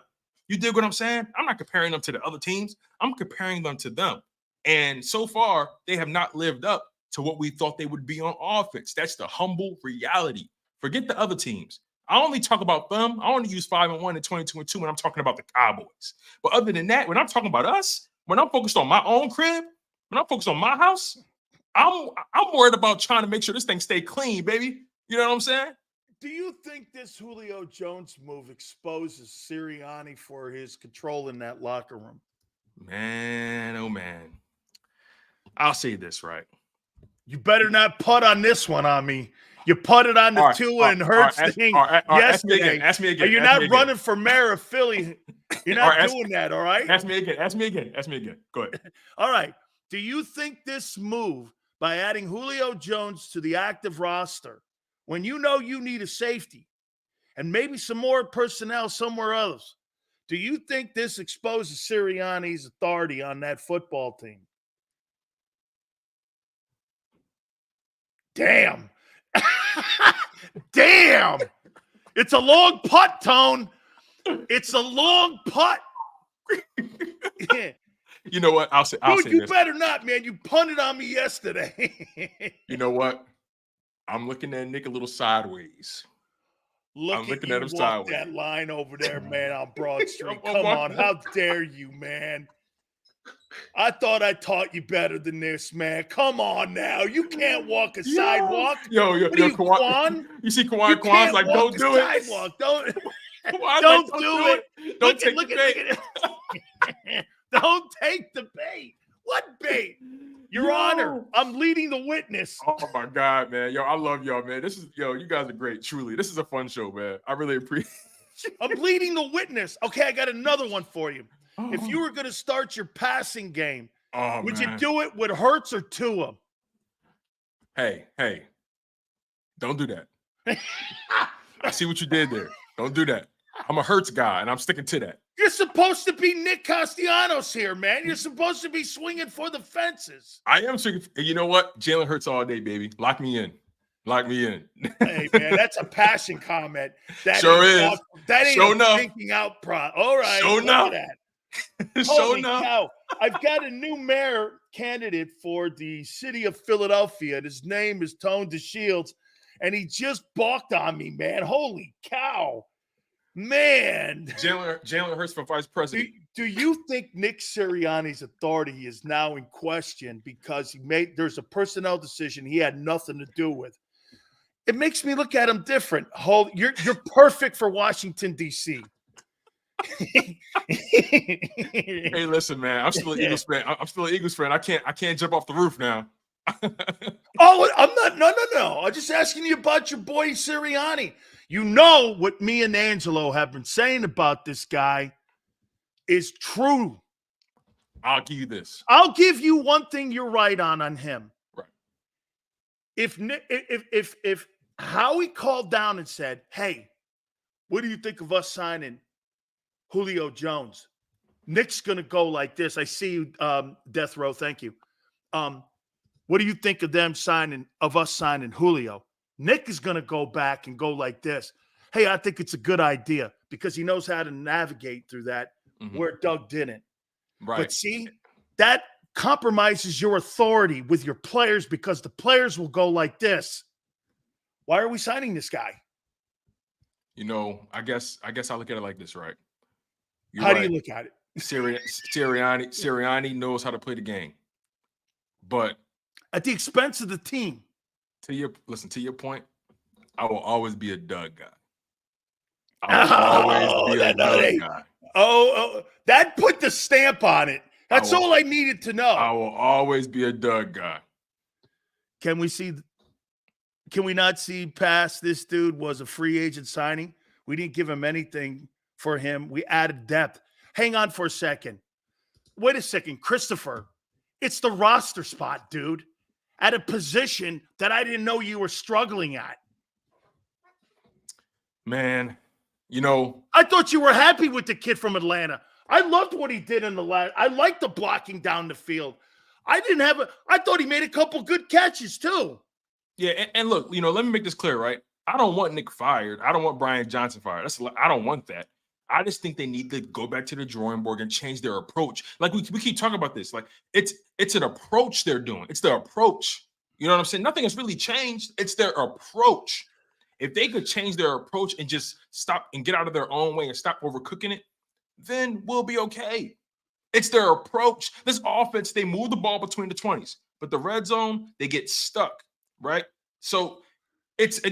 You dig what I'm saying? I'm not comparing them to the other teams. I'm comparing them to them. And so far, they have not lived up to what we thought they would be on offense. That's the humble reality. Forget the other teams. I only talk about them. I only use 5-1 and 22-2 when I'm talking about the Cowboys. But other than that, when I'm talking about us, when I'm focused on my own crib, when I'm focused on my house, I'm worried about trying to make sure this thing stay clean, baby. You know what I'm saying? Do you think this Julio Jones move exposes Sirianni for his control in that locker room? Man, oh man. I'll say this, right? You better not putt on this one on me. You putted on the Tua and Hurts thing yesterday. Ask me again. And you're not running for mayor of Philly. You're not doing that, all right? Ask me again. Go ahead. All right. Do you think this move by adding Julio Jones to the active roster, when you know you need a safety and maybe some more personnel somewhere else, do you think this exposes Sirianni's authority on that football team? Damn. Damn. It's a long putt, Tone. It's a long putt. You know what? I'll say you this. Better not, man. You punted on me yesterday. You know what? I'm looking at Nick a little sideways. I'm looking at him sideways. That line over there, man, on Broad Street. Come on. How dare you, man? I thought I taught you better than this, man. Come on now. You can't walk a sidewalk. Yo, Kwan? You see Kwan's like, don't do it. Sidewalk. Don't do it. Don't take the bait. Don't take the bait. What bait? Your Honor, I'm leading the witness. Oh my God, man. Yo, I love y'all, man. You guys are great. Truly. This is a fun show, man. I really appreciate it. I'm leading the witness. Okay, I got another one for you. If you were going to start your passing game, would you do it with Hurts or Tua? Hey, don't do that. I see what you did there. Don't do that. I'm a Hurts guy, and I'm sticking to that. You're supposed to be Nick Castellanos here, man. You're supposed to be swinging for the fences. I am swinging. You know what? Jalen Hurts all day, baby. Lock me in. Hey, man, that's a passion comment. That sure is. That ain't sure a thinking out All right. Sure enough. Holy cow. I've got a new mayor candidate for the city of Philadelphia, and his name is Tone DeShields, and he just balked on me, man. Holy cow. Man. Jalen Hurts for vice president. Do you think Nick Sirianni's authority is now in question because there's a personnel decision he had nothing to do with? It makes me look at him different. You're perfect for Washington, D.C. Hey, listen, man. I'm still an Eagles fan. I can't jump off the roof now. I'm not. No. I'm just asking you about your boy Sirianni. You know what me and Angelo have been saying about this guy is true. I'll give you this. I'll give you one thing you're right on him. Right. If Howie called down and said, "Hey, what do you think of us signing Julio Jones?" Nick's gonna go like this. I see you, Death Row. Thank you. What do you think of us signing Julio? Nick is going to go back and go like this. Hey, I think it's a good idea because he knows how to navigate through that where Doug didn't. Right. But see, that compromises your authority with your players because the players will go like this. Why are we signing this guy? You know, I guess I look at it like this, right? How do you look at it? Sirianni knows how to play the game. But at the expense of the team. To your point, I will always be a Doug guy. I will always be a Doug guy. Oh, that put the stamp on it. That's all I needed to know. I will always be a Doug guy. Can we not see past this dude was a free agent signing? We didn't give him anything for him. We added depth. Hang on for a second. Wait a second, Christopher. It's the roster spot, dude. At a position that I didn't know you were struggling at. Man, you know. I thought you were happy with the kid from Atlanta. I loved what he did in the last. I liked the blocking down the field. I thought he made a couple good catches too. Yeah, and look, let me make this clear, right? I don't want Nick fired. I don't want Brian Johnson fired. I don't want that. I just think they need to go back to the drawing board and change their approach. Like we keep talking about this. Like it's an approach they're doing. It's their approach. You know what I'm saying? Nothing has really changed. It's their approach. If they could change their approach and just stop and get out of their own way and stop overcooking it, then we'll be okay. It's their approach. This offense, they move the ball between the 20s, but the red zone, they get stuck, right? So it's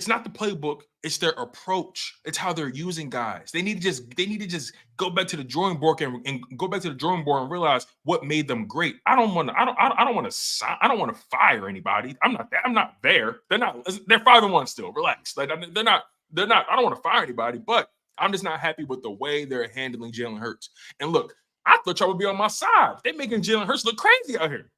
not the playbook, it's their approach. It's how they're using guys. They need to just go back to the drawing board and go back to the drawing board and realize what made them great. I don't want to fire anybody. I'm not there. They're 5-1 still. Relax. Like they're not, I don't want to fire anybody, but I'm just not happy with the way they're handling Jalen Hurts. And look, I thought y'all would be on my side. They're making Jalen Hurts look crazy out here.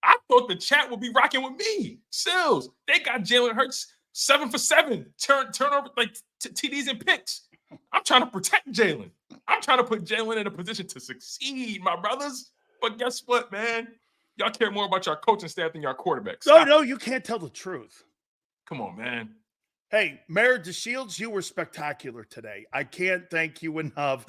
I thought the chat would be rocking with me. Sills, they got Jalen Hurts 7 for 7, turnover, like TDs and picks. I'm trying to protect Jalen. I'm trying to put Jalen in a position to succeed, my brothers. But guess what, man? Y'all care more about your coaching staff than your quarterbacks. No, you can't tell the truth. Come on, man. Hey, Mayor DeShields, you were spectacular today. I can't thank you enough.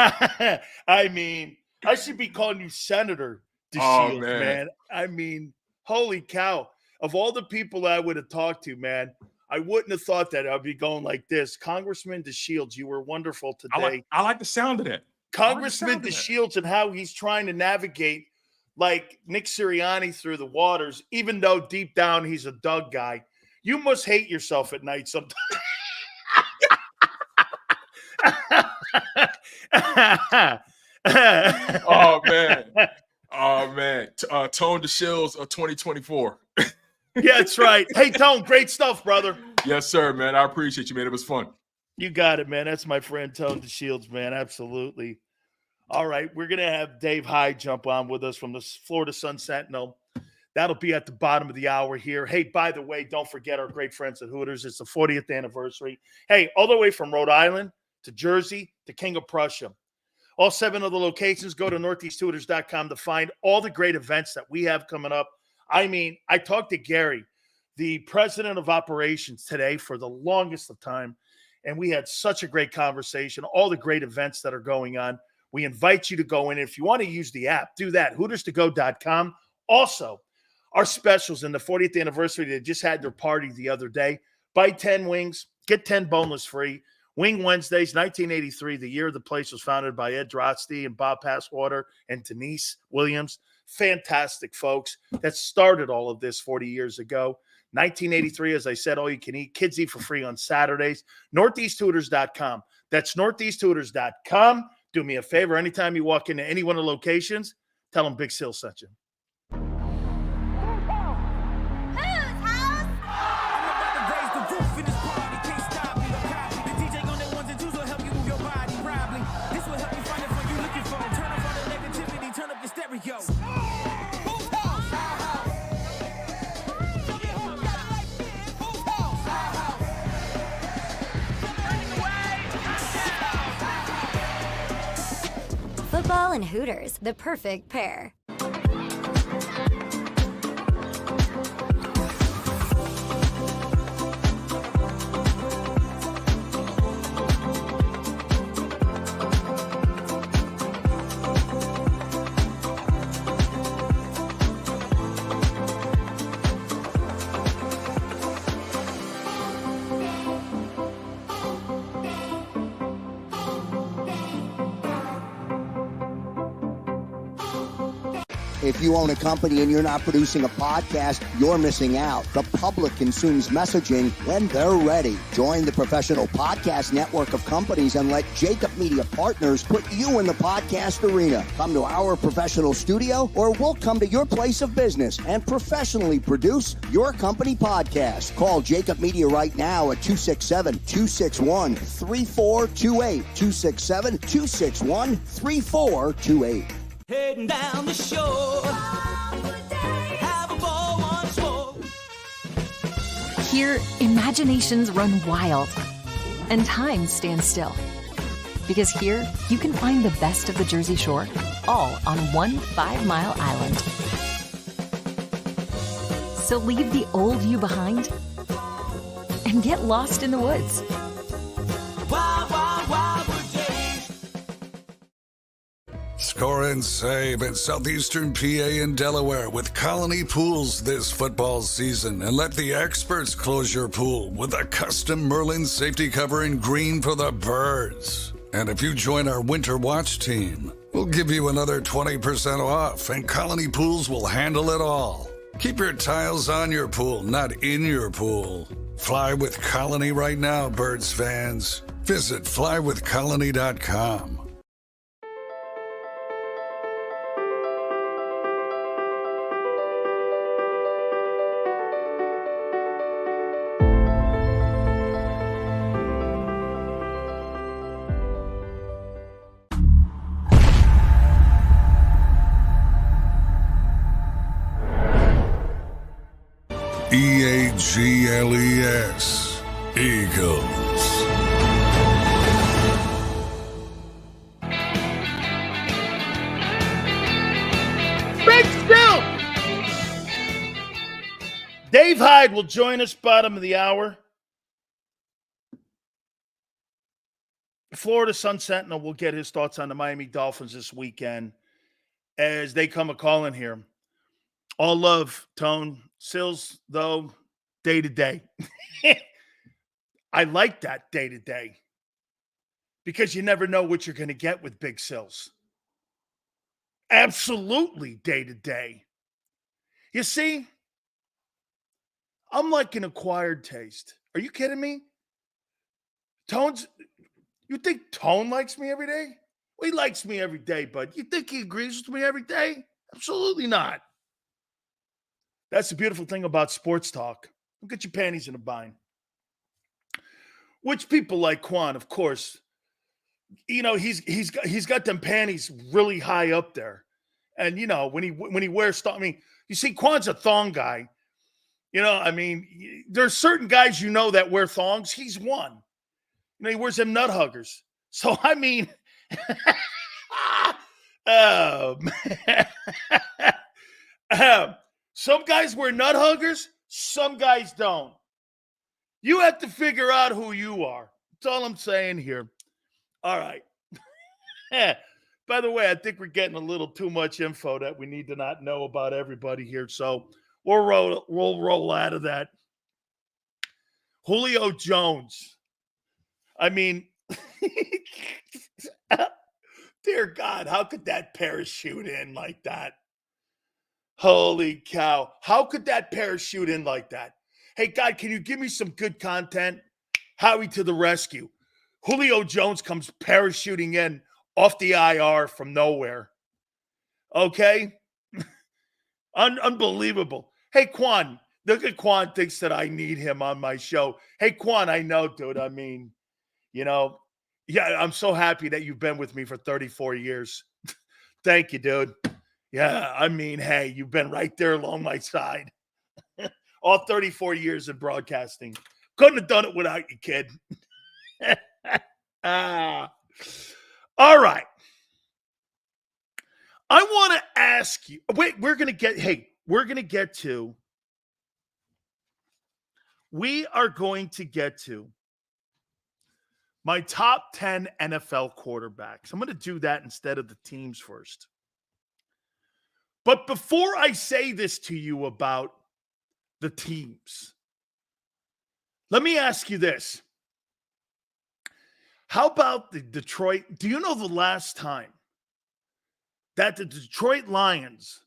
I mean, I should be calling you Senator DeShields, man. I mean, holy cow. Of all the people I would have talked to, man, I wouldn't have thought that I'd be going like this. Congressman DeShields, you were wonderful today. I like the sound of that. Congressman DeShields and how he's trying to navigate like Nick Sirianni through the waters, even though deep down he's a Doug guy. You must hate yourself at night sometimes. Oh, man. Tone the Shills of 2024. Yeah, that's right. Hey, Tone, great stuff, brother. Yes, sir, man. I appreciate you, man. It was fun. You got it, man. That's my friend Tone DeShields, man. Absolutely. All right, we're going to have Dave Hyde jump on with us from the Florida Sun Sentinel. That'll be at the bottom of the hour here. Hey, by the way, don't forget our great friends at Hooters. It's the 40th anniversary. Hey, all the way from Rhode Island to Jersey to King of Prussia. All 7 of the locations, go to northeasthooters.com to find all the great events that we have coming up. I mean, I talked to Gary, the president of operations, today for the longest of time, and we had such a great conversation, all the great events that are going on. We invite you to go in. If you want to use the app, do that, hooterstogo.com. Also, our specials in the 40th anniversary, they just had their party the other day. Buy 10 wings, get 10 boneless free. Wing Wednesdays, 1983, the year the place was founded by Ed Drotsky and Bob Passwater and Denise Williams. Fantastic folks that started all of this 40 years ago. 1983, as I said, all you can eat. Kids eat for free on Saturdays. Northeasthooters.com. That's northeasthooters.com. Do me a favor. Anytime you walk into any one of the locations, tell them Big Sil sent you. Football and Hooters, the perfect pair. If you own a company and you're not producing a podcast, you're missing out. The public consumes messaging when they're ready. Join the professional podcast network of companies and let JAKIB Media Partners put you in the podcast arena. Come to our professional studio or we'll come to your place of business and professionally produce your company podcast. Call JAKIB Media right now at 267-261-3428. 267-261-3428. Heading down the shore. Have a ball, one smoke. Here, imaginations run wild and time stands still. Because here, you can find the best of the Jersey Shore, all on one 5-mile island. So leave the old you behind and get lost in the woods. Wild, wild, wildwood days. Score and save at Southeastern PA and Delaware with Colony Pools this football season, and let the experts close your pool with a custom Merlin safety cover in green for the birds. And if you join our Winter Watch team, we'll give you another 20% off, and Colony Pools will handle it all. Keep your tiles on your pool, not in your pool. Fly with Colony right now, Birds fans. Visit flywithcolony.com. EAGLES, Eagles. Big Still! Dave Hyde will join us bottom of the hour. Florida Sun Sentinel will get his thoughts on the Miami Dolphins this weekend as they come a-calling here. All love, Tone. Sills, though, day to day. I like that day to day because you never know what you're going to get with Big Sills. Absolutely day to day. You see, I'm like an acquired taste. Are you kidding me? You think Tone likes me every day? Well, he likes me every day, but you think he agrees with me every day? Absolutely not. That's the beautiful thing about sports talk. Don't get your panties in a bind. Which people like Quan, of course, you know, he's got them panties really high up there. And you know, when he wears stuff, I mean, you see, Quan's a thong guy. You know, I mean, there's certain guys you know that wear thongs. He's one. You know, he wears them nut huggers. So I mean, oh man. Some guys wear nut huggers, some guys don't. You have to figure out who you are. That's all I'm saying here. All right. By the way, I think we're getting a little too much info that we need to not know about everybody here. So we'll roll out of that. Julio Jones. I mean, dear God, how could that parachute in like that? Holy cow. How could that parachute in like that? Hey, God, can you give me some good content? Howie to the rescue. Julio Jones comes parachuting in off the IR from nowhere. Okay? Unbelievable. Hey, Quan. Look at Quan thinks that I need him on my show. Hey, Quan, I know, dude. I mean, you know, yeah, I'm so happy that you've been with me for 34 years. Thank you, dude. Yeah, I mean, hey, you've been right there along my side. All 34 years in broadcasting. Couldn't have done it without you, kid. All right. I want to ask you. Wait, we are going to get to my top 10 NFL quarterbacks. I'm going to do that instead of the teams first. But before I say this to you about the teams, let me ask you this. How about the Detroit? Do you know the last time that the Detroit Lions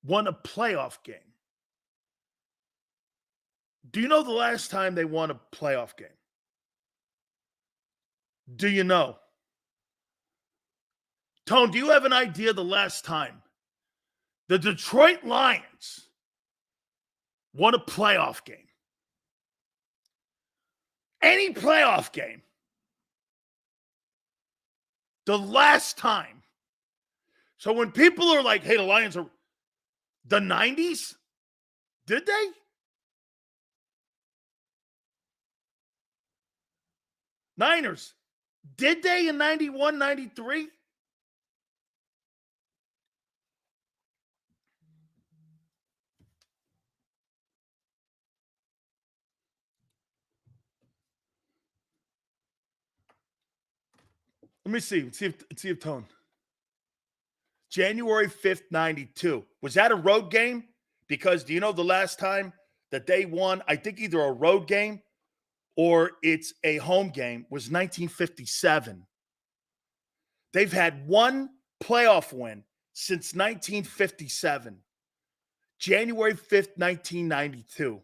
won a playoff game? Do you know the last time they won a playoff game? Do you know? Tone, do you have an idea the last time the Detroit Lions won a playoff game? Any playoff game. The last time. So when people are like, hey, the Lions are the 90s, did they? Niners, did they in 91, 93? Let me see. Let's see if Tone. January 5th, 92. Was that a road game? Because do you know the last time that they won, I think either a road game or it's a home game, was 1957. They've had one playoff win since 1957. January 5th, 1992.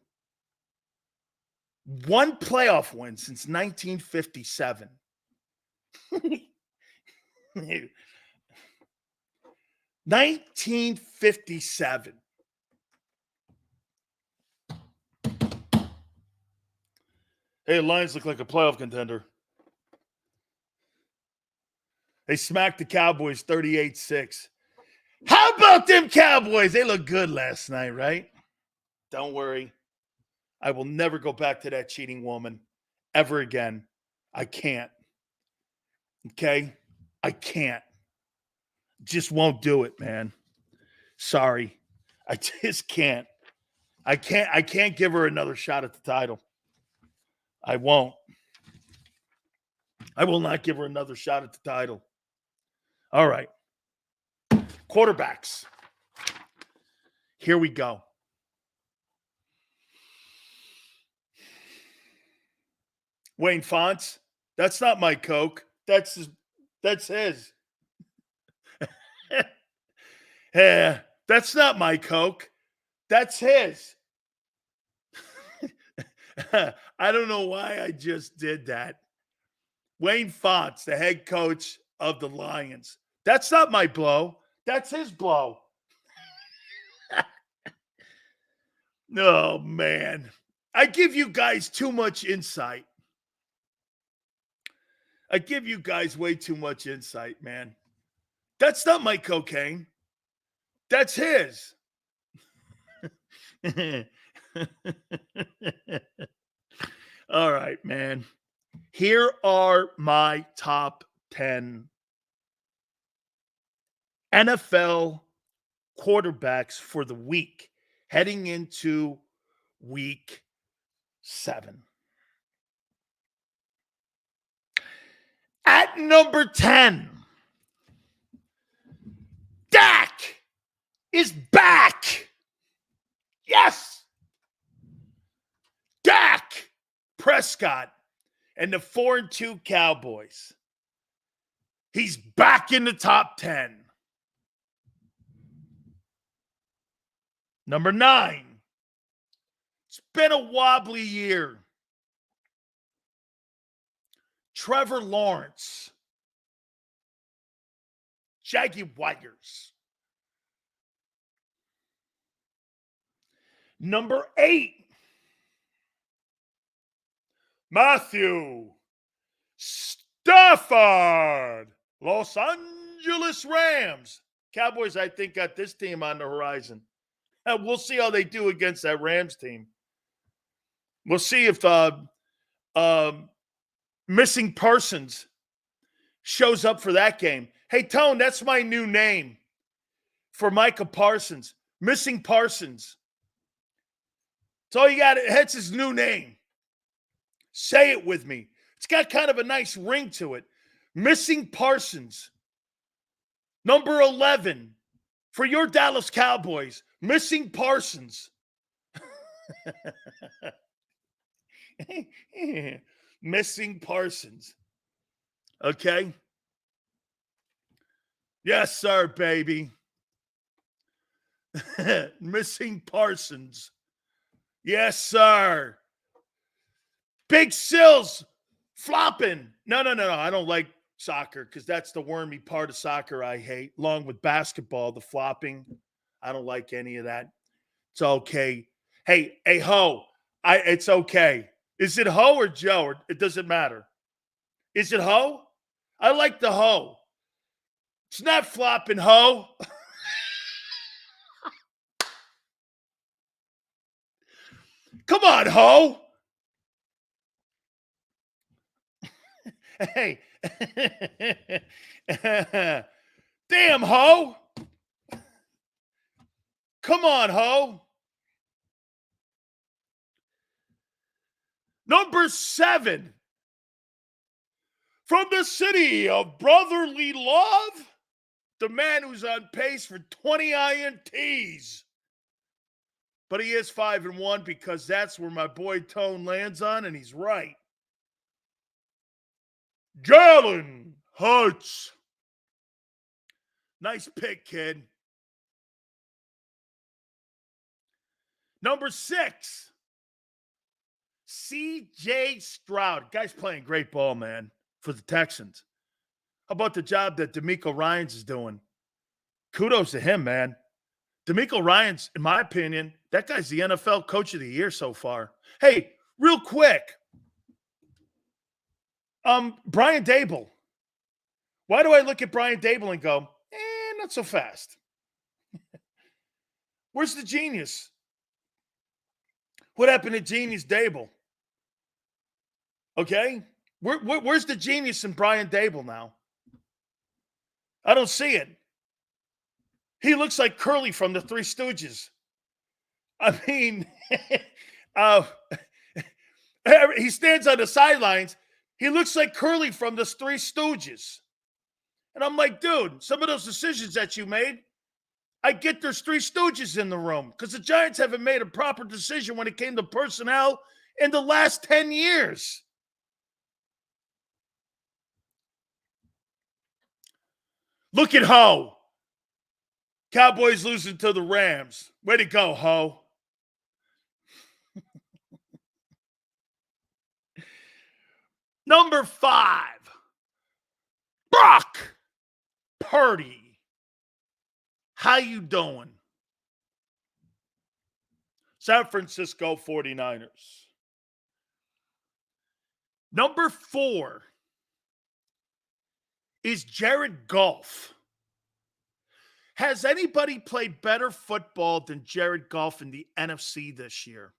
One playoff win since 1957. 1957. Hey, Lions look like a playoff contender. They smacked the Cowboys 38-6. How about them Cowboys? They look good last night, right? Don't worry. I will never go back to that cheating woman ever again. I can't. Okay? I can't. Just won't do it, man. Sorry. I just can't. I can't give her another shot at the title. I won't. I will not give her another shot at the title. All right. Quarterbacks. Here we go. Wayne Fonts. That's not my Coke. That's his. Yeah, that's not my Coke. That's his. I don't know why I just did that. Wayne Fonts, the head coach of the Lions. That's not my blow. That's his blow. Oh, man. I give you guys too much insight. I give you guys way too much insight, man. That's not my cocaine. That's his. All right, man. Here are my top 10 NFL quarterbacks for the week heading into week 7. At number 10, Dak is back. Yes. Dak Prescott and the 4-2 Cowboys. He's back in the top 10. Number 9. It's been a wobbly year. Trevor Lawrence. Jaguars. Number 8. Matthew Stafford. Los Angeles Rams. Cowboys, I think, got this team on the horizon. We'll see how they do against that Rams team. We'll see if Missing Parsons shows up for that game. Hey, Tone, that's my new name for Micah Parsons. Missing Parsons. That's all you got. That's his new name. Say it with me. It's got kind of a nice ring to it. Missing Parsons. Number 11 for your Dallas Cowboys. Missing Parsons. Missing Parsons. Okay? Yes, sir, baby. Missing Parsons. Yes, sir. Big Sills flopping. No. I don't like soccer because that's the wormy part of soccer I hate, along with basketball, the flopping. I don't like any of that. It's okay. Hey, Ho. It's okay. Is it Ho or Joe? Or it doesn't matter. Is it Ho? I like the Ho. It's not flopping, Ho. Come on, Ho. Hey. Damn, Ho. Come on, Ho. Number 7 From the city of brotherly love, the man who's on pace for 20 INTs. But he is 5-1 because that's where my boy Tone lands on, and he's right. Jalen Hurts. Nice pick, kid. Number 6, C.J. Stroud. Guy's playing great ball, man, for the Texans. How about the job that DeMeco Ryans is doing? Kudos to him, man. DeMeco Ryans, in my opinion, that guy's the NFL Coach of the Year so far. Hey, real quick. Brian Dable. Why do I look at Brian Dable and go, not so fast? Where's the genius? What happened to Genius Dable? Okay? Where's the genius in Brian Dable now? I don't see it. He looks like Curly from the Three Stooges. I mean, he stands on the sidelines. He looks like Curly from the Three Stooges. And I'm like, dude, some of those decisions that you made, I get there's Three Stooges in the room because the Giants haven't made a proper decision when it came to personnel in the last 10 years. Look at Ho. Cowboys losing to the Rams. Way to go, Ho. Number 5, Brock Purdy. How you doing? San Francisco 49ers. Number 4 is Jared Goff. Has anybody played better football than Jared Goff in the NFC this year?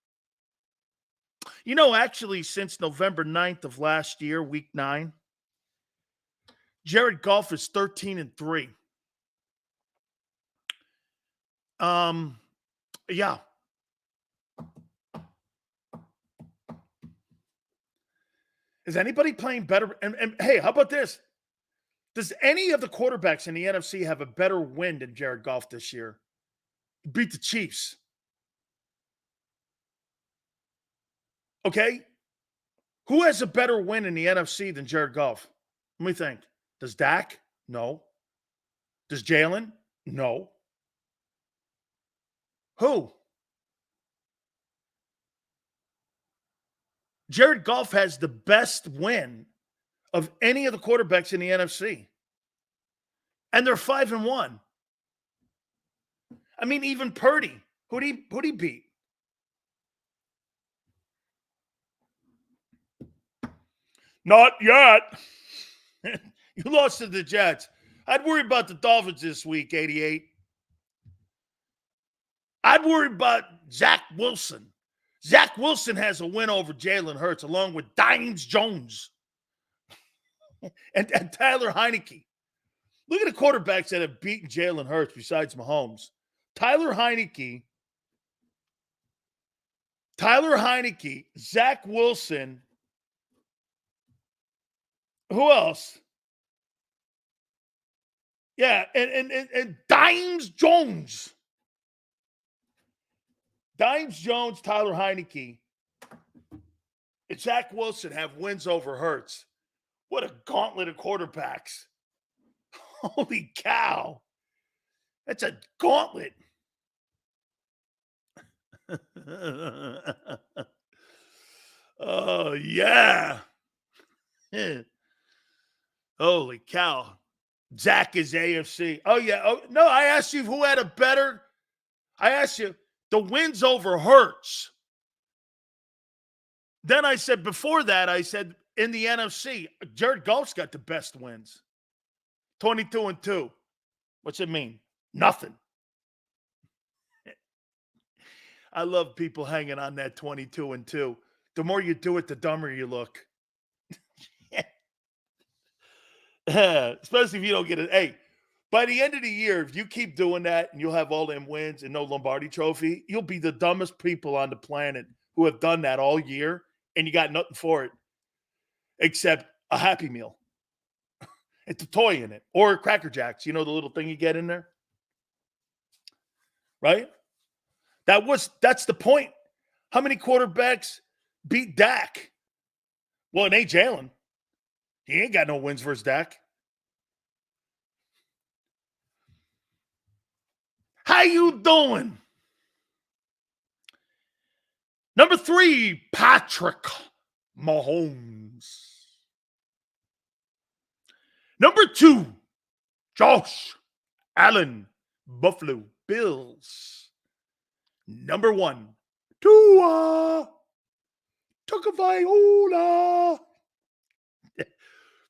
You know, actually, since November 9th of last year, week 9, Jared Goff is 13-3. Yeah. Is anybody playing better? And hey, how about this? Does any of the quarterbacks in the NFC have a better win than Jared Goff this year? He beat the Chiefs. Okay? Who has a better win in the NFC than Jared Goff? Let me think. Does Dak? No. Does Jalen? No. Who? Jared Goff has the best win of any of the quarterbacks in the NFC. And they're 5-1. I mean, even Purdy. Who'd he beat? Not yet. You lost to the Jets. I'd worry about the Dolphins this week, 88. I'd worry about Zach Wilson. Zach Wilson has a win over Jalen Hurts along with Dimes Jones and Tyler Heineke. Look at the quarterbacks that have beaten Jalen Hurts besides Mahomes. Tyler Heineke, Zach Wilson. Who else? Yeah, and Dimes Jones. Dimes Jones, Tyler Heineke, and Zach Wilson have wins over Hurts. What a gauntlet of quarterbacks. Holy cow. That's a gauntlet. Oh, yeah. Holy cow. Zach is AFC. Oh, yeah. Oh, no, I asked you who had a better. I asked you the wins over Hurts. Then I said, before that, I said, in the NFC, Jared Goff's got the best wins. 22-2. What's it mean? Nothing. I love people hanging on that 22-2. The more you do it, the dumber you look. Especially if you don't get it. Hey, by the end of the year, if you keep doing that and you'll have all them wins and no Lombardi trophy, you'll be the dumbest people on the planet who have done that all year, and you got nothing for it except a Happy Meal. It's a toy in it. Or Cracker Jacks, you know, the little thing you get in there? Right? That's the point. How many quarterbacks beat Dak? Well, it ain't Jalen. He ain't got no wins versus Dak. How you doing? Number 3, Patrick Mahomes. Number 2, Josh Allen, Buffalo Bills. Number 1, Tua Tagovailoa.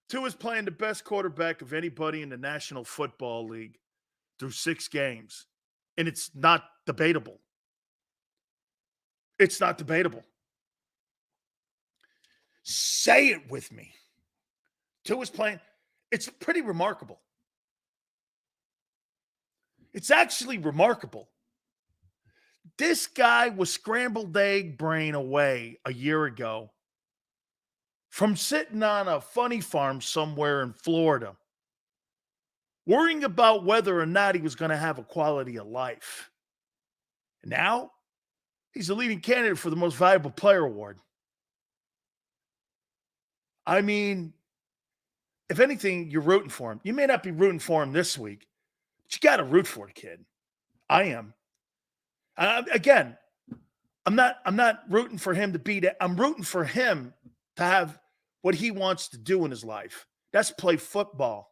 Tua's playing the best quarterback of anybody in the National Football League through 6 games. And it's not debatable. It's not debatable. Say it with me. Tua's playing. It's pretty remarkable. It's actually remarkable. This guy was scrambled egg brain away a year ago from sitting on a funny farm somewhere in Florida, worrying about whether or not he was going to have a quality of life. And now, he's the leading candidate for the Most Valuable Player Award. I mean, if anything, you're rooting for him. You may not be rooting for him this week, but you got to root for the kid. I am. Again, I'm not rooting for him to beat it. I'm rooting for him to have what he wants to do in his life. That's play football.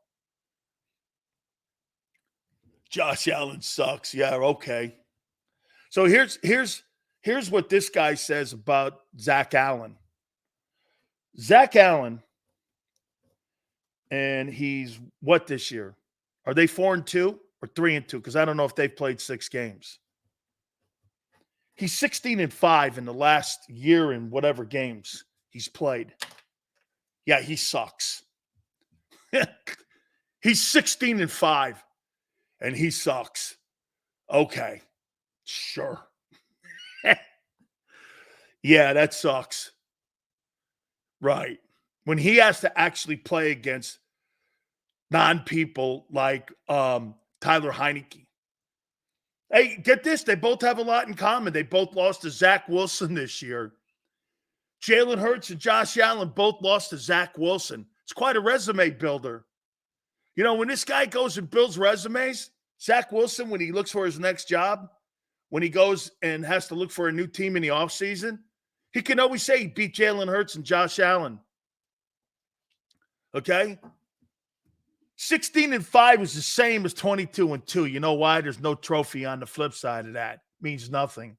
Josh Allen sucks. Yeah, okay. So here's what this guy says about Zach Allen. Zach Allen, and he's what this year? Are they 4-2 or 3-2? Because I don't know if they've played 6 games. He's 16-5 in the last year in whatever games he's played. Yeah, he sucks. He's 16-5, and he sucks. Okay, sure. Yeah, that sucks. Right. When he has to actually play against non-people like Tyler Heineke. Hey, get this. They both have a lot in common. They both lost to Zach Wilson this year. Jalen Hurts and Josh Allen both lost to Zach Wilson. It's quite a resume builder. You know, when this guy goes and builds resumes, Zach Wilson, when he looks for his next job, when he goes and has to look for a new team in the offseason, he can always say he beat Jalen Hurts and Josh Allen. Okay? 16-5 is the same as 22-2. You know why? There's no trophy on the flip side of that. It means nothing.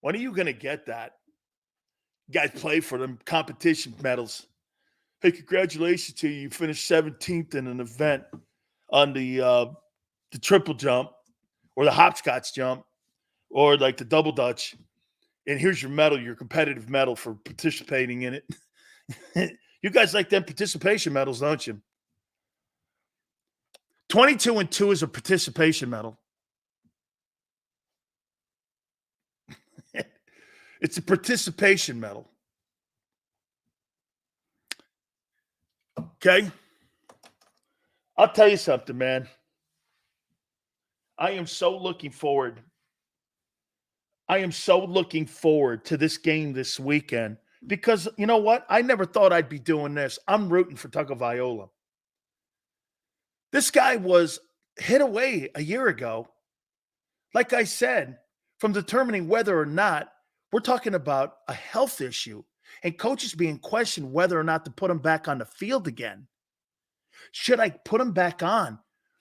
When are you going to get that? You guys play for them competition medals. Hey, congratulations to you. You finished 17th in an event on the triple jump or the hopscotch jump or like the double dutch. And here's your medal, your competitive medal for participating in it. You guys like them participation medals, don't you? 22-2 is a participation medal. It's a participation medal. Okay? I'll tell you something, man. I am so looking forward. I am so looking forward to this game this weekend because, you know what? I never thought I'd be doing this. I'm rooting for Tagovailoa. This guy was hit away a year ago, like I said, from determining whether or not we're talking about a health issue and coaches being questioned whether or not to put him back on the field again. Should I put him back on?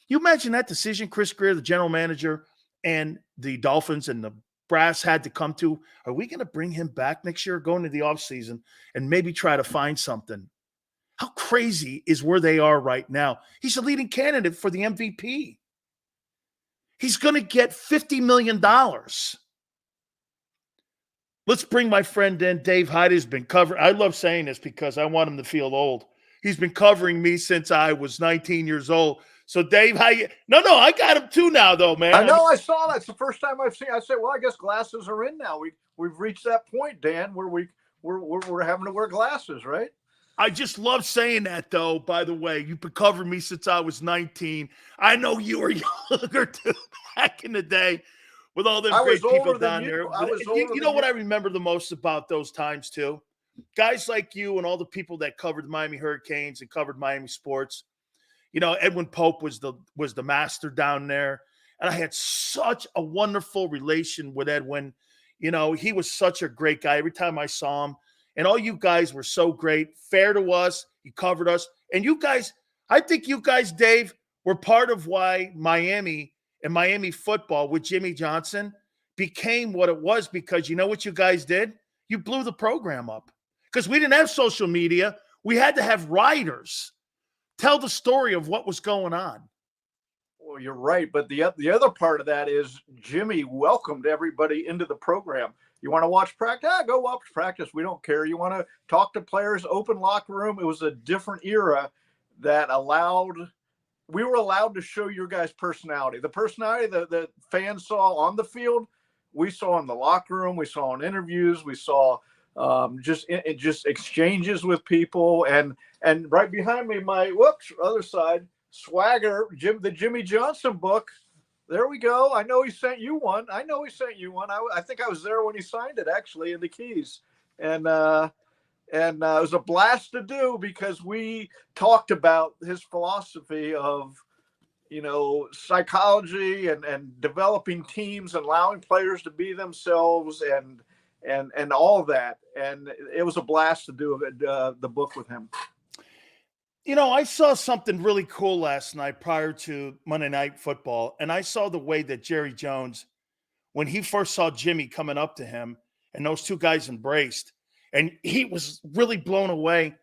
You imagine that decision Chris Greer, the general manager, and the Dolphins and the brass had to come to. Are we going to bring him back next year going into the offseason and maybe try to find something? How crazy is where they are right now? He's a leading candidate for the MVP. He's going to get $50 million. Let's bring my friend in, Dave Hyde, who's been covering. I love saying this because I want him to feel old. He's been covering me since I was 19 years old. So, Dave, how you? No, I got him too now, though, man. I know. I saw that. It's the first time I've seen. I said, well, I guess glasses are in now. We've reached that point, Dan, where we're having to wear glasses, right? I just love saying that, though. By the way, you've been covering me since I was 19. I know you were younger too back in the day with all them I great was people older than down you. there. I was You older know than what you. I remember the most about those times too? Guys like you and all the people that covered the Miami Hurricanes and covered Miami sports. You know, Edwin Pope was the master down there, and I had such a wonderful relation with Edwin. You know, he was such a great guy. Every time I saw him. And all you guys were so great, fair to us. You covered us. And you guys, I think you guys, Dave, were part of why Miami and Miami football with Jimmy Johnson became what it was, because you know what you guys did? You blew the program up. Because we didn't have social media. We had to have writers tell the story of what was going on. Well, you're right. But the other part of that is Jimmy welcomed everybody into the program. You want to watch practice? Go watch practice. We don't care. You want to talk to players, open locker room. It was a different era that we were allowed to show your guys' personality. The personality that the fans saw on the field, we saw in the locker room. We saw in interviews. We saw just exchanges with people. And right behind me, my other side, Swagger, the Jimmy Johnson book. There we go. I know he sent you one. I think I was there when he signed it, actually, in the Keys. And it was a blast to do, because we talked about his philosophy of, you know, psychology and developing teams and allowing players to be themselves and all of that. And it was a blast to do the book with him. You know, I saw something really cool last night prior to Monday Night Football, and I saw the way that Jerry Jones, when he first saw Jimmy coming up to him, and those two guys embraced, and he was really blown away.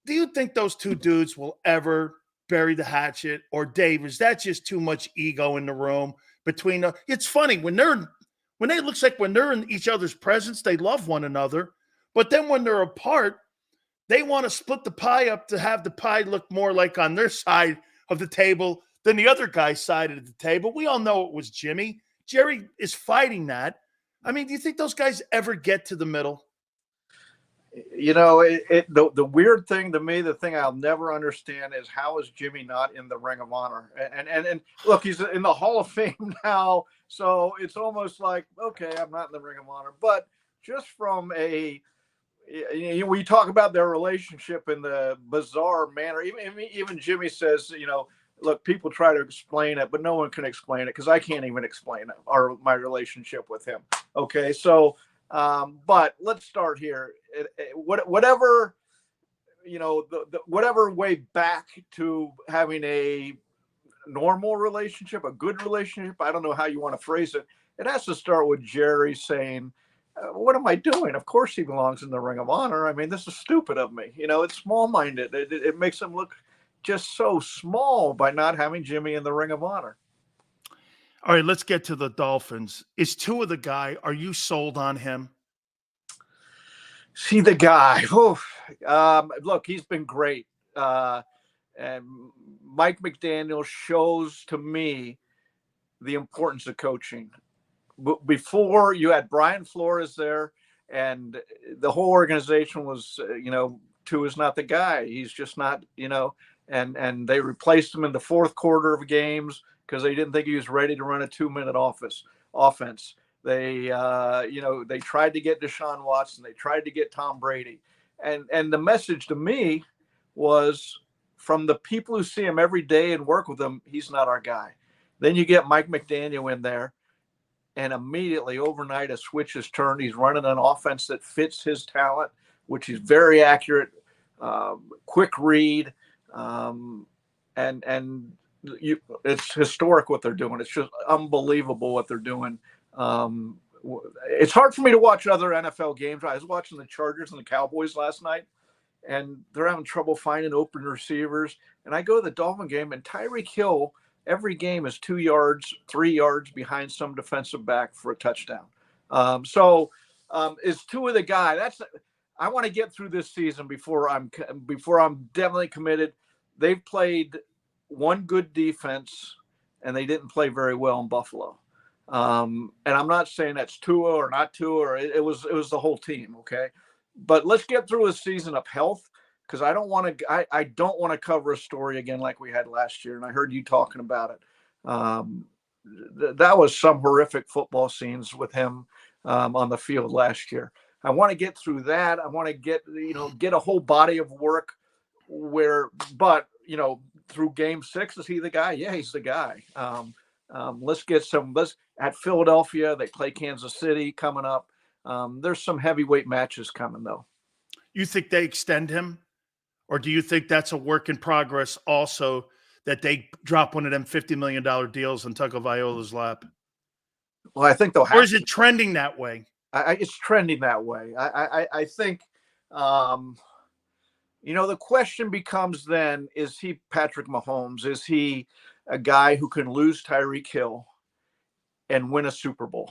Do you think those two dudes will ever bury the hatchet? Or, Dave, is that just too much ego in the room between them? It's funny, when it looks like when they're in each other's presence, they love one another, but then when they're apart, they want to split the pie up to have the pie look more like on their side of the table than the other guy's side of the table. We all know it was Jimmy. Jerry is fighting that. I mean, do you think those guys ever get to the middle? You know, the weird thing to me, the thing I'll never understand is, how is Jimmy not in the Ring of Honor? And look, he's in the Hall of Fame now, so it's almost like, okay, I'm not in the Ring of Honor. But just from we talk about their relationship in the bizarre manner. Even Jimmy says, you know, look, people try to explain it, but no one can explain it, because I can't even explain it, my relationship with him. Okay, so, but let's start here. Whatever, you know, whatever way back to having a normal relationship, a good relationship, I don't know how you want to phrase it. It has to start with Jerry saying, what am I doing? Of course he belongs in the Ring of Honor. I mean, this is stupid of me. You know, it's small-minded. It makes him look just so small by not having Jimmy in the Ring of Honor. All right, let's get to the Dolphins. Is Tua the guy? Are you sold on him? See the guy. Look, he's been great. And Mike McDaniel shows to me the importance of coaching. Before, you had Brian Flores there, and the whole organization was, you know, Tua's not the guy. He's just not, you know, and they replaced him in the fourth quarter of games because they didn't think he was ready to run a 2-minute offense. They, you know, they tried to get Deshaun Watson. They tried to get Tom Brady. And the message to me was, from the people who see him every day and work with him, he's not our guy. Then you get Mike McDaniel in there, and immediately overnight a switch is turned. He's running an offense that fits his talent, which is very accurate, quick read, it's historic what they're doing. It's just unbelievable what they're doing. It's hard for me to watch other NFL games. I was watching the Chargers and the Cowboys last night, and they're having trouble finding open receivers. And I go to the Dolphin game, and Tyreek Hill, every game is 2 yards, 3 yards behind some defensive back for a touchdown. Is Tua the guy? I want to get through this season before I'm definitely committed. They've played one good defense, and they didn't play very well in Buffalo. And I'm not saying that's Tua or not Tua, or it was the whole team. Okay. But let's get through a season of health. because I don't want to. I don't want to cover a story again like we had last year, and I heard you talking about it. That was some horrific football scenes with him on the field last year. I want to get through that. I want to get a whole body of work but through game 6, is he the guy? Yeah, he's the guy. Let's at Philadelphia. They play Kansas City coming up. There's some heavyweight matches coming though. You think they extend him, or do you think that's a work in progress also, that they drop one of them $50 million deals on Tagovailoa's lap? Well, I think they'll have. Or is it trending that way? It's trending that way. I think, the question becomes then, is he Patrick Mahomes? Is he a guy who can lose Tyreek Hill and win a Super Bowl?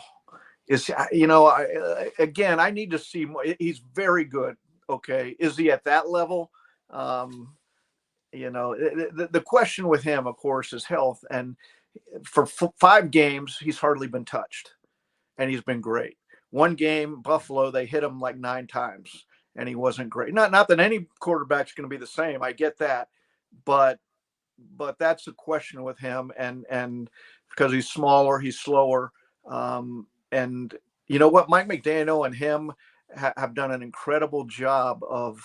Again, I need to see more. He's very good. Okay. Is he at that level? The question with him, of course, is health. And for 5 games, he's hardly been touched, and he's been great. One game, Buffalo, they hit him like 9 times, and he wasn't great. Not that any quarterback's going to be the same. I get that, but that's a question with him, and because he's smaller, he's slower, and you know what, Mike McDaniel and him have done an incredible job of.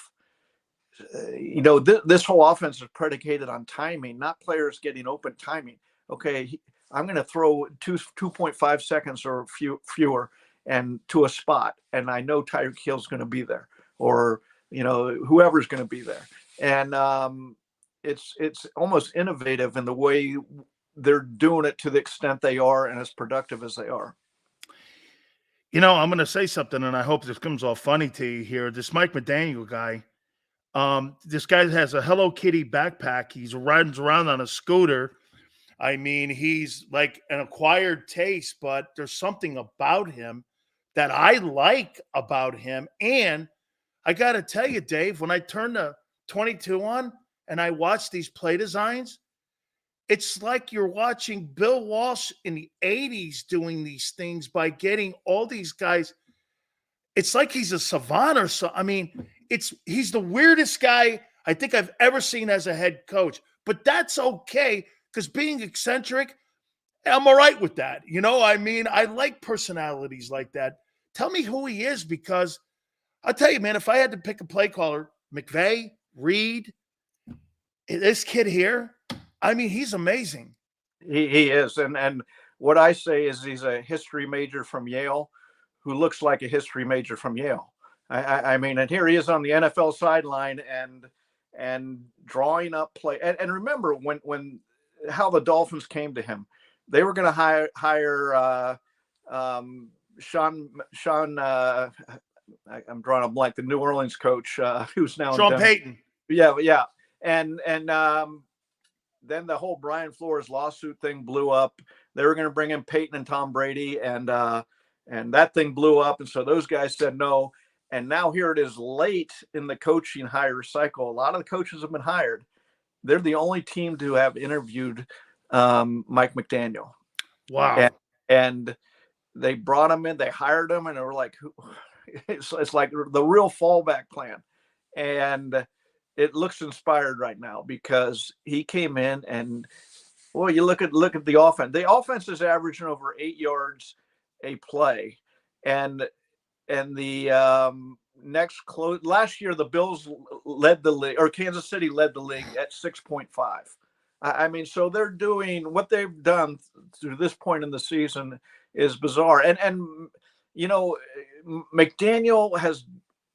This whole offense is predicated on timing, not players getting open. Timing. Okay, I'm going to throw 2.5 seconds or fewer and to a spot, and I know Tyreek Hill's going to be there, or whoever's going to be there, and it's almost innovative in the way they're doing it to the extent they are, and as productive as they are. I'm going to say something, and I hope this comes off funny to you here. This Mike McDaniel guy. This guy has a Hello Kitty backpack. He's riding around on a scooter. I mean, he's like an acquired taste, but there's something about him that I like about him. And I got to tell you, Dave, when I turn the 22 on and I watch these play designs, it's like you're watching Bill Walsh in the 80s doing these things by getting all these guys. It's like he's a savant or so. I mean, he's the weirdest guy I think I've ever seen as a head coach, but that's okay, because being eccentric, I'm all right with that. I like personalities like that. Tell me who he is, because I'll tell you, man, if I had to pick a play caller, McVay, Reed, this kid here, I mean, he's amazing. He is. And what I say is he's a history major from Yale who looks like a history major from Yale. I mean, and here he is on the NFL sideline and drawing up play. And remember when how the Dolphins came to him, they were going to hire Sean. I'm drawing a blank. The New Orleans coach, who's now Sean Payton. Yeah. And then the whole Brian Flores lawsuit thing blew up. They were going to bring in Peyton and Tom Brady, and that thing blew up. And so those guys said no. And now here it is late in the coaching hire cycle. A lot of the coaches have been hired. They're the only team to have interviewed Mike McDaniel. Wow. And they brought him in, they hired him, and they were like, it's like the real fallback plan. And it looks inspired right now because he came in and, well, you look at the offense. The offense is averaging over 8 yards a play. And the last year, the Bills led the league, or Kansas City led the league at 6.5. I mean, so they're doing what they've done to this point in the season is bizarre. And McDaniel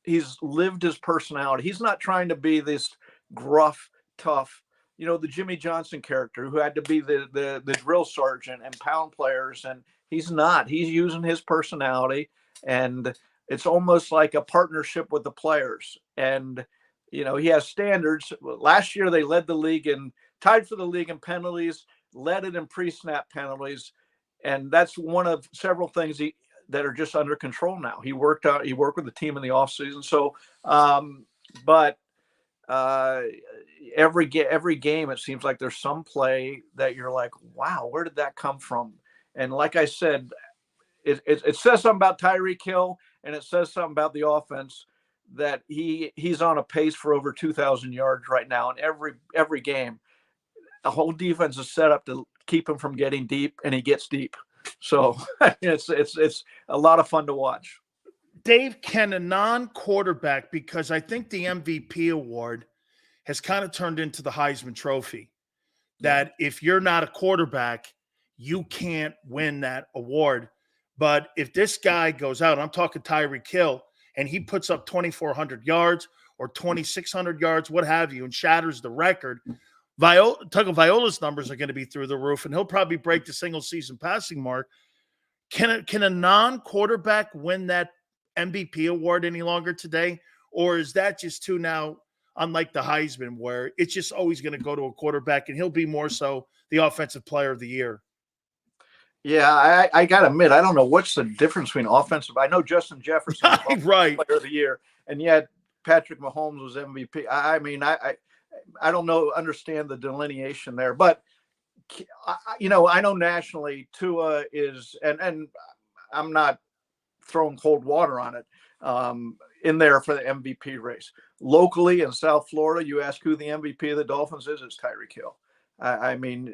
he's lived his personality. He's not trying to be this gruff, tough, the Jimmy Johnson character who had to be the drill sergeant and pound players. And he's not. He's using his personality, and it's almost like a partnership with the players. And, he has standards. Last year, they led the league and tied for the league in penalties, led it in pre-snap penalties. And that's one of several things that are just under control now. He worked with the team in the offseason. So, but every game, it seems like there's some play that you're like, wow, where did that come from? And like I said, it says something about Tyreek Hill, and it says something about the offense that he's on a pace for over 2,000 yards right now. And every game, the whole defense is set up to keep him from getting deep, and he gets deep. So it's a lot of fun to watch. Dave, can a non-quarterback, because I think the MVP award has kind of turned into the Heisman Trophy, that if you're not a quarterback, you can't win that award. But if this guy goes out, I'm talking Tyreek Hill, and he puts up 2,400 yards or 2,600 yards, what have you, and shatters the record, Tagovailoa's numbers are going to be through the roof, and he'll probably break the single-season passing mark. Can a non-quarterback win that MVP award any longer today? Or is that just too now, unlike the Heisman, where it's just always going to go to a quarterback, and he'll be more so the offensive player of the year? Yeah, I got to admit, I don't know what's the difference between offensive. I know Justin Jefferson was right, player of the year, and yet Patrick Mahomes was MVP. I mean, I don't understand the delineation there, but I know nationally Tua is, and I'm not throwing cold water on it, in there for the MVP race. Locally in South Florida, you ask who the MVP of the Dolphins is, it's Tyreek Hill. I mean,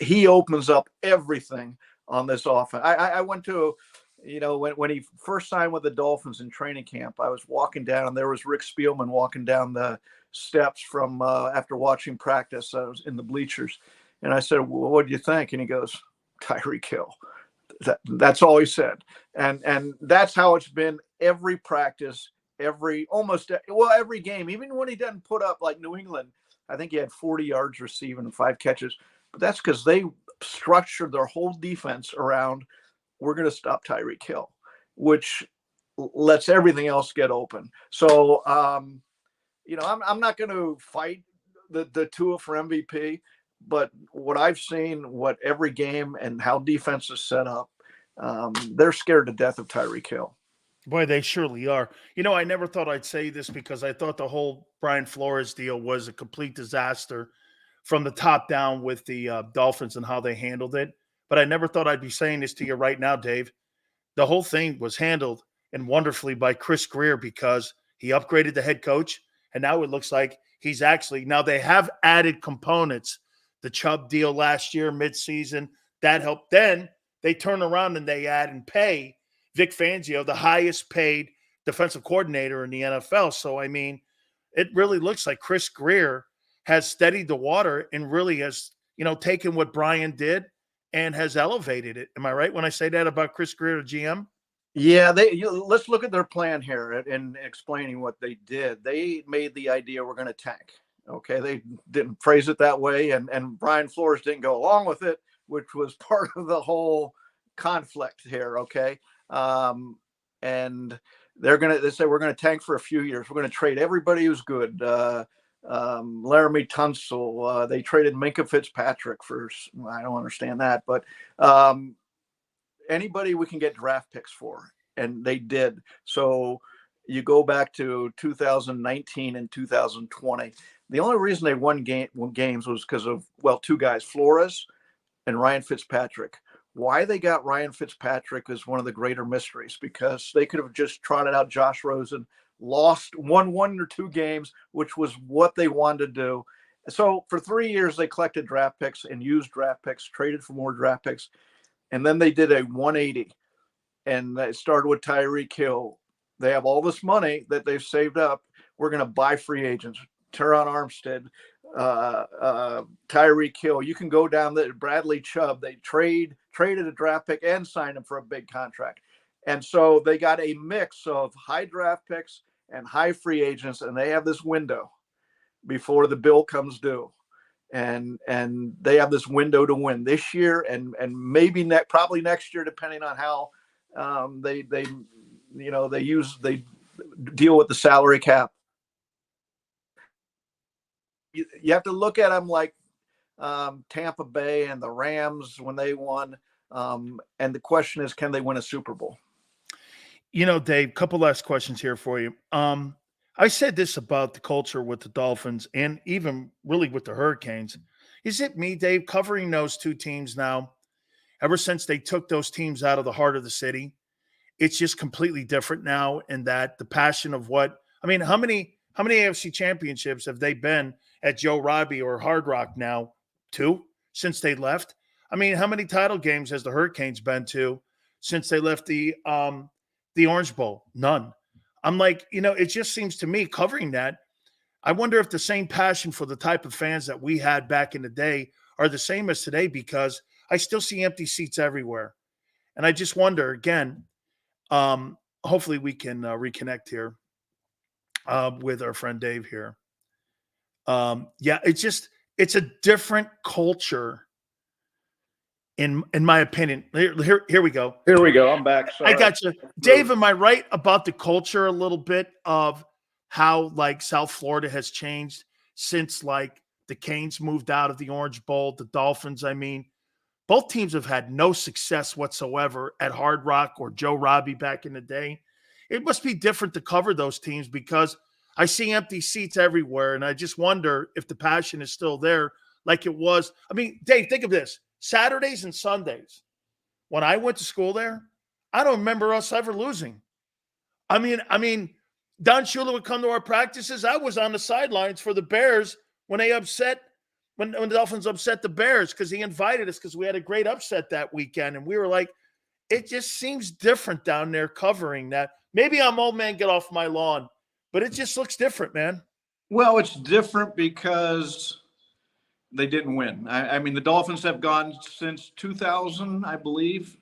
he opens up everything on this offense. I went to, when he first signed with the Dolphins in training camp, I was walking down, and there was Rick Spielman walking down the steps from after watching practice. I was in the bleachers, and I said, well, what do you think? And he goes, Tyreek Hill. That's all he said. And that's how it's been every practice, every game, even when he doesn't put up, like New England, I think he had 40 yards receiving and 5 catches, but that's because they structured their whole defense around, we're going to stop Tyreek Hill, which lets everything else get open. So, I'm not going to fight the Tua for MVP, but what I've seen, what every game and how defense is set up, they're scared to death of Tyreek Hill. Boy, they surely are. I never thought I'd say this, because I thought the whole Brian Flores deal was a complete disaster from the top down with the Dolphins and how they handled it. But I never thought I'd be saying this to you right now, Dave. The whole thing was handled and wonderfully by Chris Greer, because he upgraded the head coach, and now it looks like he's actually – now they have added components. The Chubb deal last year, midseason, that helped. Then they turn around and they add and pay Vic Fangio, the highest paid defensive coordinator in the NFL. So, I mean, it really looks like Chris Greer has steadied the water and really has, taken what Brian did and has elevated it. Am I right when I say that about Chris Greer, the GM? Yeah, let's look at their plan here and explaining what they did. They made the idea we're going to tank. Okay, they didn't phrase it that way, and Brian Flores didn't go along with it, which was part of the whole conflict here. Okay, and they say we're going to tank for a few years. We're going to trade everybody who's good. Laramie Tunsil. They traded Minka Fitzpatrick for, I don't understand that, but anybody we can get draft picks for, and they did. So you go back to 2019 and 2020. The only reason they won games was because of, two guys, Flores and Ryan Fitzpatrick. Why they got Ryan Fitzpatrick is one of the greater mysteries, because they could have just trotted out Josh Rosen, won 1 or 2 games, which was what they wanted to do. So for 3 years, they collected draft picks and used draft picks, traded for more draft picks. And then they did a 180, and it started with Tyreek Hill. They have all this money that they've saved up. We're going to buy free agents. Teron Armstead, Tyreek Hill. You can go down the Bradley Chubb. They traded a draft pick and signed him for a big contract. And so they got a mix of high draft picks and high free agents, and they have this window before the bill comes due. And they have this window to win this year and maybe probably next year, depending on how they deal with the salary cap. You have to look at them like Tampa Bay and the Rams when they won. And the question is, can they win a Super Bowl? Dave, a couple last questions here for you. I said this about the culture with the Dolphins and even really with the Hurricanes. Is it me, Dave, covering those two teams now, ever since they took those teams out of the heart of the city it's just completely different now, and that the passion of what I mean, how many AFC championships have they been at Joe Robbie or Hard Rock now? 2 since they left. I mean, how many title games has the Hurricanes been to since they left the Orange Bowl? None. I'm like, it just seems to me covering that. I wonder if the same passion for the type of fans that we had back in the day are the same as today, because I still see empty seats everywhere. And I just wonder, again, hopefully we can reconnect here with our friend Dave here. Yeah, it's a different culture in my opinion. Here we go. Here we go. I'm back. Sorry. I got you. Dave, am I right about the culture a little bit of how like South Florida has changed since like the Canes moved out of the Orange Bowl, the Dolphins? I mean, both teams have had no success whatsoever at Hard Rock or Joe Robbie back in the day. It must be different to cover those teams because I see empty seats everywhere, and I just wonder if the passion is still there like it was. I mean, Dave, think of this. Saturdays and Sundays, when I went to school there, I don't remember us ever losing. I mean, Don Shula would come to our practices. I was on the sidelines for the Bears when the Dolphins upset the Bears, because he invited us because we had a great upset that weekend. And we were like, it just seems different down there covering that. Maybe I'm old man, get off my lawn, but it just looks different, man. Well, it's different because they didn't win. I mean, the Dolphins have gone since 2000, I believe,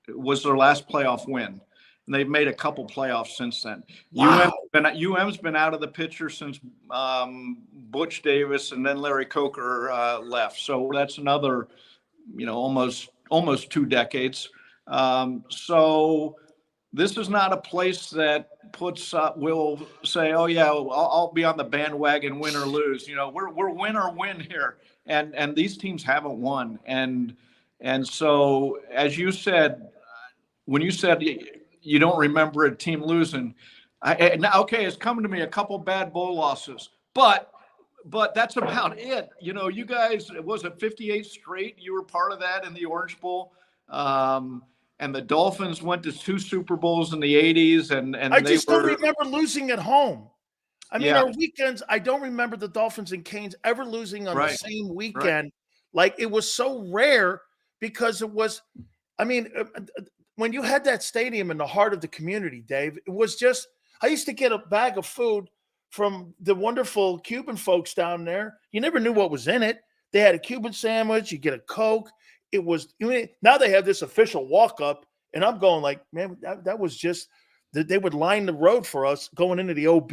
was their last playoff win. And they've made a couple playoffs since then. Wow. UM's been out of the picture since Butch Davis and then Larry Coker left. So that's another, almost 2 decades. So this is not a place that will say, oh yeah, I'll be on the bandwagon, win or lose. We're win or win here. And these teams haven't won. And so, as you said, when you said you don't remember a team losing, okay, it's coming to me a couple bad bowl losses, but that's about it. You guys, was it 58 straight? You were part of that in the Orange Bowl. And the Dolphins went to 2 Super Bowls in the 80s. And I just don't remember losing at home. I mean, our weekends, I don't remember the Dolphins and Canes ever losing on the same weekend. Right. Like, it was so rare because it was, I mean, when you had that stadium in the heart of the community, Dave, it was just, I used to get a bag of food from the wonderful Cuban folks down there. You never knew what was in it. They had a Cuban sandwich, you get a Coke. It was, now they have this official walk up, and I'm going like, man, that was just, they would line the road for us going into the OB,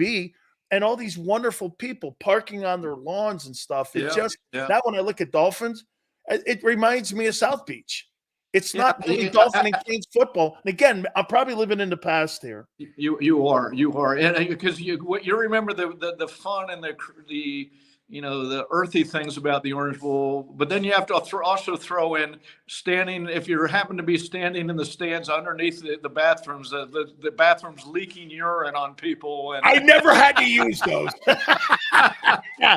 and all these wonderful people parking on their lawns and stuff. It now when I look at Dolphins, it reminds me of South Beach. It's not really Dolphin and Canes football. And again, I'm probably living in the past here. You are, and because you remember the fun and the the earthy things about the Orange Bowl, but then you have to also throw in standing. If you happen to be standing in the stands underneath the bathrooms, the bathrooms leaking urine on people. And I never had to use those.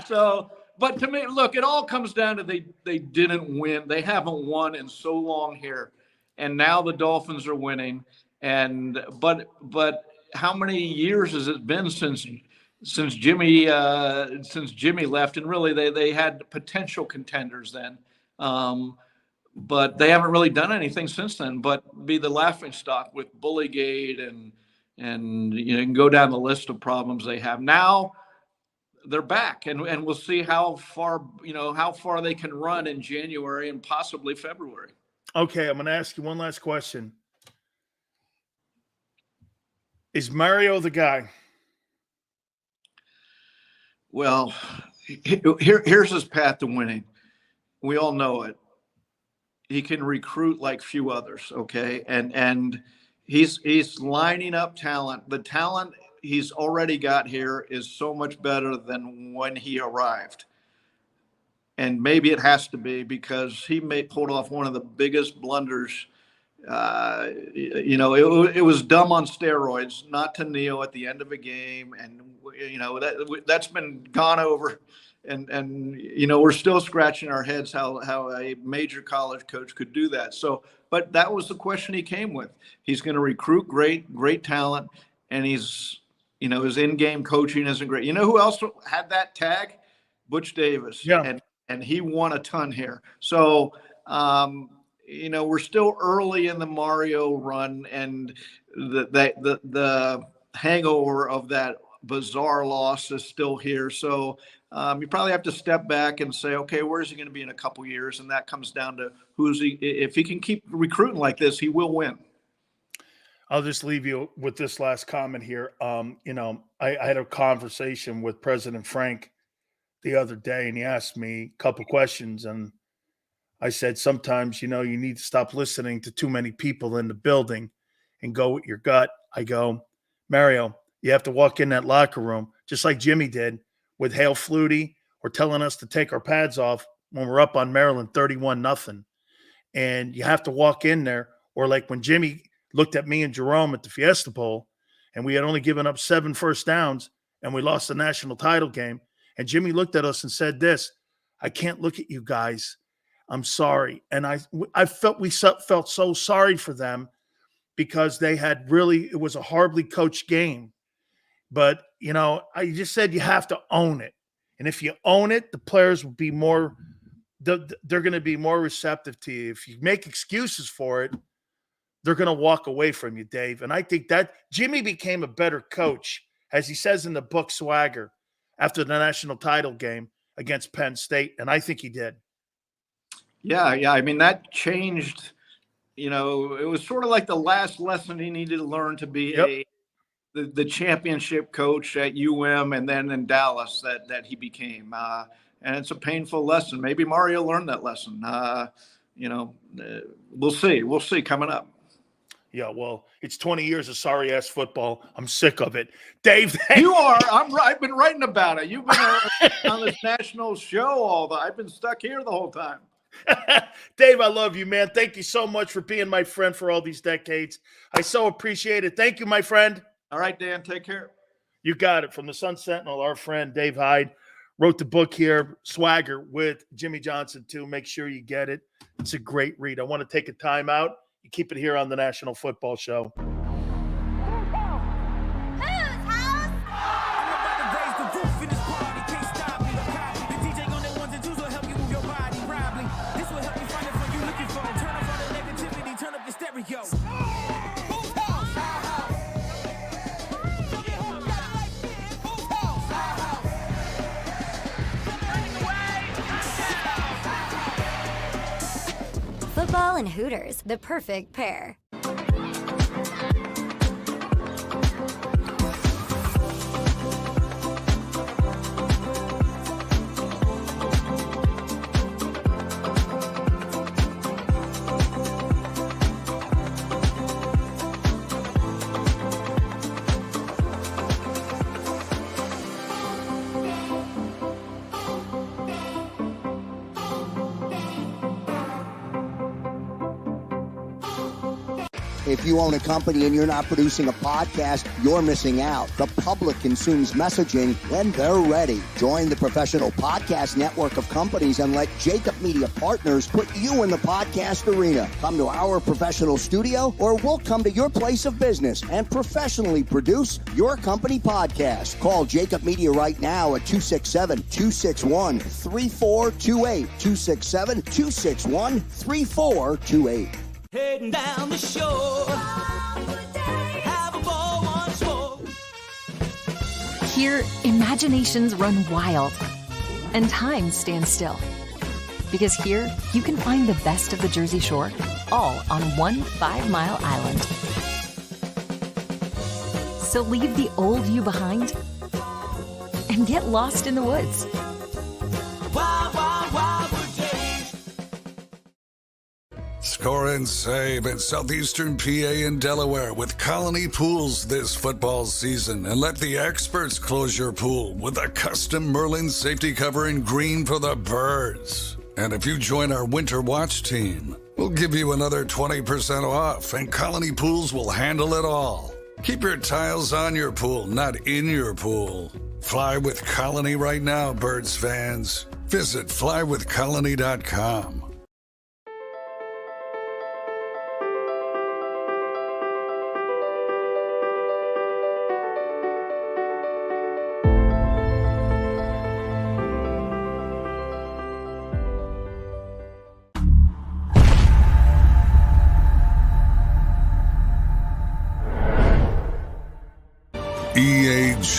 So. But to me, look, it all comes down to they didn't win. They haven't won in so long here, and now the Dolphins are winning. But how many years has it been since Jimmy left? And really, they had potential contenders then, but they haven't really done anything since then. But be the laughingstock with Bullygate and you can go down the list of problems they have now. They're back, and we'll see how far they can run in January and possibly February. Okay, I'm going to ask you one last question. Is Mario the guy? Well, here's his path to winning. We all know it. He can recruit like few others, okay? And he's lining up talent. The talent he's already got here is so much better than when he arrived. And maybe it has to be because he pulled off one of the biggest blunders. It was dumb on steroids not to kneel at the end of a game. And, that's been gone over and we're still scratching our heads how a major college coach could do that. So, but that was the question he came with. He's going to recruit great talent, and he's, his in-game coaching isn't great. You know who else had that tag? Butch Davis. Yeah. And he won a ton here. So, we're still early in the Mario run, and the hangover of that bizarre loss is still here. So you probably have to step back and say, okay, where's he going to be in a couple years? And that comes down to if he can keep recruiting like this, he will win. I'll just leave you with this last comment here. I had a conversation with President Frank the other day, and he asked me a couple questions, and I said, sometimes, you need to stop listening to too many people in the building and go with your gut. I go, Mario, you have to walk in that locker room, just like Jimmy did with Hale Flutie, or telling us to take our pads off when we're up on Maryland 31-0. And you have to walk in there, or like when Jimmy looked at me and Jerome at the Fiesta Bowl, and we had only given up 7 first downs, and we lost the national title game. And Jimmy looked at us and said this, I can't look at you guys. I'm sorry. And we felt so sorry for them, because they had it was a horribly coached game. But, I just said you have to own it. And if you own it, the players will be they're going to be more receptive to you. If you make excuses for it, they're going to walk away from you, Dave. And I think that Jimmy became a better coach, as he says in the book Swagger, after the national title game against Penn State. And I think he did. Yeah. I mean, that changed, it was sort of like the last lesson he needed to learn to be the championship coach at UM, and then in Dallas that he became. And it's a painful lesson. Maybe Mario learned that lesson. We'll see. We'll see coming up. Yeah, well, it's 20 years of sorry-ass football. I'm sick of it. Dave. You are. I've been writing about it. You've been on this national show I've been stuck here the whole time. Dave, I love you, man. Thank you so much for being my friend for all these decades. I so appreciate it. Thank you, my friend. All right, Dan, take care. You got it. From the Sun Sentinel, our friend Dave Hyde wrote the book here, Swagger, with Jimmy Johnson, too. Make sure you get it. It's a great read. I want to take a time out. You keep it here on the National Football Show. Football and Hooters, the perfect pair. If you own a company and you're not producing a podcast, you're missing out. The public consumes messaging when they're ready. Join the professional podcast network of companies and let JAKIB Media Partners put you in the podcast arena. Come to our professional studio, or we'll come to your place of business and professionally produce your company podcast. Call JAKIB Media right now at 267-261-3428. 267-261-3428. Heading down the shore, have a ball once more. Here, imaginations run wild and time stands still. Because here, you can find the best of the Jersey Shore, all on one 5-mile island. So leave the old you behind and get lost in the woods. Wild, wild, wild wood days. Score and save in southeastern PA and Delaware with Colony Pools this football season, and let the experts close your pool with a custom Merlin safety cover in green for the birds. And if you join our Winter Watch team, we'll give you another 20% off, and Colony Pools will handle it all. Keep your tiles on your pool, not in your pool. Fly with Colony right now, Birds fans. Visit flywithcolony.com.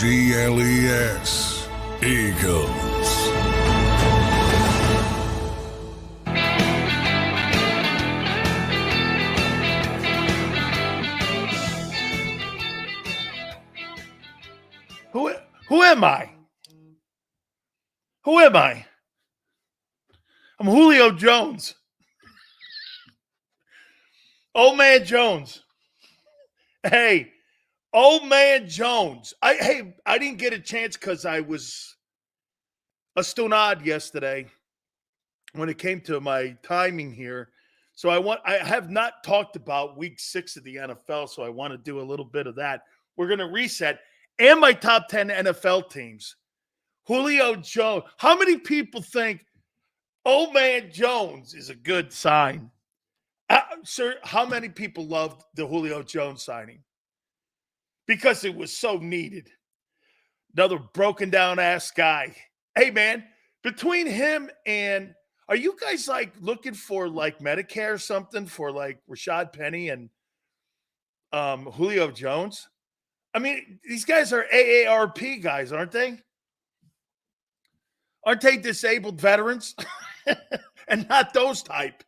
EAGLES, Eagles. Who am I? Who am I? I'm Julio Jones. Old man Jones. Hey, old man Jones. I didn't get a chance because I was a stonad yesterday when it came to my timing here. So I have not talked about week 6 of the NFL, so I want to do a little bit of that. We're going to reset and my top 10 NFL teams. Julio Jones. How many people think old man Jones is a good sign? Sir, how many people loved the Julio Jones signing? Because it was so needed. Another broken down ass guy. Hey, man, between him and are you guys like looking for like Medicare or something for like Rashad Penny and Julio Jones? I mean, these guys are AARP guys, aren't they? Aren't they disabled veterans? And not those type.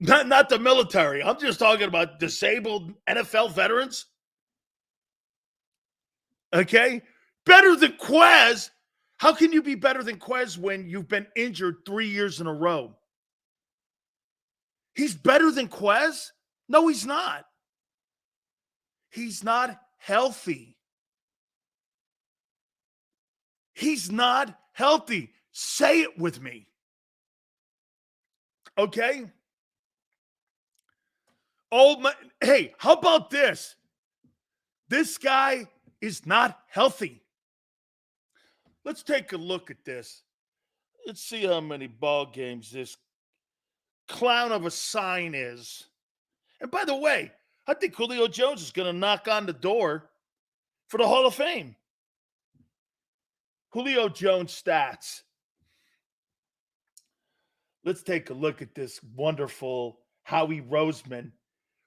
Not the military. I'm just talking about disabled NFL veterans. Okay? Better than Quez. How can you be better than Quez when you've been injured 3 years in a row? He's better than Quez? No, he's not. He's not healthy. He's not healthy. Say it with me. Okay? Hey, how about this? This guy is not healthy. Let's take a look at this. Let's see how many ball games this clown of a sign is. And by the way, I think Julio Jones is going to knock on the door for the Hall of Fame. Julio Jones stats. Let's take a look at this wonderful Howie Roseman.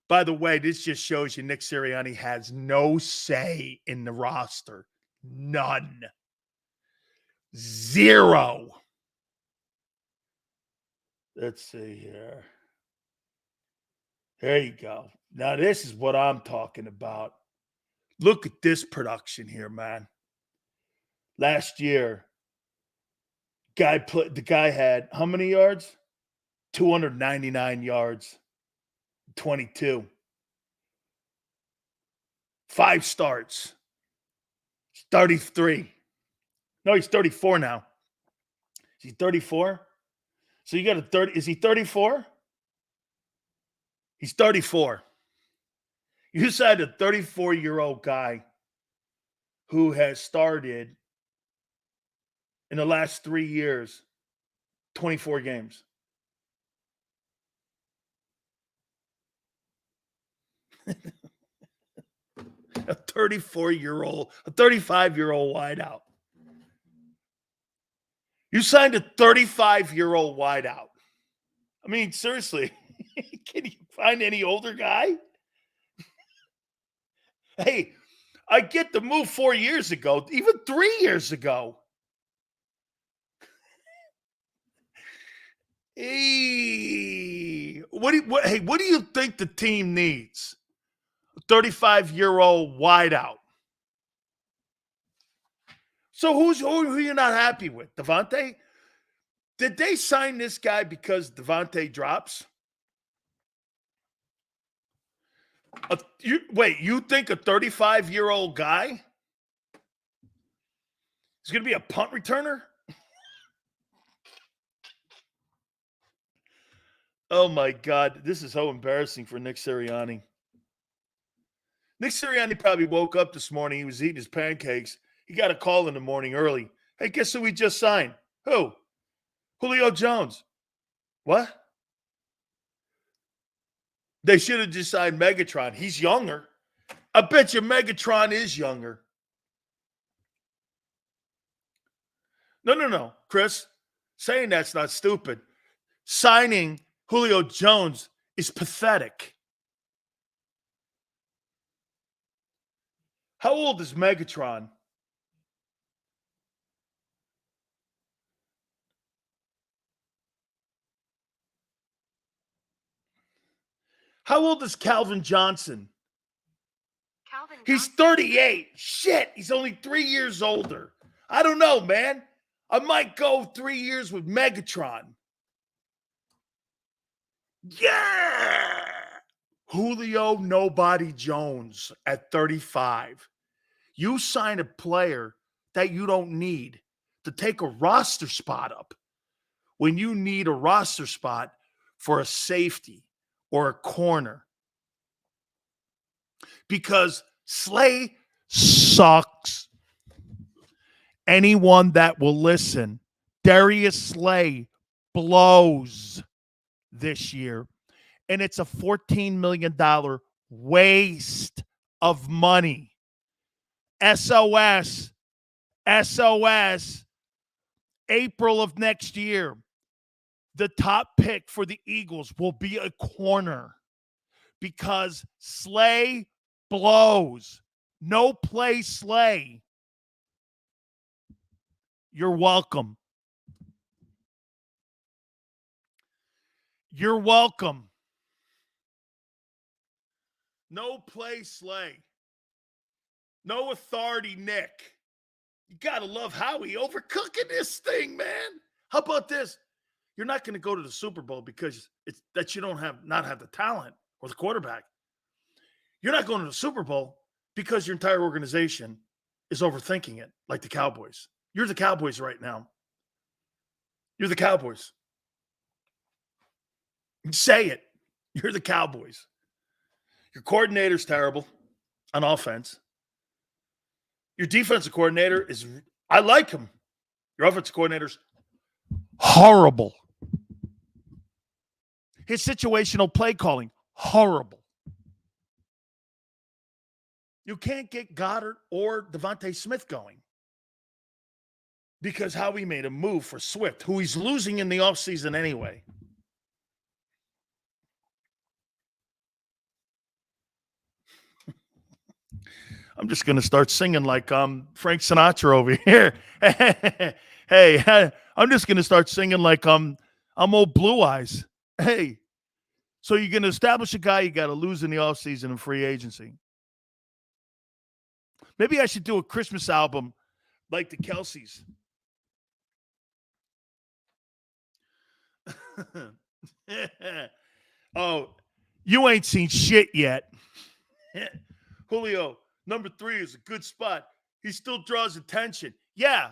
By the way, this just shows you Nick Sirianni has no say in the roster. None. Zero. Let's see here. There you go. Now, this is what I'm talking about. Look at this production here, man. Last year, the guy had how many yards? 299 yards. 22. 5 starts. 33. No, he's 34 now. Is he 34? So you got a 30. Is he 34? He's 34. You said a 34-year-old guy who has started in the last 3 years 24 games. A 34-year-old, a 35-year-old wideout. You signed a 35-year-old wideout. I mean, seriously, can you find any older guy? Hey, I get the move 4 years ago, even 3 years ago. Hey, what do you think the team needs? A 35-year-old wideout. So who are you not happy with? Devontae? Did they sign this guy because Devontae drops? You think a 35-year-old guy is going to be a punt returner? Oh, my God. This is so embarrassing for Nick Sirianni. Nick Sirianni probably woke up this morning. He was eating his pancakes. He got a call in the morning early. Hey, guess who we just signed? Who? Julio Jones. What? They should have just signed Megatron. He's younger. I bet you Megatron is younger. No. Chris, saying that's not stupid. Signing Julio Jones is pathetic. How old is Megatron? How old is Calvin Johnson? He's 38. Shit, he's only 3 years older. I don't know, man. I might go 3 years with Megatron. Yeah! Julio Nobody Jones at 35. You sign a player that you don't need to take a roster spot up when you need a roster spot for a safety or a corner. Because Slay sucks. Anyone that will listen, Darius Slay blows this year. And it's a $14 million waste of money. SOS. April of next year, the top pick for the Eagles will be a corner because Slay blows. No play Slay. You're welcome. You're welcome. No play Slay. No authority Nick. You got to love Howie overcooking this thing, man. How about this? You're not going to go to the Super Bowl because it's that you don't not have the talent or the quarterback. You're not going to the Super Bowl because your entire organization is overthinking it, like the Cowboys. You're the Cowboys right now. You're the Cowboys. Say it. You're the Cowboys. Your coordinator's terrible on offense. Your defensive coordinator is, I like him. Your offensive coordinator's horrible. His situational play calling, horrible. You can't get Goddard or Devontae Smith going because Howie made a move for Swift, who he's losing in the offseason anyway. I'm just going to start singing like Frank Sinatra over here. Hey, I'm just going to start singing like I'm old Blue Eyes. Hey, so you're going to establish a guy you got to lose in the offseason and free agency. Maybe I should do a Christmas album like the Kelseys. Oh, you ain't seen shit yet. Julio, number 3 is a good spot. He still draws attention. Yeah,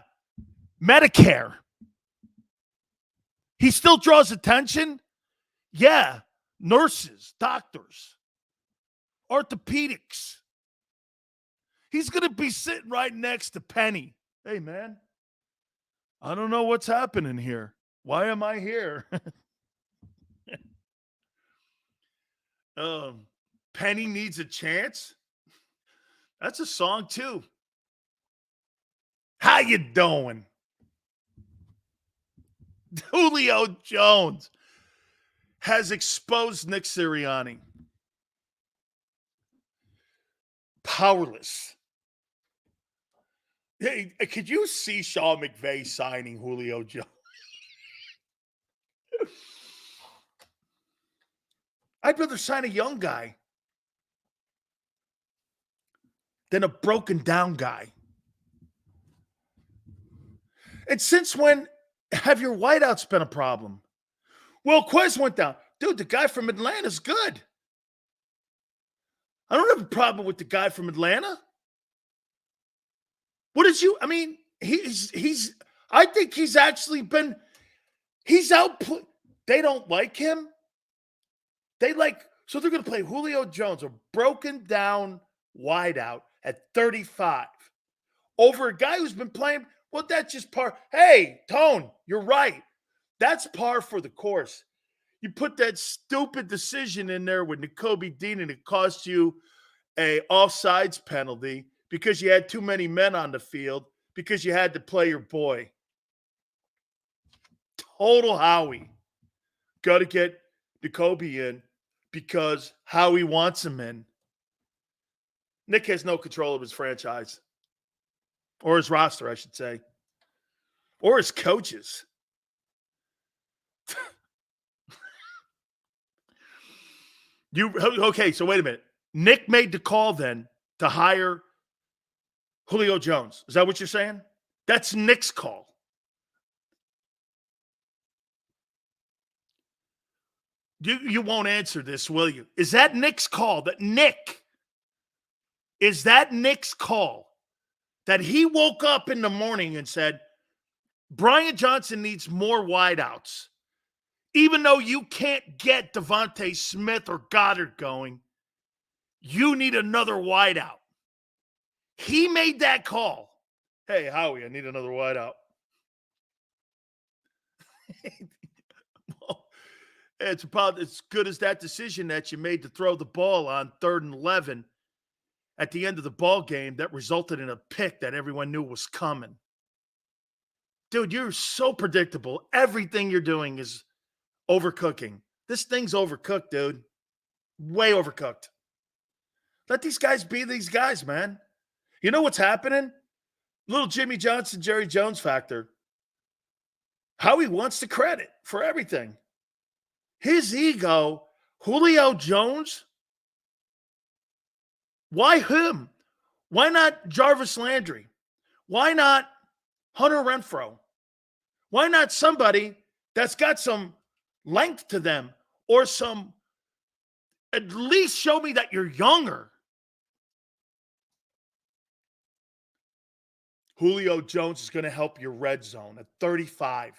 Medicare. He still draws attention? Yeah, nurses, doctors, orthopedics. He's going to be sitting right next to Penny. Hey, man, I don't know what's happening here. Why am I here? Penny needs a chance. That's a song, too. How you doing? Julio Jones has exposed Nick Sirianni. Powerless. Hey, could you see Sean McVay signing Julio Jones? I'd rather sign a young guy than a broken down guy. And since when have your wideouts been a problem? Well, Quez went down. Dude, the guy from Atlanta's good. I don't have a problem with the guy from Atlanta. What did you, I mean, I think he's actually been, he's output. They don't like him. So they're going to play Julio Jones, a broken down wideout at 35. over a guy who's been playing. Well, that's just par. Hey, Tone, you're right. That's par for the course. You put that stupid decision in there with Nakobe Dean, and it cost you a offsides penalty because you had too many men on the field because you had to play your boy. Total Howie. Got to get Nakobe in because Howie wants him in. Nick has no control of his franchise. Or his roster, I should say. Or his coaches. Okay, so wait a minute. Nick made the call then to hire Julio Jones. Is that what you're saying? That's Nick's call. You won't answer this, will you? Is that Nick's call? Is that Nick's call? That he woke up in the morning and said, Brian Johnson needs more wideouts. Even though you can't get Devontae Smith or Goddard going, you need another wideout. He made that call. Hey, Howie, I need another wideout. Well, it's about as good as that decision that you made to throw the ball on 3rd and 11 at the end of the ball game that resulted in a pick that everyone knew was coming. Dude, you're so predictable. Everything you're doing is overcooking. This thing's overcooked, dude. Way overcooked. Let these guys be these guys, man. You know what's happening? Little Jimmy Johnson, Jerry Jones factor. Howie wants the credit for everything. His ego, Julio Jones, why him? Why not Jarvis Landry? Why not Hunter Renfrow? Why not somebody that's got some length to them or some, at least show me that you're younger? Julio Jones is going to help your red zone at 35.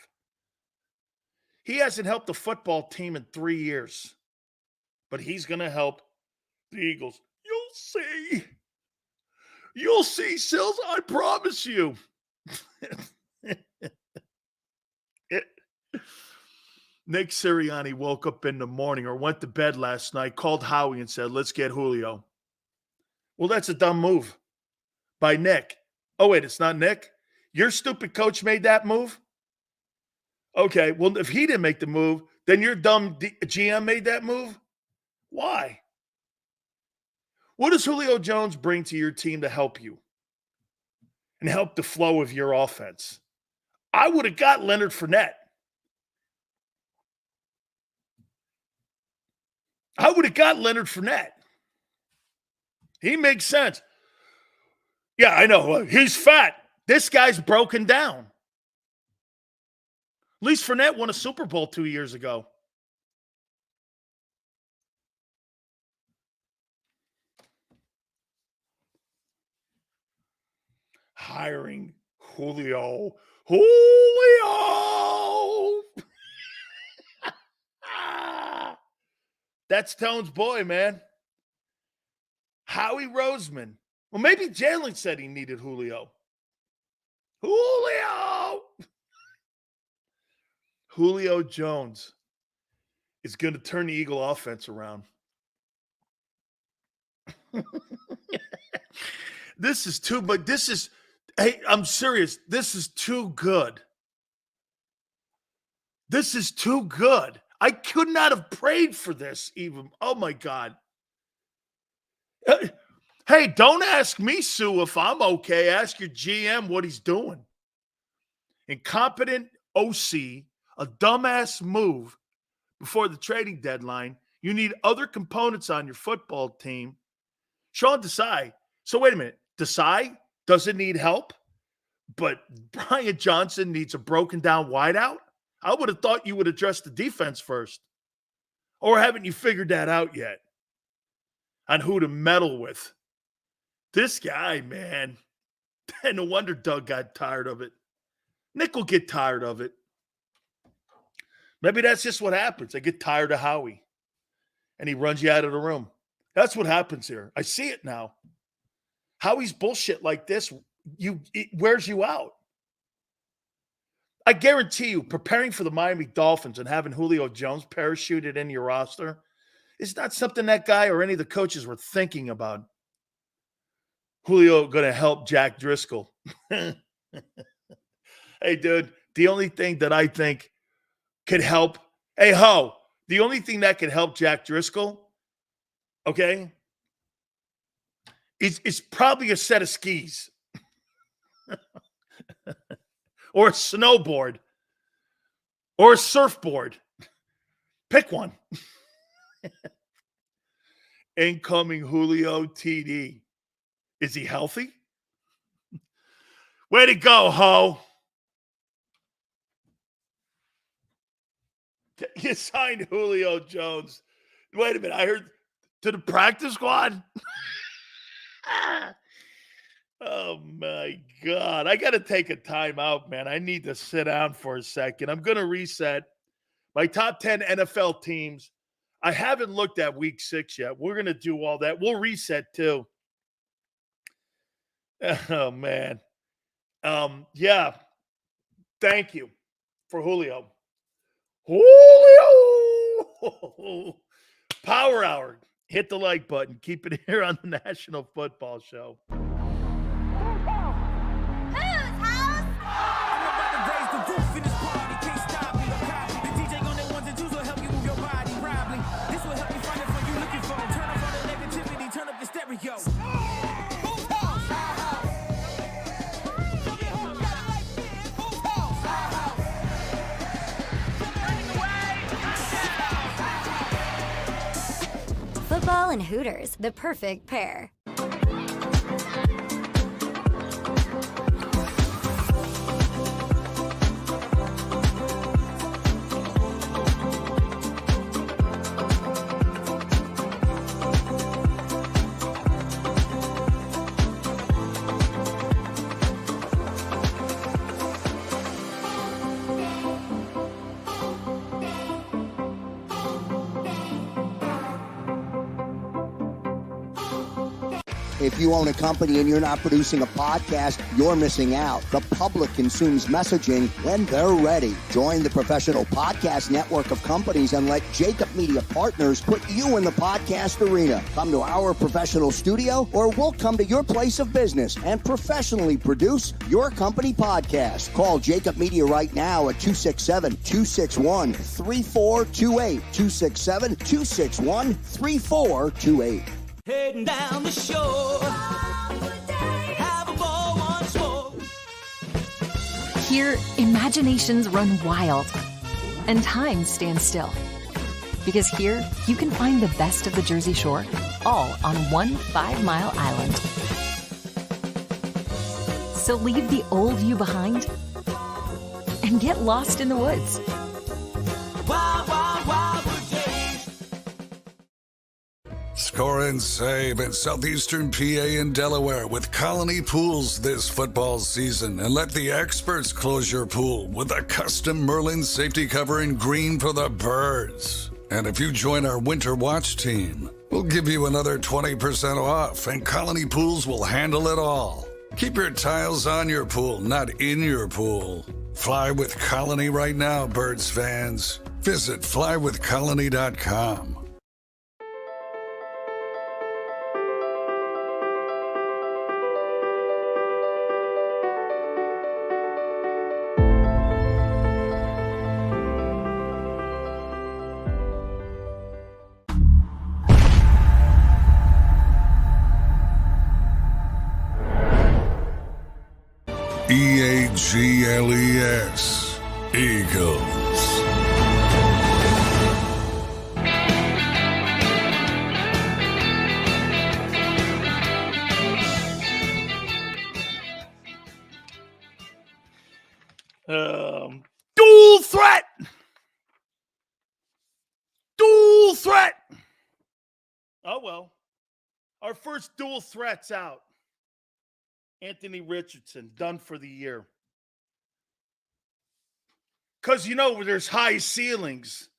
He hasn't helped the football team in 3 years, but he's going to help the Eagles. You'll see. You'll see, Sills. I promise you. Nick Sirianni woke up in the morning or went to bed last night, called Howie and said, let's get Julio. Well, that's a dumb move by Nick. Oh, wait, it's not Nick? Your stupid coach made that move? Okay, well, if he didn't make the move, then your dumb GM made that move? Why? What does Julio Jones bring to your team to help you and help the flow of your offense? I would have got Leonard Fournette. I would have got Leonard Fournette. He makes sense. Yeah, I know. He's fat. This guy's broken down. At least Fournette won a Super Bowl 2 years ago. Hiring Julio. That's Tone's boy, man. Howie Roseman. Well, maybe Jalen said he needed Julio. Julio Jones is going to turn the Eagle offense around. This is too, but this is, hey, I'm serious. This is too good. This is too good. I could not have prayed for this even. Oh, my God. Hey, don't ask me, Sue, if I'm okay. Ask your GM what he's doing. Incompetent OC, a dumbass move before the trading deadline. You need other components on your football team. Sean Desai. So wait a minute. Desai doesn't need help, but Brian Johnson needs a broken down wideout? I would have thought you would address the defense first. Or haven't you figured that out yet? On who to meddle with. This guy, man. And no wonder Doug got tired of it. Nick will get tired of it. Maybe that's just what happens. I get tired of Howie. And he runs you out of the room. That's what happens here. I see it now. Howie's bullshit like this it wears you out. I guarantee you, preparing for the Miami Dolphins and having Julio Jones parachuted in your roster is not something that guy or any of the coaches were thinking about. Julio going to help Jack Driscoll. Hey, dude, the only thing that I think could help, the only thing that could help Jack Driscoll, okay, is probably a set of skis or a snowboard or a surfboard. Pick one. Incoming Julio TD. Is he healthy? Way to go, Ho. You signed Julio Jones. Wait a minute. I heard to the practice squad. Oh, my God. I got to take a timeout, man. I need to sit down for a second. I'm going to reset my top 10 NFL teams. I haven't looked at week 6 yet. We're going to do all that. We'll reset, too. Oh, man. Yeah. Thank you for Julio. Julio! Power Hour. Hit the like button. Keep it here on the National Football Show. Football and Hooters, the perfect pair. If you own a company and you're not producing a podcast, you're missing out. The public consumes messaging when they're ready. Join the professional podcast network of companies and let JAKIB Media Partners put you in the podcast arena. Come to our professional studio or we'll come to your place of business and professionally produce your company podcast. Call JAKIB Media right now at 267-261-3428. 267-261-3428. Heading down the shore. Have a ball, one smoke. Here, imaginations run wild and time stands still. Because here, you can find the best of the Jersey Shore, all on one 5-mile island. So leave the old you behind and get lost in the woods. Wild, wild, wild days. Score and save at Southeastern PA and Delaware with Colony Pools this football season, and let the experts close your pool with a custom Merlin safety cover in green for the birds. And if you join our Winter Watch team, we'll give you another 20% off, and Colony Pools will handle it all. Keep your tiles on your pool, not in your pool. Fly with Colony right now, Birds fans. Visit flywithcolony.com. EAGLES, Eagles. Dual threat. Dual threat. Oh, well. Our first dual threat's out. Anthony Richardson, done for the year. Because, you know, there's high ceilings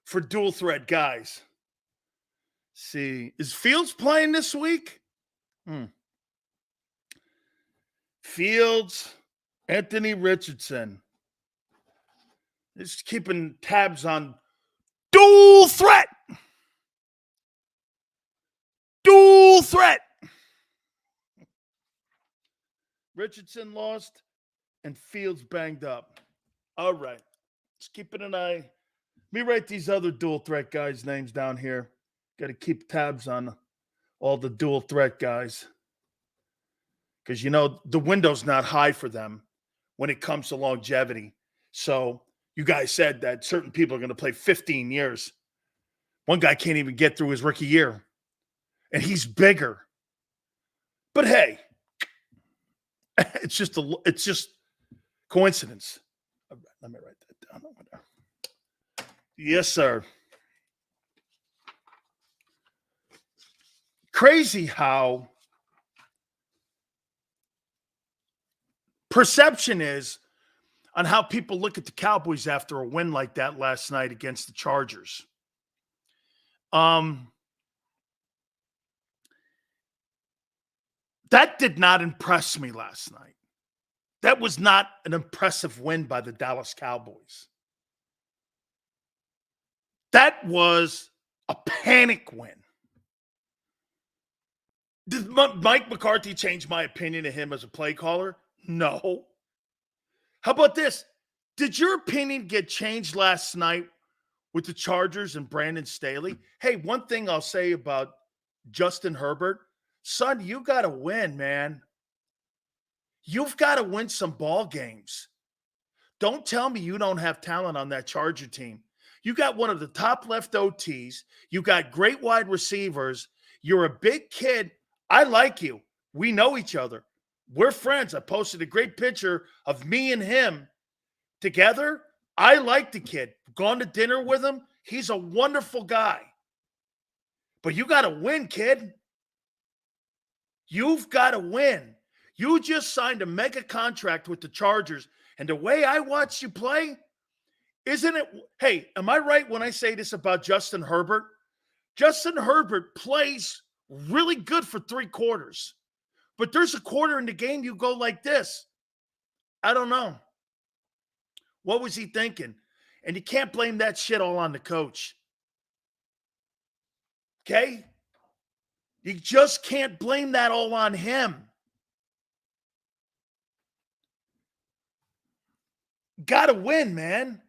for dual threat guys. See, is Fields playing this week? Fields, Anthony Richardson. Just keeping tabs on dual threat. Dual threat. Richardson lost and Fields banged up. All right. Just keeping an eye. Let me write these other dual threat guys' names down here. Got to keep tabs on all the dual threat guys. Because, you know, the window's not high for them when it comes to longevity. So you guys said that certain people are going to play 15 years. One guy can't even get through his rookie year. And he's bigger. But hey, it's just coincidence. Let me write that down over there. Yes, sir. Crazy how perception is on how people look at the Cowboys after a win like that last night against the Chargers. That did not impress me last night. That was not an impressive win by the Dallas Cowboys. That was a panic win. Did Mike McCarthy change my opinion of him as a play caller? No. How about this? Did your opinion get changed last night with the Chargers and Brandon Staley? Hey, one thing I'll say about Justin Herbert, son, you got to win, man. You've got to win some ball games. Don't tell me you don't have talent on that Charger team. You got one of the top left OTs. You got great wide receivers. You're a big kid. I like you. We know each other. We're friends. I posted a great picture of me and him together. I like the kid. Gone to dinner with him. He's a wonderful guy. But you got to win, kid. You've got to win. You just signed a mega contract with the Chargers. And the way I watched you play, isn't it? Hey, am I right when I say this about Justin Herbert? Justin Herbert plays really good for 3 quarters. But there's a quarter in the game you go like this. I don't know. What was he thinking? And you can't blame that shit all on the coach. Okay? You just can't blame that all on him. Gotta win, man.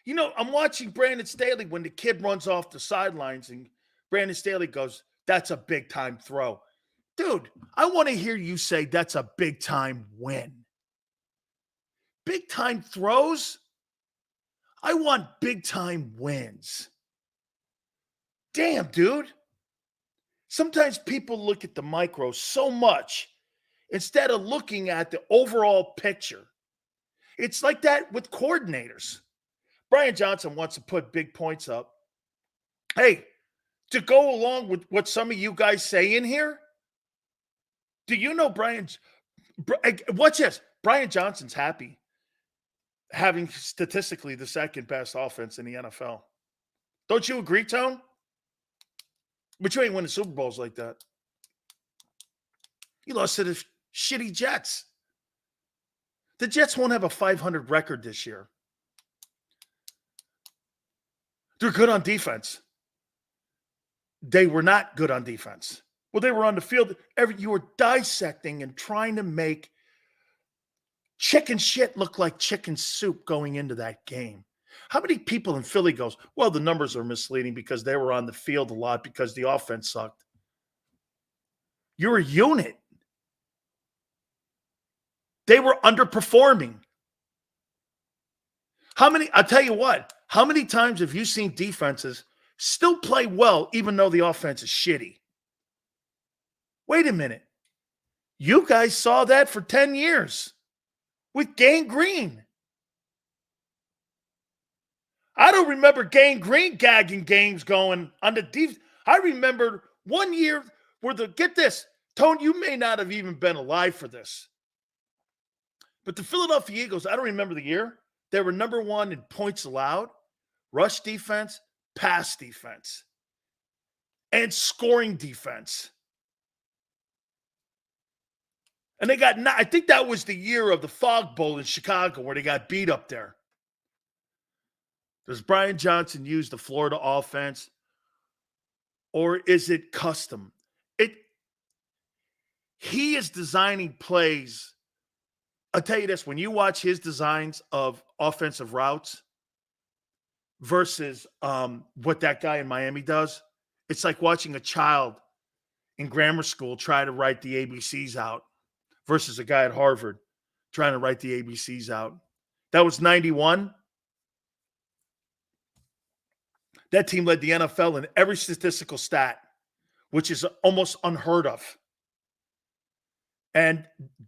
You know, I'm watching Brandon Staley when the kid runs off the sidelines and Brandon Staley goes, that's a big-time throw. Dude, I want to hear you say that's a big-time win. Big-time throws? I want big-time wins. Damn, dude. Sometimes people look at the micro so much instead of looking at the overall picture. It's like that with coordinators. Brian Johnson wants to put big points up. Hey, to go along with what some of you guys say in here, do you know watch this. Brian Johnson's happy having statistically the second best offense in the NFL. Don't you agree, Tone? But you ain't winning Super Bowls like that. You lost to the shitty Jets. The Jets won't have a 500 record this year. They're good on defense. They were not good on defense. Well, they were on the field. You were dissecting and trying to make chicken shit look like chicken soup going into that game. How many people in Philly goes, well, the numbers are misleading because they were on the field a lot because the offense sucked. You're a unit. They were underperforming. I'll tell you what, how many times have you seen defenses still play well even though the offense is shitty? Wait a minute. You guys saw that for 10 years with Gang Green. I don't remember Gang Green gagging games going on the defense. I remember one year where get this, Tone, you may not have even been alive for this. But the Philadelphia Eagles, I don't remember the year, they were number 1 in points allowed, rush defense, pass defense, and scoring defense. And they got, I think that was the year of the Fog Bowl in Chicago where they got beat up there. Does Brian Johnson use the Florida offense, or is it custom? He is designing plays. I'll tell you this, when you watch his designs of offensive routes versus what that guy in Miami does, it's like watching a child in grammar school try to write the ABCs out versus a guy at Harvard trying to write the ABCs out. That was 91. That team led the NFL in every statistical stat, which is almost unheard of. And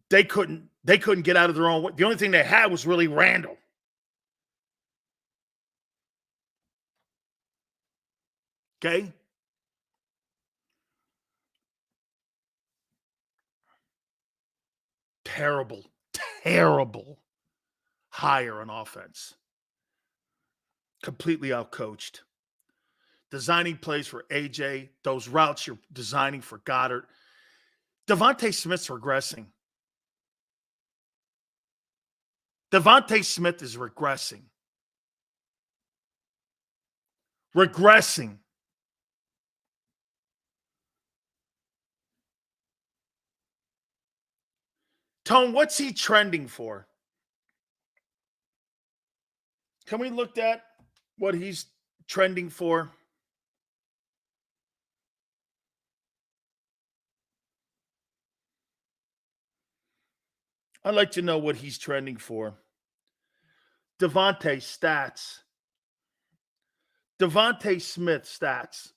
they couldn't get out of their own way. The only thing they had was really Randall. Okay? Terrible hire on offense. Completely outcoached. Designing plays for AJ, those routes you're designing for Goddard. Devontae Smith's regressing. Devontae Smith is regressing. Tone, what's he trending for? Can we look at what he's trending for? I'd like to know what he's trending for. Devontae stats. Devontae Smith stats.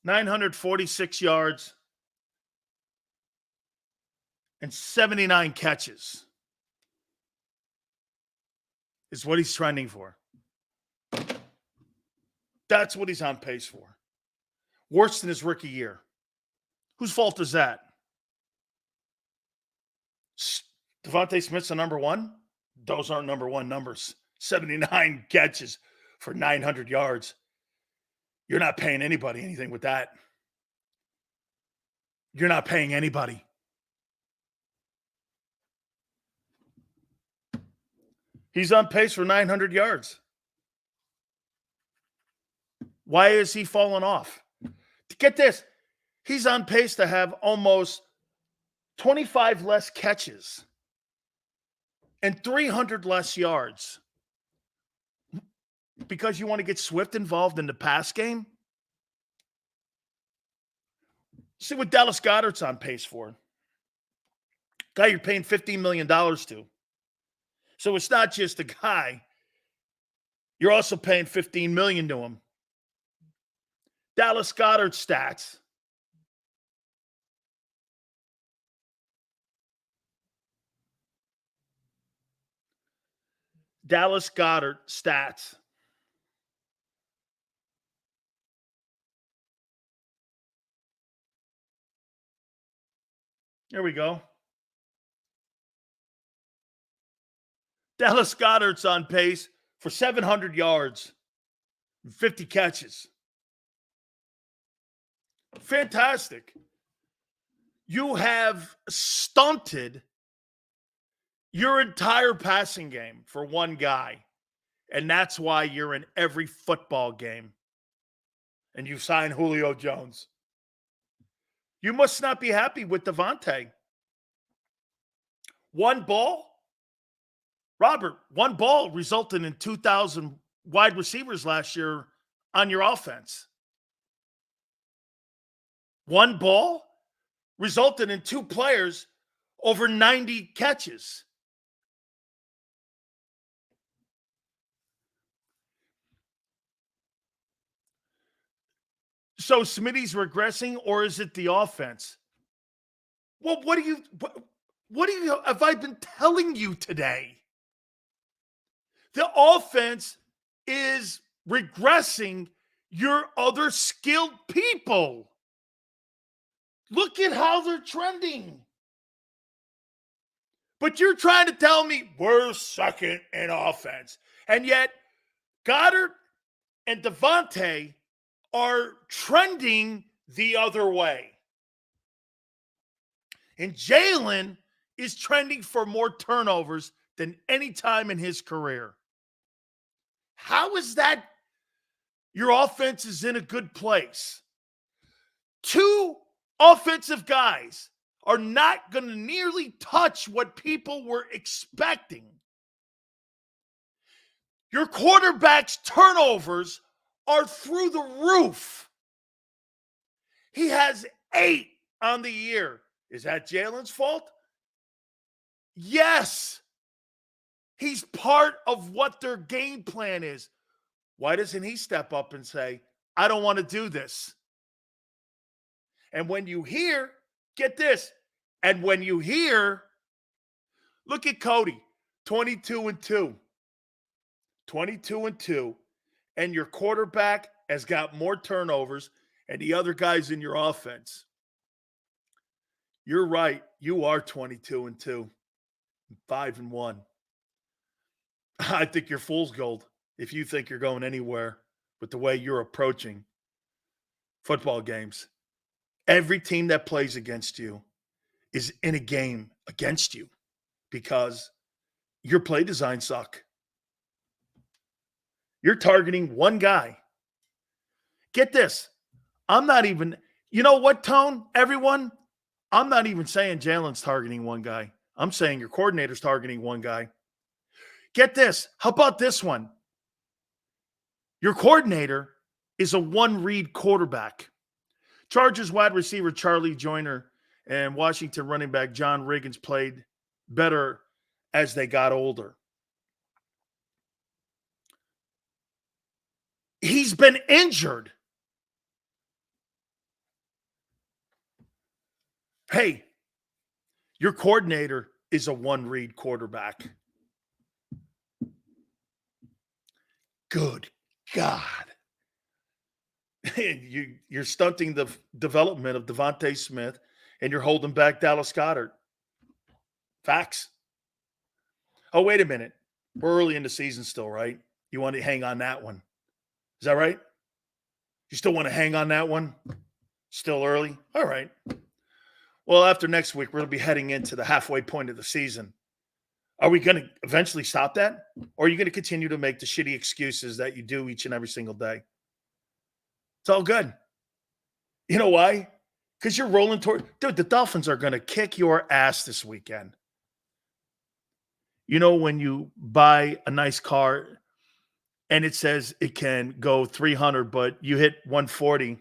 $946 yards and 79 catches is what he's trending for. That's what he's on pace for. Worse than his rookie year. Whose fault is that? Devontae Smith's a number one? Those aren't number one numbers. 79 catches for 900 yards. You're not paying anybody anything with that. You're not paying anybody. He's on pace for 900 yards. Why is he falling off? Get this. He's on pace to have almost 25 less catches and 300 less yards. Because you want to get Swift involved in the pass game? See what Dallas Goedert's on pace for. Guy you're paying $15 million to. So it's not just a guy. You're also paying $15 million to him. Dallas Goedert stats. Dallas Goedert stats. There we go. Dallas Goedert's on pace for 700 yards, 50 catches. Fantastic. You have stunted your entire passing game for one guy, and that's why you're in every football game. And you sign Julio Jones. You must not be happy with Devontae. One ball? Robert, one ball resulted in 2,000 wide receivers last year on your offense. One ball resulted in two players over 90 catches. So Smitty's regressing, or is it the offense? Well, what have I been telling you today? The offense is regressing your other skilled people. Look at how they're trending. But you're trying to tell me we're second in offense. And yet, Goddard and Devontae are trending the other way. And Jalen is trending for more turnovers than any time in his career. How is that your offense is in a good place? Two offensive guys are not going to nearly touch what people were expecting. Your quarterback's turnovers are through the roof. He has 8 on the year. Is that Jalen's fault? Yes. He's part of what their game plan is. Why doesn't he step up and say, I don't want to do this? And when you hear, get this, and when you hear, look at Cody, 22-2. 22-2, and your quarterback has got more turnovers and the other guys in your offense. You're right. You are 22-2, 5-1. I think you're fool's gold if you think you're going anywhere with the way you're approaching football games. Every team that plays against you is in a game against you because your play design suck. You're targeting one guy. Get this. I'm not even, you know what, Tone, everyone? I'm not even saying Jalen's targeting one guy. I'm saying your coordinator's targeting one guy. Get this. How about this one? Your coordinator is a one-read quarterback. Chargers wide receiver Charlie Joyner and Washington running back John Riggins played better as they got older. He's been injured. Hey, your coordinator is a one-read quarterback. Good God. You're stunting the development of Devontae Smith, and you're holding back Dallas Goedert. Facts. Oh, wait a minute. We're early in the season still, right? You want to hang on that one. Is that right? You still want to hang on that one? Still early? All right. Well, after next week, we're going to be heading into the halfway point of the season. Are we going to eventually stop that? Or are you going to continue to make the shitty excuses that you do each and every single day? It's all good. You know why? Because you're rolling toward – dude, the Dolphins are going to kick your ass this weekend. You know when you buy a nice car and it says it can go 300, but you hit 140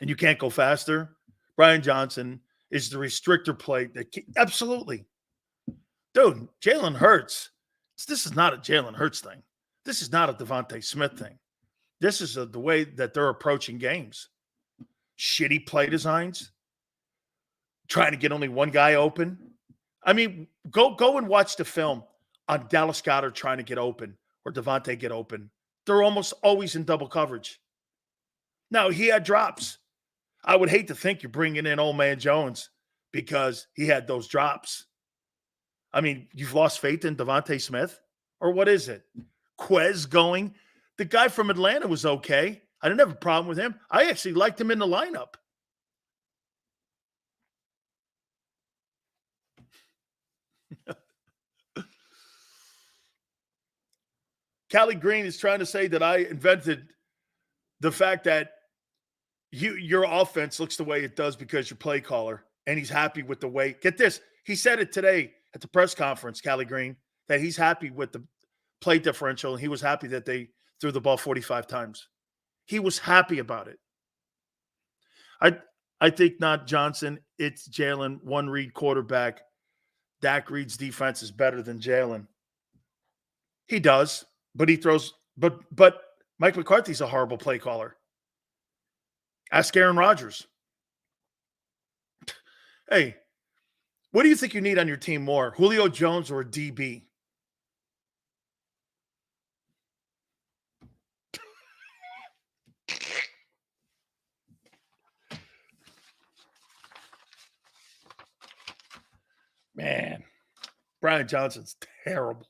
and you can't go faster? Brian Johnson is the restrictor plate. Absolutely. Dude, Jalen Hurts. This is not a Jalen Hurts thing. This is not a Devontae Smith thing. This is the way that they're approaching games. Shitty play designs. Trying to get only one guy open. I mean, go and watch the film on Dallas Goedert trying to get open or Devontae get open. They're almost always in double coverage. Now, he had drops. I would hate to think you're bringing in old man Jones because he had those drops. I mean, you've lost faith in Devontae Smith? Or what is it? Quez going? The guy from Atlanta was okay. I didn't have a problem with him. I actually liked him in the lineup. Callie Green is trying to say that I invented the fact that your offense looks the way it does because you're play caller, and he's happy with the way. Get this. He said it today at the press conference, Callie Green, that he's happy with the play differential, and he was happy that they threw the ball 45 times. He was happy about it. I think not Johnson. It's Jalen, one-read quarterback. Dak Reed's defense is better than Jalen. He does, but he throws – but Mike McCarthy's a horrible play caller. Ask Aaron Rodgers. Hey, what do you think you need on your team more, Julio Jones or a DB? Man, Brian Johnson's terrible.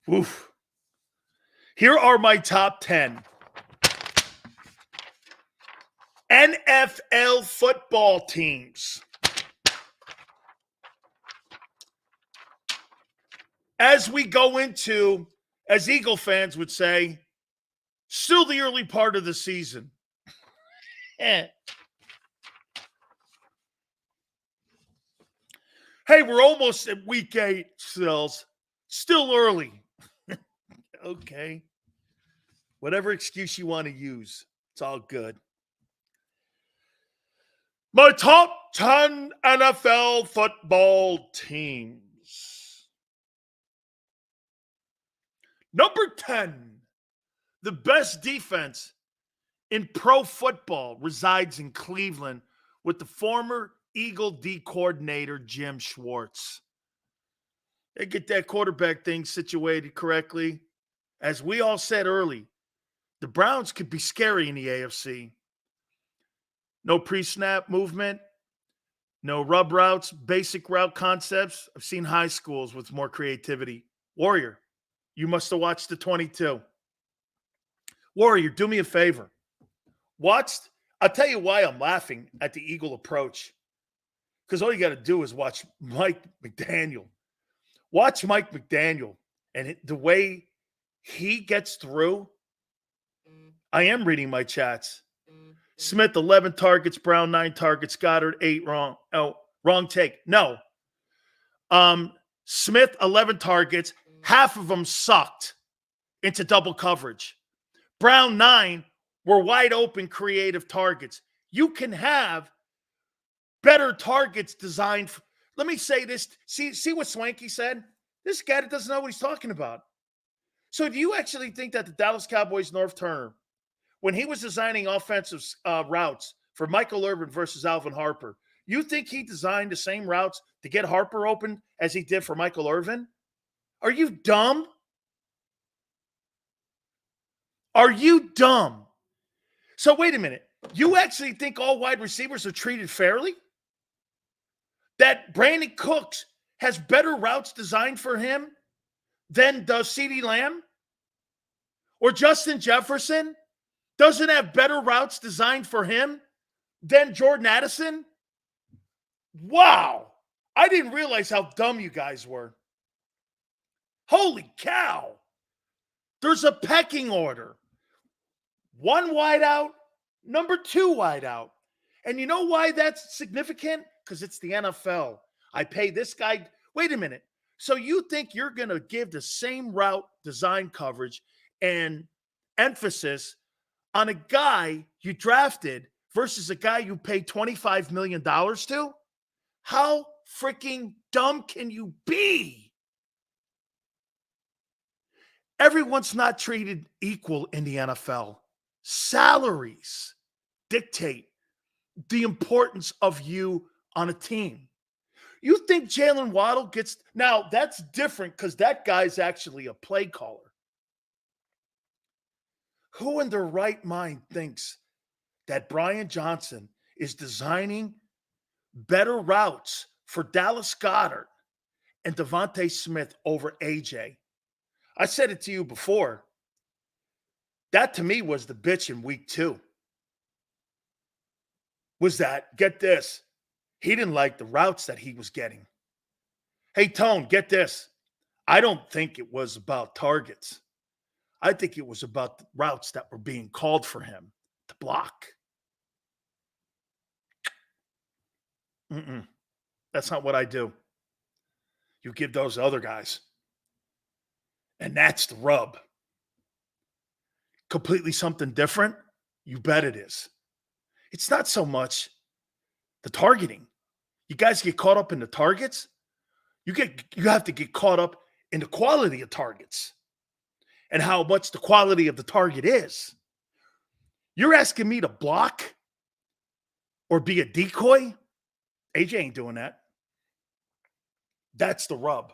Woof. Here are my top 10 NFL football teams. As we go into, as Eagle fans would say, still the early part of the season. Hey, we're almost at week 8, Sills. Still early. Okay. Whatever excuse you want to use, it's all good. My top 10 NFL football teams. Number 10, the best defense in pro football resides in Cleveland with the former Eagle D coordinator, Jim Schwartz. They get that quarterback thing situated correctly. As we all said early, the Browns could be scary in the AFC. No pre-snap movement, no rub routes, basic route concepts. I've seen high schools with more creativity. Warrior, you must have watched the 22. Warrior, do me a favor. I'll tell you why I'm laughing at the Eagle approach. Because all you got to do is watch Mike McDaniel. Watch Mike McDaniel and the way he gets through. I am reading my chats. Smith, 11 targets. Brown, 9 targets. Goddard, 8 wrong. Oh, wrong take. No. Smith, 11 targets. Half of them sucked into double coverage. Brown, 9 were wide open creative targets. You can have better targets designed. Let me say this. See what Swanky said? This guy doesn't know what he's talking about. So do you actually think that the Dallas Cowboys, Norv Turner, when he was designing offensive routes for Michael Irvin versus Alvin Harper, you think he designed the same routes to get Harper open as he did for Michael Irvin? Are you dumb? Are you dumb? So wait a minute. You actually think all wide receivers are treated fairly? That Brandon Cooks has better routes designed for him than does CeeDee Lamb? Or Justin Jefferson doesn't have better routes designed for him than Jordan Addison? Wow. I didn't realize how dumb you guys were. Holy cow. There's a pecking order. 1 wide out, number 2 wide out. And you know why that's significant? Because it's the NFL. I pay this guy. Wait a minute. So you think you're going to give the same route design coverage and emphasis on a guy you drafted versus a guy you paid $25 million to? How freaking dumb can you be? Everyone's not treated equal in the NFL. Salaries dictate the importance of you on a team. You think Jalen Waddle gets – now, that's different because that guy's actually a play caller. Who in their right mind thinks that Brian Johnson is designing better routes for Dallas Goedert and Devontae Smith over AJ? I said it to you before. That, to me, was the bitch in week 2. Was that, get this, he didn't like the routes that he was getting. Hey, Tone, get this. I don't think it was about targets. I think it was about the routes that were being called for him to block. That's not what I do. You give those other guys. And that's the rub. Completely something different? You bet it is. It's not so much the targeting. You guys get caught up in the targets. You have to get caught up in the quality of targets and how much the quality of the target is. You're asking me to block or be a decoy? AJ ain't doing that. That's the rub.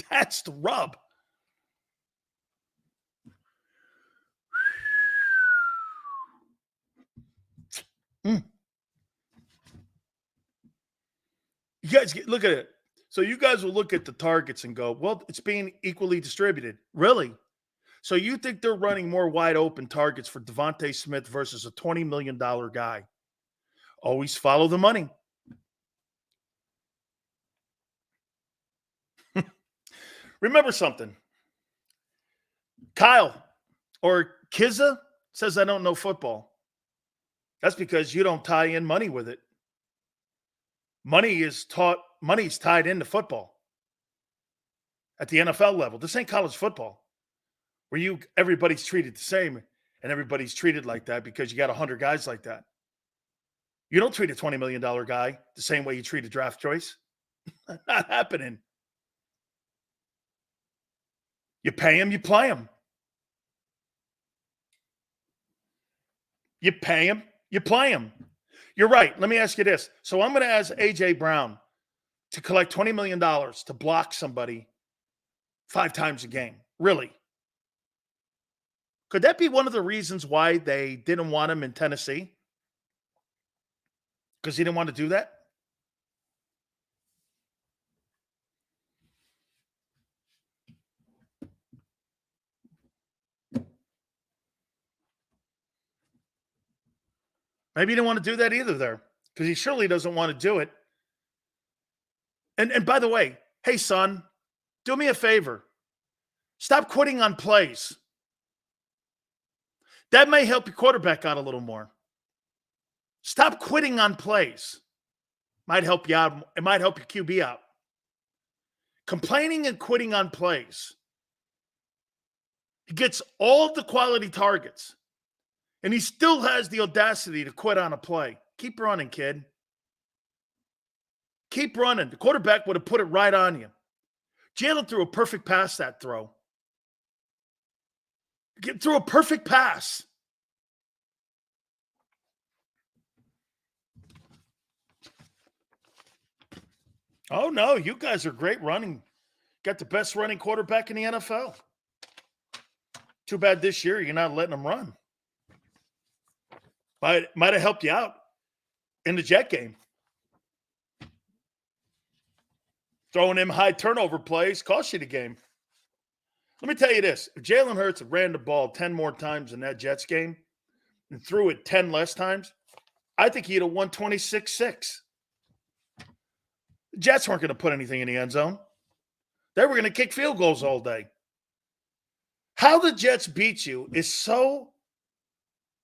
That's the rub. guys look at it. So you guys will look at the targets and go, well, it's being equally distributed. Really? So you think they're running more wide open targets for Devontae Smith versus a $20 million guy? Always follow the money. Remember something. Kyle or Kizza says, I don't know football. That's because you don't tie in money with it. Money's tied into football at the NFL level. This ain't college football where everybody's treated the same and everybody's treated like that because you got 100 guys like that. You don't treat a $20 million guy the same way you treat a draft choice. Not happening. You pay him, you play him. You pay him, you play him. You're right. Let me ask you this. So I'm going to ask A.J. Brown to collect $20 million to block somebody 5 times a game. Really? Could that be one of the reasons why they didn't want him in Tennessee? Because he didn't want to do that? Maybe he didn't want to do that either there because he surely doesn't want to do it. And by the way, hey, son, do me a favor. Stop quitting on plays. That may help your quarterback out a little more. Stop quitting on plays. Might help you out. It might help your QB out. Complaining and quitting on plays. He gets all the quality targets. And he still has the audacity to quit on a play. Keep running, kid. Keep running. The quarterback would have put it right on you. Jalen threw a perfect pass that throw. Threw a perfect pass. Oh, no, you guys are great running. Got the best running quarterback in the NFL. Too bad this year you're not letting him run. Might have helped you out in the Jet game. Throwing him high turnover plays cost you the game. Let me tell you this. If Jalen Hurts had ran the ball 10 more times in that Jets game and threw it 10 less times, I think he'd have won 26-6. The Jets weren't going to put anything in the end zone. They were going to kick field goals all day. How the Jets beat you is so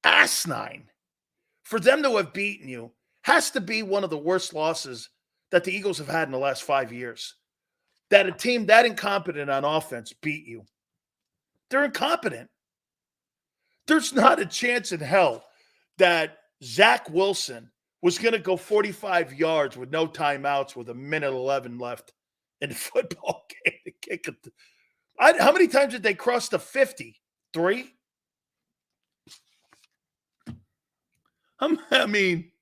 asinine. For them to have beaten you has to be one of the worst losses that the Eagles have had in the last 5 years. That a team that incompetent on offense beat you. They're incompetent. There's not a chance in hell that Zach Wilson was going to go 45 yards with no timeouts with 1:11 left in the football game to kick it. How many times did they cross the 50? 3? I mean,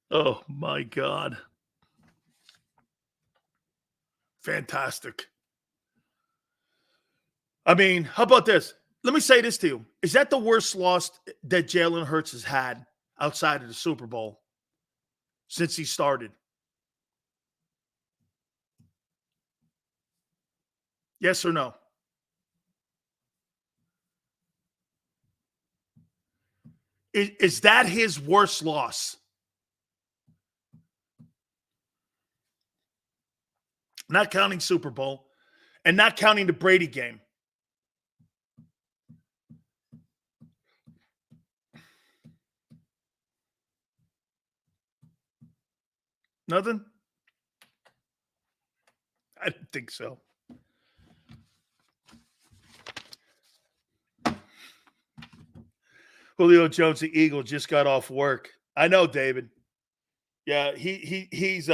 oh my God. Fantastic. I mean, how about this? Let me say this to you. Is that the worst loss that Jalen Hurts has had outside of the Super Bowl since he started? Yes or no? Is that his worst loss? Not counting Super Bowl and not counting the Brady game. Nothing? I didn't think so. Julio Jones, the Eagle, just got off work. I know, David. Yeah, he's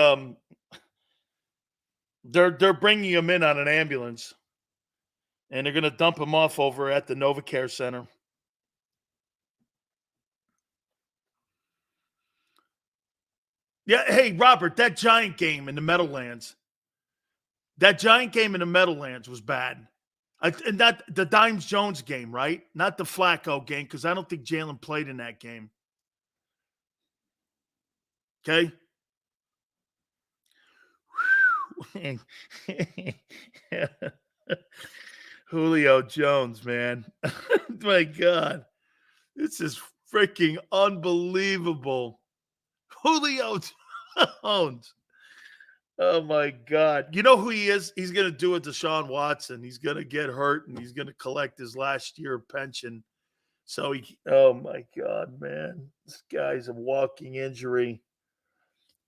they're bringing him in on an ambulance, and they're going to dump him off over at the NovaCare Center. Yeah, hey, Robert, that Giant game in the Meadowlands. That Giant game in the Meadowlands was bad. And not the Dimes Jones game, right? Not the Flacco game, because I don't think Jalen played in that game. Okay. Julio Jones, man. My God. This is freaking unbelievable. Julio Jones. Oh, my God. You know who he is? He's going to do it to Deshaun Watson. He's going to get hurt, and he's going to collect his last year of pension. So, oh, my God, man. This guy's a walking injury.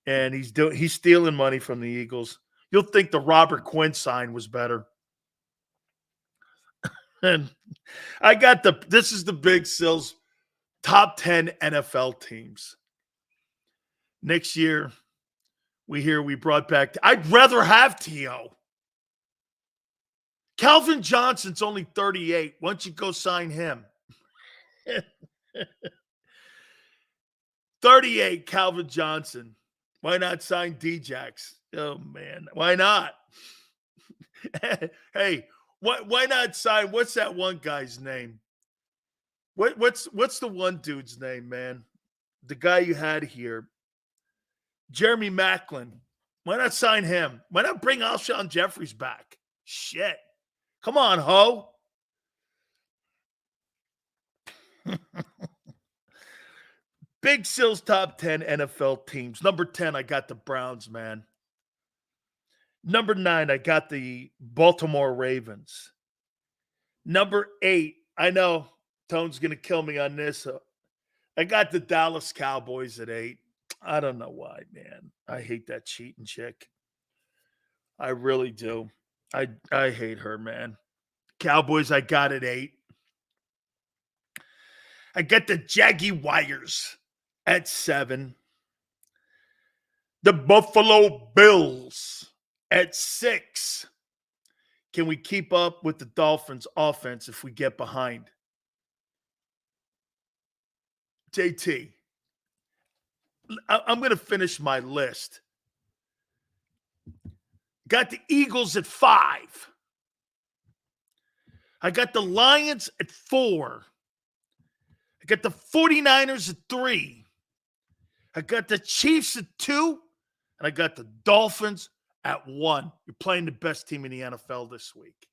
And he's stealing money from the Eagles. You'll think the Robert Quinn sign was better. And I got this is the Big Sills top 10 NFL teams. Next year, we brought back. I'd rather have T.O. Calvin Johnson's only 38. Why don't you go sign him? 38, Calvin Johnson. Why not sign D-Jax? Oh, man. Why not? Hey, why not sign? What's that one guy's name? What's the one dude's name, man? The guy you had here. Jeremy Maclin. Why not sign him? Why not bring Alshon Jeffries back? Shit. Come on, ho. Big Sills top 10 NFL teams. Number 10, I got the Browns, man. Number 9, I got the Baltimore Ravens. Number 8, I know Tone's going to kill me on this. I got the Dallas Cowboys at 8. I don't know why, man. I hate that cheating chick. I really do. I hate her, man. Cowboys, I got at 8. I got the Jaguars at 7. The Buffalo Bills at 6. Can we keep up with the Dolphins' offense if we get behind? JT, I'm going to finish my list. Got the Eagles at 5. I got the Lions at 4. I got the 49ers at 3. I got the Chiefs at 2. And I got the Dolphins at 1. You're playing the best team in the NFL this week.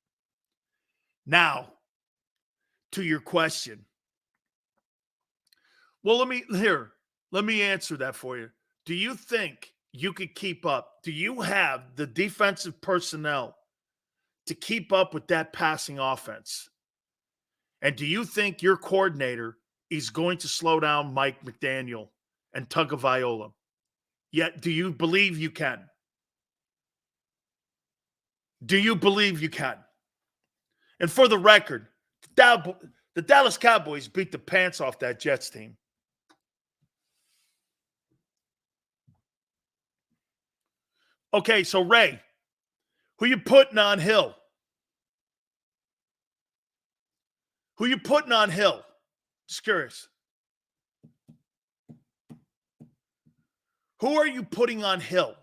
Now, to your question. Well, let me answer that for you. Do you think you could keep up? Do you have the defensive personnel to keep up with that passing offense? And do you think your coordinator is going to slow down Mike McDaniel and Tagovailoa? Yet, do you believe you can? Do you believe you can? And for the record, the Dallas Cowboys beat the pants off that Jets team. Okay, so Ray, who you putting on Hill? Who you putting on Hill? Just curious. Who are you putting on Hill?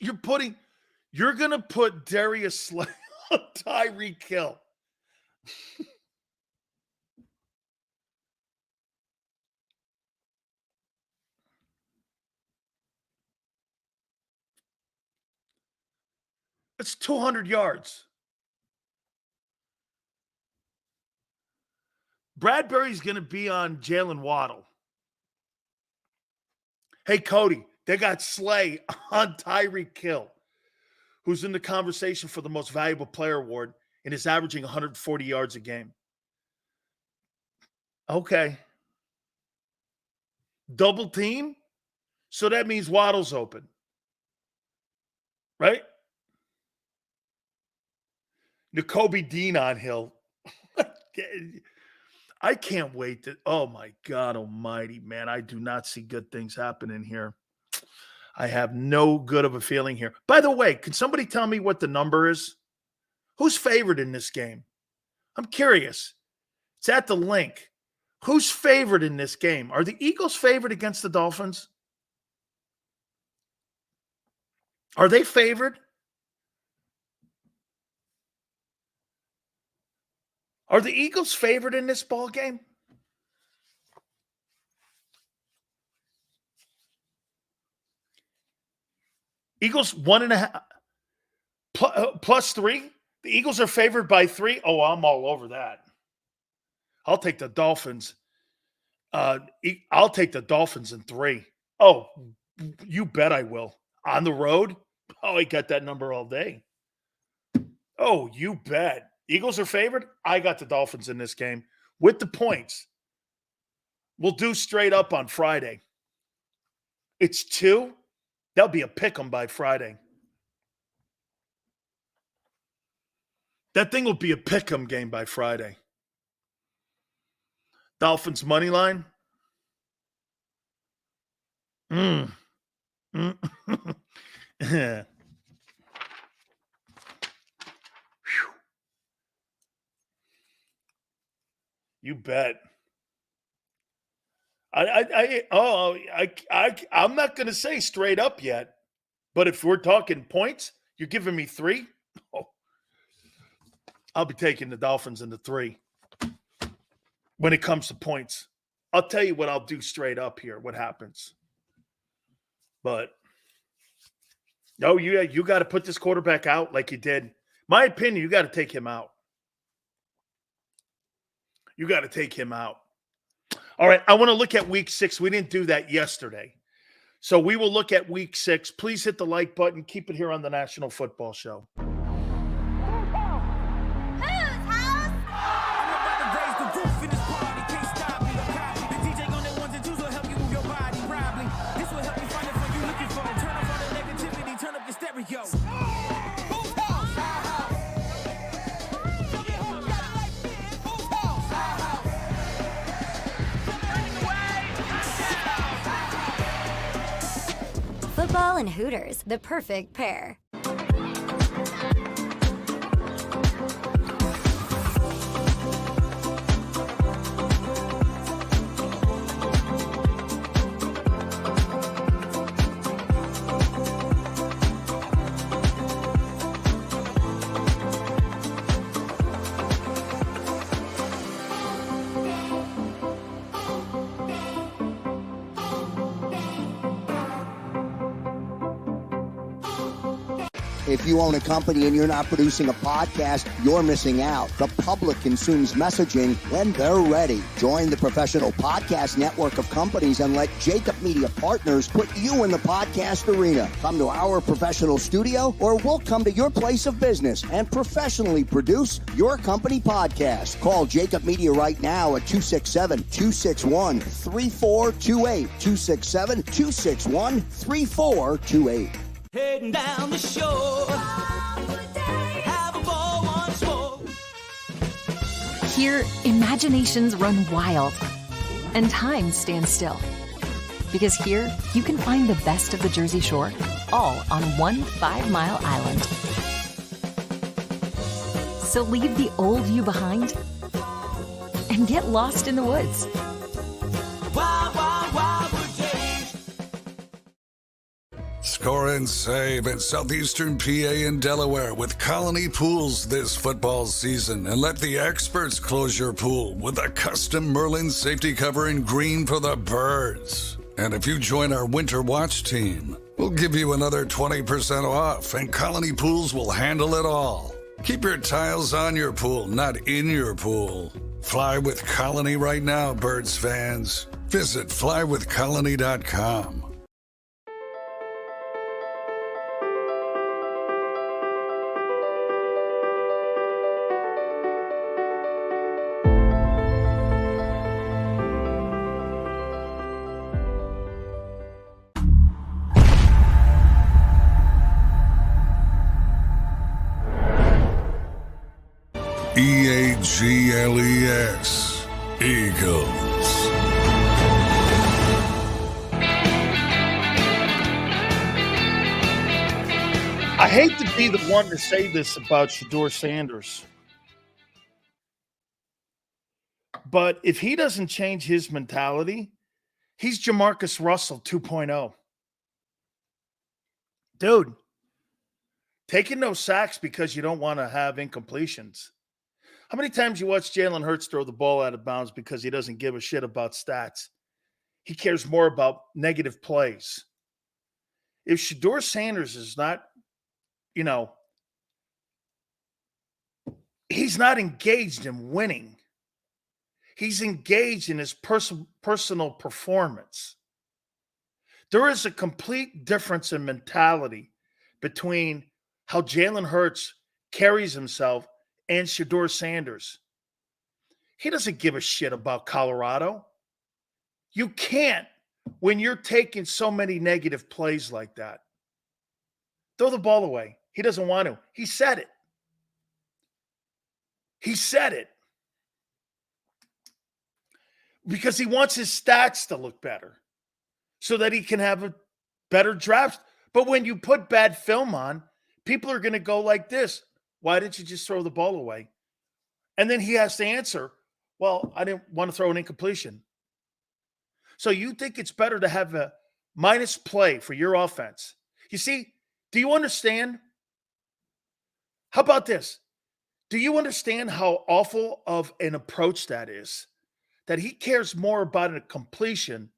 You're going to put Darius Slay on Tyreek Hill. It's 200 yards. Bradbury's going to be on Jalen Waddle. Hey, Cody, they got Slay on Tyreek Hill, who's in the conversation for the most valuable player award and is averaging 140 yards a game. Okay. Double team? So that means Waddle's open. Right? Nakobe Dean on Hill. I can't wait to. Oh, my God almighty, man. I do not see good things happening here. I have no good of a feeling here. By the way, can somebody tell me what the number is? Who's favored in this game? I'm curious. It's at the link. Who's favored in this game? Are the Eagles favored against the Dolphins? Are they favored? Are the Eagles favored in this ball game? Eagles 1.5 plus 3. The Eagles are favored by 3. Oh, I'm all over that. I'll take the Dolphins. I'll take the Dolphins in 3. Oh, you bet I will. On the road? Oh, I got that number all day. Oh, you bet. Eagles are favored. I got the Dolphins in this game with the points. We'll do straight up on Friday. It's 2. That'll be a pick 'em by Friday. That thing will be a pick 'em game by Friday. Dolphins money line. Yeah. You bet. I'm not going to say straight up yet, but if we're talking points, you're giving me 3. Oh, I'll be taking the Dolphins in the 3 when it comes to points. I'll tell you what I'll do straight up here, what happens. But, you got to put this quarterback out like you did. My opinion, you got to take him out. You got to take him out. All right, I want to look at week 6. We didn't do that yesterday. So we will look at week 6. Please hit the like button. Keep it here on the National Football Show. Football and Hooters, the perfect pair. If you own a company and you're not producing a podcast, you're missing out. The public consumes messaging when they're ready. Join the professional podcast network of companies and let JAKIB Media Partners put you in the podcast arena. Come to our professional studio or we'll come to your place of business and professionally produce your company podcast. Call JAKIB Media right now at 267-261-3428. 267-261-3428. Heading down the shore. Have a ball once more. Here, imaginations run wild and time stands still. Because here, you can find the best of the Jersey Shore, all on one 5-mile island. So leave the old you behind and get lost in the woods. Wild, wild, wild wood days. Score and save in southeastern PA and Delaware with Colony Pools this football season, and let the experts close your pool with a custom Merlin safety cover in green for the birds. And if you join our Winter Watch team, we'll give you another 20% off, and Colony Pools will handle it all. Keep your tiles on your pool, not in your pool. Fly with Colony right now, Birds fans. Visit flywithcolony.com. EAGLES, Eagles. I hate to be the one to say this about Shedeur Sanders, but if he doesn't change his mentality, he's Jamarcus Russell 2.0. Dude, taking no sacks because you don't want to have incompletions. How many times you watch Jalen Hurts throw the ball out of bounds because he doesn't give a shit about stats? He cares more about negative plays. If Shedeur Sanders is not, he's not engaged in winning. He's engaged in his personal performance. There is a complete difference in mentality between how Jalen Hurts carries himself and Shedeur Sanders. He doesn't give a shit about Colorado. You can't when you're taking so many negative plays like that. Throw the ball away. He doesn't want to. He said it. He said it. Because he wants his stats to look better so that he can have a better draft. But when you put bad film on, people are going to go like this. Why didn't you just throw the ball away? And then he has to answer, well, I didn't want to throw an incompletion. So you think it's better to have a minus play for your offense? You see, do you understand? How about this? Do you understand how awful of an approach that is? That he cares more about a completion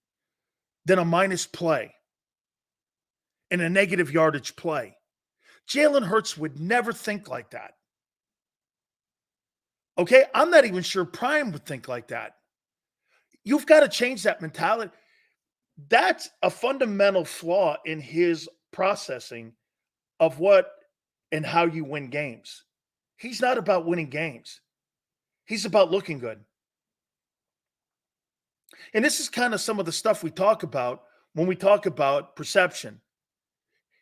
than a minus play and a negative yardage play. Jalen Hurts would never think like that. Okay? I'm not even sure Prime would think like that. You've got to change that mentality. That's a fundamental flaw in his processing of what and how you win games. He's not about winning games. He's about looking good. And this is kind of some of the stuff we talk about when we talk about perception.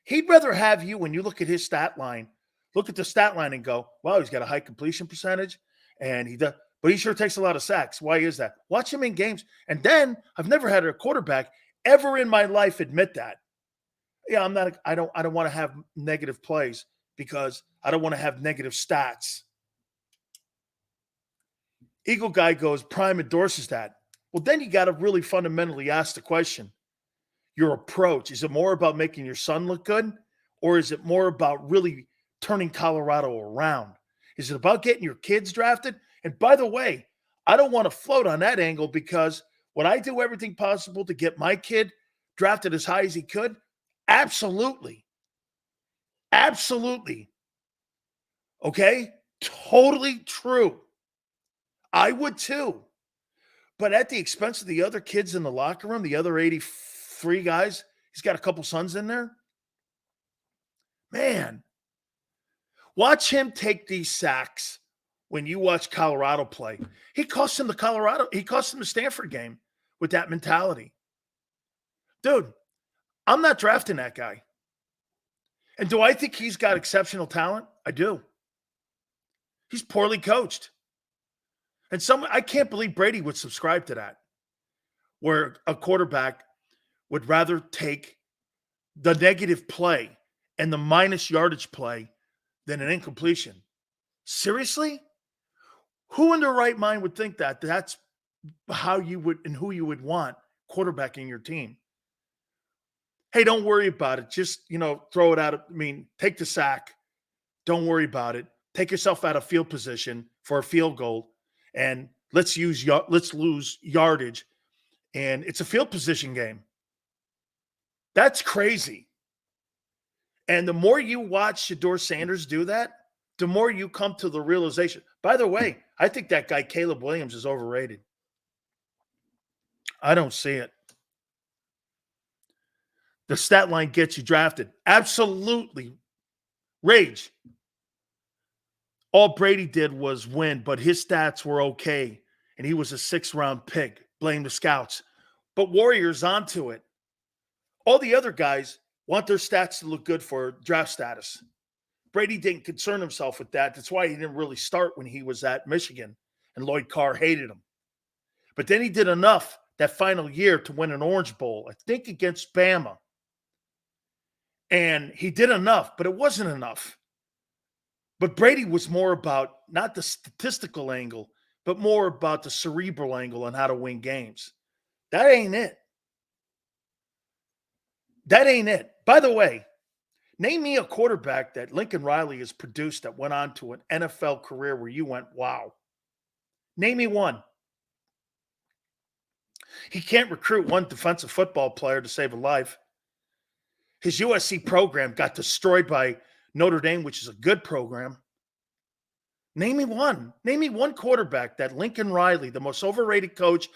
He'd rather have you, when you look at his stat line, look at the stat line and go, wow, he's got a high completion percentage, and he does, but he sure takes a lot of sacks. Why is that? Watch him in games. And then I've never had a quarterback ever in my life admit that. Yeah, I don't want to have negative plays because I don't want to have negative stats. Eagle guy goes, Prime endorses that. Well, then you got to really fundamentally ask the question, your approach, is it more about making your son look good, or is it more about really turning Colorado around? Is it about getting your kids drafted? And by the way, I don't want to float on that angle because would I do everything possible to get my kid drafted as high as he could? Absolutely. Absolutely. Okay? Totally true. I would too. But at the expense of the other kids in the locker room, the other 83 guys, he's got a couple sons in there. Man, watch him take these sacks when you watch Colorado play. He cost him the Stanford game with that mentality. Dude, I'm not drafting that guy. And do I think he's got exceptional talent? I do. He's poorly coached. And I can't believe Brady would subscribe to that, where a quarterback would rather take the negative play and the minus yardage play than an incompletion. Seriously? Who in their right mind would think that? That's how you would and who you would want quarterbacking your team. Hey, don't worry about it. Just, throw it out. Take the sack. Don't worry about it. Take yourself out of field position for a field goal. And let's lose yardage. And it's a field position game. That's crazy. And the more you watch Shedeur Sanders do that, the more you come to the realization. By the way, I think that guy Caleb Williams is overrated. I don't see it. The stat line gets you drafted. Absolutely. Rage. All Brady did was win, but his stats were okay. And he was a 6th-round pick. Blame the scouts. But Warriors onto it. All the other guys want their stats to look good for draft status. Brady didn't concern himself with that. That's why he didn't really start when he was at Michigan. And Lloyd Carr hated him. But then he did enough that final year to win an Orange Bowl, I think against Bama. And he did enough, but it wasn't enough. But Brady was more about not the statistical angle, but more about the cerebral angle on how to win games. That ain't it. That ain't it. By the way, Name me a quarterback that Lincoln Riley has produced that went on to an NFL career where you went, wow. Name me one. He can't recruit one defensive football player to save a life. His USC program got destroyed by Notre Dame, which is a good program. Name me one. Name me one quarterback that Lincoln Riley, the most overrated coach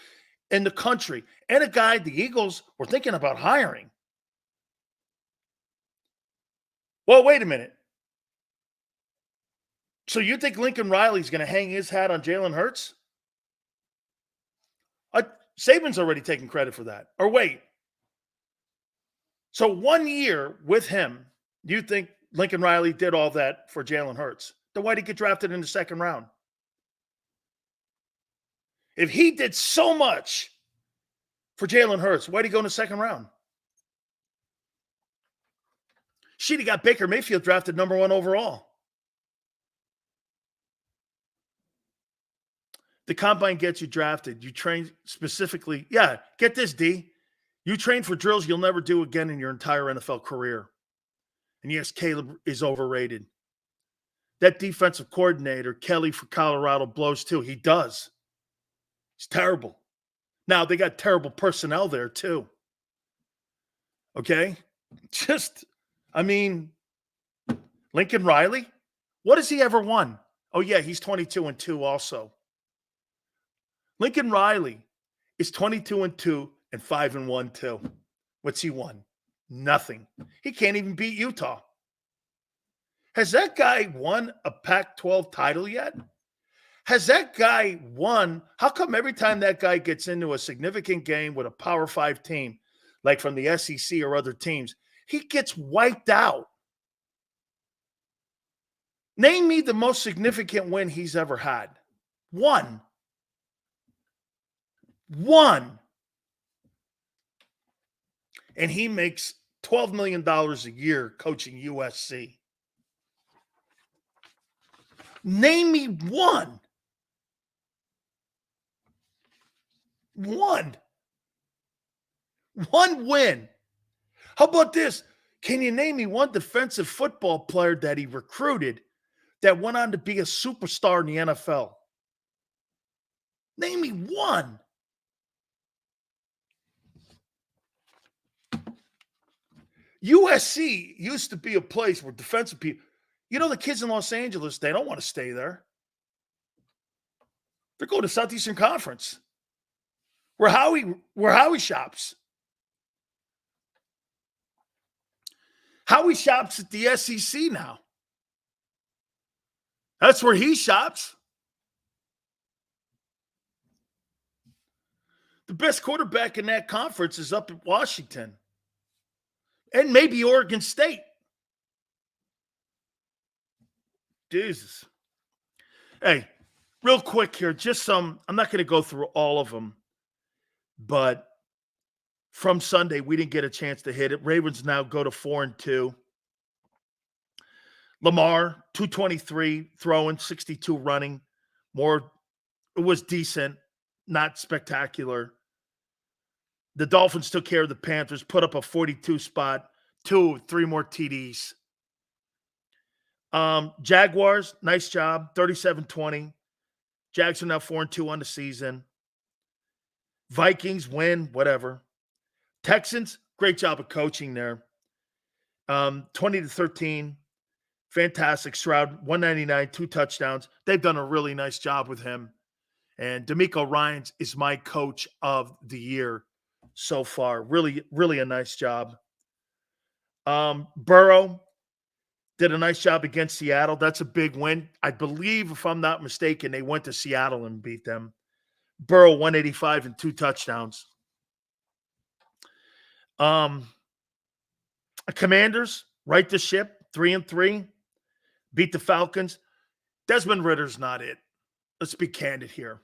in the country, and a guy the Eagles were thinking about hiring. Well, wait a minute. So you think Lincoln Riley's going to hang his hat on Jalen Hurts? Saban's already taking credit for that. Or wait. So 1 year with him, you think Lincoln Riley did all that for Jalen Hurts? Then why did he get drafted in the second round? If he did so much for Jalen Hurts, why did he go in the second round? She'd got Baker Mayfield drafted number 1 overall. The combine gets you drafted. You train specifically. Yeah, get this, D. You train for drills you'll never do again in your entire NFL career. And yes, Caleb is overrated. That defensive coordinator, Kelly for Colorado, blows too. He does. He's terrible. Now, they got terrible personnel there too. Okay? Lincoln Riley, what has he ever won? Oh, yeah, he's 22-2 also. Lincoln Riley is 22-2 and 5-1 too. What's he won? Nothing. He can't even beat Utah. Has that guy won a Pac-12 title yet? Has that guy won? How come every time that guy gets into a significant game with a Power 5 team, like from the SEC or other teams, he gets wiped out? Name me the most significant win he's ever had. One. And he makes $12 million a year coaching USC. Name me one. One win. How about this? Can you name me one defensive football player that he recruited that went on to be a superstar in the NFL? Name me one. USC used to be a place where defensive people, the kids in Los Angeles, they don't want to stay there. They're going to Southeastern Conference, where Howie shops. Howie shops at the SEC now. That's where he shops. The best quarterback in that conference is up at Washington. And maybe Oregon State. Jesus. Hey, real quick here, I'm not going to go through all of them, but from Sunday, we didn't get a chance to hit it. Ravens now go to 4-2. Lamar, 223 throwing, 62 running. It was decent, not spectacular. The Dolphins took care of the Panthers, put up a 42 spot, 3 more TDs. Jaguars, nice job, 37-20. Jags are now 4-2 on the season. Vikings win, whatever. Texans, great job of coaching there. 20-13. Fantastic. Stroud, 199, 2 touchdowns. They've done a really nice job with him. And DeMeco Ryans is my coach of the year so far. Really, really a nice job. Burrow did a nice job against Seattle. That's a big win. I believe, if I'm not mistaken, they went to Seattle and beat them. Burrow, 185 and 2 touchdowns. Commanders, right the ship, 3-3. Beat the Falcons. Desmond Ritter's not it. Let's be candid here.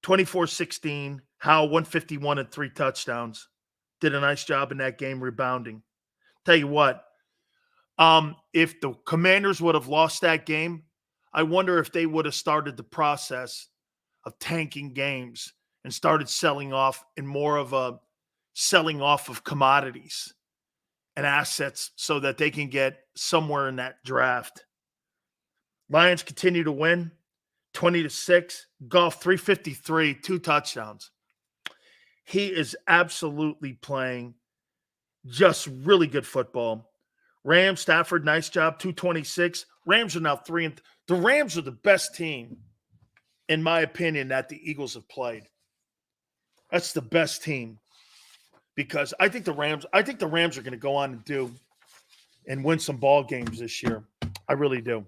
24-16. Howe, 151 and 3 touchdowns. Did a nice job in that game rebounding. Tell you what, if the Commanders would have lost that game, I wonder if they would have started the process of tanking games and started selling off in more of a selling off of commodities and assets so that they can get somewhere in that draft. Lions continue to win 20-6. Goff 353, 2 touchdowns. He is absolutely playing just really good football. Rams, Stafford, nice job, 226. Rams are now 3 and the Rams are the best team, in my opinion, that the Eagles have played. That's the best team. Because I think the Rams are going to go on and win some ball games this year. I really do.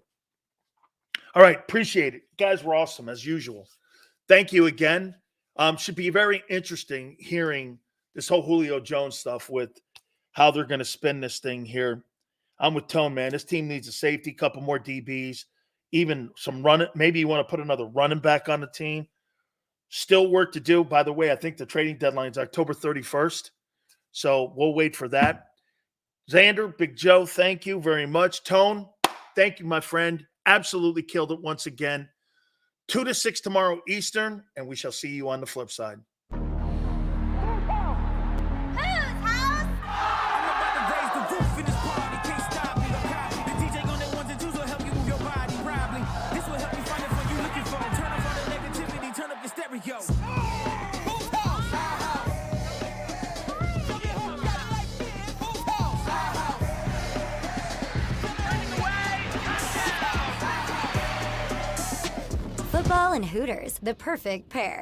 All right, appreciate it. You guys were awesome as usual. Thank you again. Should be very interesting hearing this whole Julio Jones stuff with how they're going to spin this thing here. I'm with Tone, man. This team needs a safety, couple more DBs, even some running. Maybe you want to put another running back on the team. Still work to do. By the way, I think the trading deadline is October 31st. So we'll wait for that. Xander, Big Joe, thank you very much. Tone, thank you, my friend. Absolutely killed it once again. 2 to 6 tomorrow Eastern, and we shall see you on the flip side. Football and Hooters, the perfect pair.